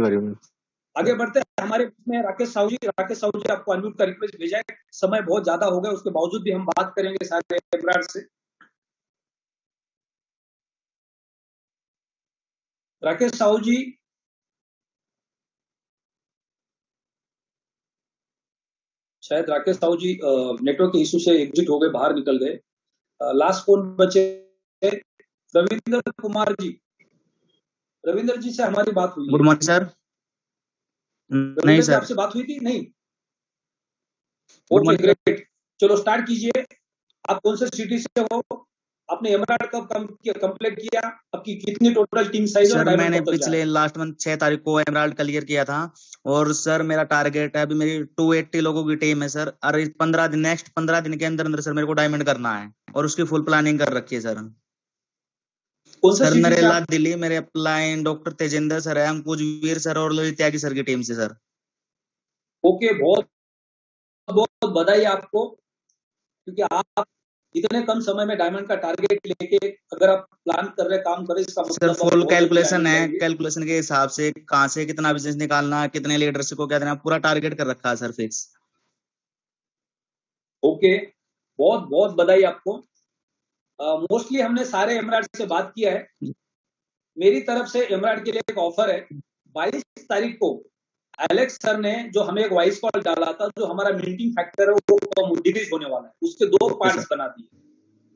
आगे बढ़ते हैं हमारे में राकेश साहू जी। राकेश साहू जी आपको अनम्यूट का रिक्वेस्ट भेजा है। समय बहुत ज्यादा हो गया, उसके बावजूद भी हम बात करेंगे सारे एमराल्ड से। राकेश साहू जी, शायद राकेश साहू जी नेटवर्क के इशू से एग्जिट हो गए, बाहर निकल गए। लास्ट कौन बचे? रविंद्र कुमार जी। रविंद्र जी से हमारी बात हुई? Good morning sir. नहीं सर, आपसे बात हुई थी? नहीं। ओके ग्रेट, चलो स्टार्ट कीजिए। आप कौन से सिटी से हो? आपने एमराल्ड कब कंप्लीट किया? आपकी कितनी टोटल टीम साइज? सर मैंने पिछले लास्ट मंथ 6 तारीख को एमराल्ड क्लियर किया था और सर मेरा टारगेट है, अभी मेरी 280 लोगों की टीम है सर, और नेक्स्ट 15 दिन के अंदर अंदर सर मेरे को डायमंड करना है और उसकी फुल प्लानिंग कर रखी है सर। सर नरेला दिल्ली, मेरे अपलाइन डॉक्टर तेजेंद्र सर है, अंकुज वीर सर और ललित त्यागी सर की टीम से सर। ओके, बहुत बहुत बधाई आपको, क्योंकि आप इतने कम समय में डायमंड का टारगेट लेके अगर आप प्लान कर रहे, काम कर रहे, इसका सर मतलब फुल बहुत कैलकुलेशन है, चाहिए। कैलकुलेशन के हिसाब से कहाँ से कितना बिजनेस निकालना, कितने लीडरशिप को क्या देना, पूरा टारगेट कर रखा है सर फिक्स। ओके, बहुत बहुत बधाई आपको। मोस्टली हमने सारे एमराड से बात किया है। मेरी तरफ से एमराड के लिए एक ऑफर है। 22 तारीख को एलेक्स सर ने जो हमें एक वॉइस कॉल डाला था, जो हमारा मीटिंग फैक्टर है वो डिक्रीज होने वाला है, उसके 2 पार्ट्स बना दिए,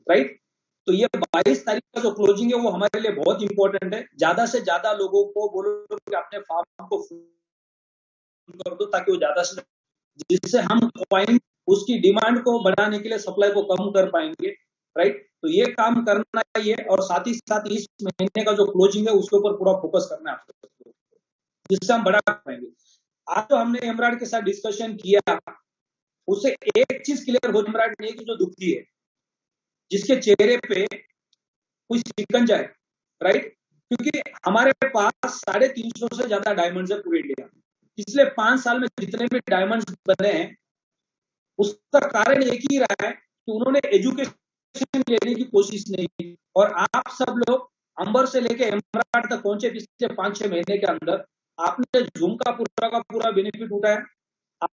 राइट। तो ये 22 तारीख का जो क्लोजिंग है वो हमारे लिए बहुत इंपॉर्टेंट है। ज्यादा से ज्यादा लोगों को बोलो कि अपने फार्म को कर दो, ताकि वो ज्यादा से, जिससे हम पॉइंट उसकी डिमांड को बढ़ाने के लिए सप्लाई को कम कर पाएंगे, राइट। तो ये काम करना ही है, और साथ ही साथ इस महीने का जो क्लोजिंग है उसके ऊपर पूरा फोकस करना है आपको, जिससे हम बढ़ा पाएंगे। आज तो हमने एमराड के साथ डिस्कशन किया, उससे एक चीज क्लियर हो एमराड ने कि जो दुखी है, जिसके चेहरे पे कोई शिकंजा है, राइट। क्योंकि हमारे पास 350 से ज्यादा डायमंड्स है पूरे इंडिया। पिछले 5 साल में जितने भी डायमंड्स बने हैं, उसका कारण एक ही रहा है कि उन्होंने एजुकेशन लेने की कोशिश नहीं की। और आप सब लोग अंबर से लेके एमराड तक पहुंचे पिछले 5-6 महीने के अंदर। आपने जूम का पूरा बेनिफिट उठाया,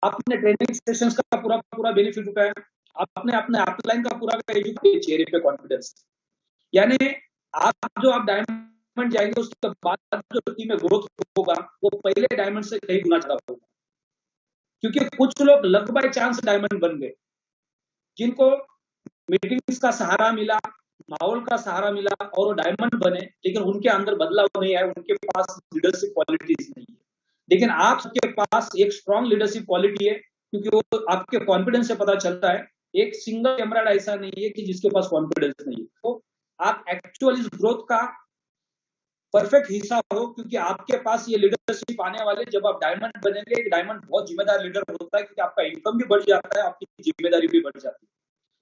आपने ट्रेनिंग सेशंस का पूरा बेनिफिट उठाया, आपने अपने अपलाइन का पूरा एजुकेशन, चेहरे पे कॉन्फिडेंस। यानी आप डायमंड जाएंगे, उसके बाद जो टीम में ग्रोथ होगा वो पहले डायमंड से कई गुना ज्यादा होगा। क्योंकि कुछ लोग लक बाय चांस डायमंड बन गए, जिनको मीटिंग्स का सहारा मिला, माहौल का सहारा मिला और वो डायमंड बने, लेकिन उनके अंदर बदलाव नहीं आया, उनके पास लीडरशिप क्वालिटीज नहीं है। लेकिन आपके पास एक स्ट्रॉन्ग लीडरशिप क्वालिटी है, क्योंकि वो आपके कॉन्फिडेंस से पता चलता है। एक सिंगल एमराड ऐसा नहीं है कि जिसके पास कॉन्फिडेंस नहीं है। तो आप एक्चुअल इस ग्रोथ का परफेक्ट हिस्सा हो, क्योंकि आपके पास ये लीडरशिप आने वाले। जब आप डायमंड बनेंगे, एक डायमंड बहुत जिम्मेदार लीडर होता है, क्योंकि आपका इनकम भी बढ़ जाता है, आपकी जिम्मेदारी भी बढ़ जाती है।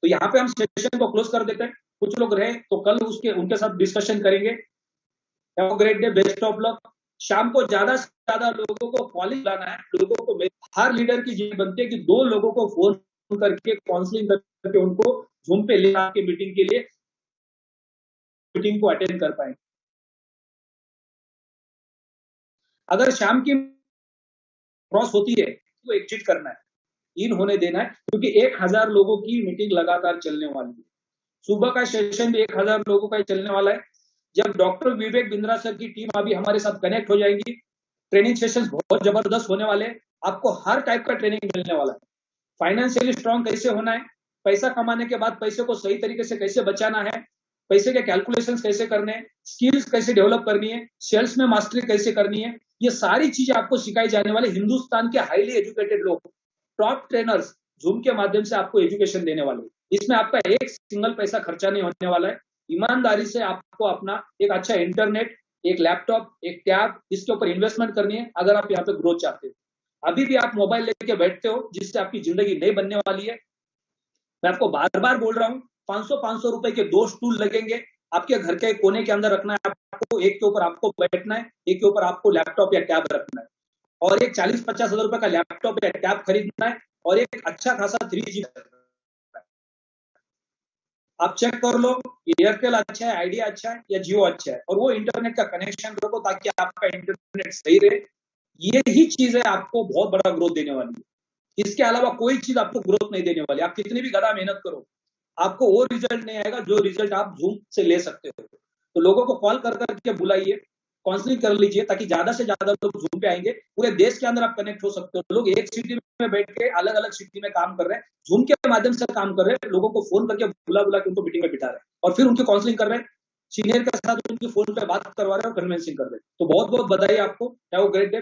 तो यहाँ पे हम सेशन को क्लोज कर देते हैं। कुछ लोग रहे तो कल उनके साथ डिस्कशन करेंगे। Have a great day, best of luck. शाम को ज्यादा से ज्यादा लोगों को कॉलिंग लाना है, लोगों को। हर लीडर की जिम्मेदारी बनती है कि 2 लोगों को फोन करके काउंसलिंग करके उनको जूम पे ले आके मीटिंग के लिए मीटिंग को अटेंड कर पाए। अगर शाम की क्रॉस होती है तो एग्जिट करना है, इन होने देना है, क्योंकि 1000 लोगों की मीटिंग लगातार चलने वाली है। सुबह का सेशन भी 1000 लोगों का चलने वाला है। जब डॉक्टर विवेक बिंद्रा सर की टीम अभी हमारे साथ कनेक्ट हो जाएंगी, ट्रेनिंग सेशंस बहुत जबरदस्त होने वाले हैं। आपको हर टाइप का ट्रेनिंग मिलने वाला है। फाइनेंशियली स्ट्रांग कैसे होना है, पैसा कमाने के बाद पैसे को सही तरीके से कैसे बचाना है, पैसे के कैलकुलेशंस कैसे करने हैं, स्किल्स कैसे डेवलप करनी है, सेल्स में मास्टरी कैसे करनी है, ये सारी चीजें आपको सिखाई जाने वाले। हिंदुस्तान के हाईली एजुकेटेड लोग, टॉप ट्रेनर्स जूम के माध्यम से आपको एजुकेशन देने वाले। इसमें आपका एक सिंगल पैसा खर्चा नहीं होने वाला है। ईमानदारी से आपको अपना एक अच्छा इंटरनेट, एक लैपटॉप, एक टैब, इसके ऊपर इन्वेस्टमेंट करनी है अगर आप यहाँ पे ग्रोथ चाहते हो। अभी भी आप मोबाइल लेके बैठते हो, जिससे आपकी जिंदगी नहीं बनने वाली है। मैं आपको बार बार बोल रहा हूँ, 500 रुपए के 2 स्टूल लगेंगे, आपके घर के कोने के अंदर रखना है आपको। एक के ऊपर आपको बैठना है, एक के ऊपर आपको लैपटॉप या टैब रखना है, और एक 40-50 हजार रुपए का लैपटॉप या टैब खरीदना है, और एक अच्छा खासा 3G। आप चेक कर लो, एयरटेल अच्छा है, आइडिया अच्छा है या जियो अच्छा है, और वो इंटरनेट का कनेक्शन रखो ताकि आपका इंटरनेट सही रहे। ये ही चीजें आपको बहुत बड़ा ग्रोथ देने वाली है। इसके अलावा कोई चीज आपको ग्रोथ नहीं देने वाली। आप कितनी भी गधा मेहनत करो, आपको वो रिजल्ट नहीं आएगा जो रिजल्ट आप जूम से ले सकते हो। तो लोगों को कॉल कर करके बुलाइए, काउंसलिंग कर लीजिए, ताकि ज्यादा से ज्यादा लोग जूम पे आएंगे। पूरे देश के अंदर आप कनेक्ट हो सकते हो। लोग एक सिटी में बैठ के अलग अलग सिटी में काम कर रहे हैं, जूम के माध्यम से काम कर रहे हैं। लोगों को फोन करके बुला के उनको मीटिंग में बिठा रहे हैं, और फिर उनकी काउंसलिंग कर रहे हैं, सीनियर के साथ उनकी फोन पे बात करवा रहे हैं और कन्विंसिंग कर रहे हैं। तो बहुत बहुत बधाई आपको। Have a great day.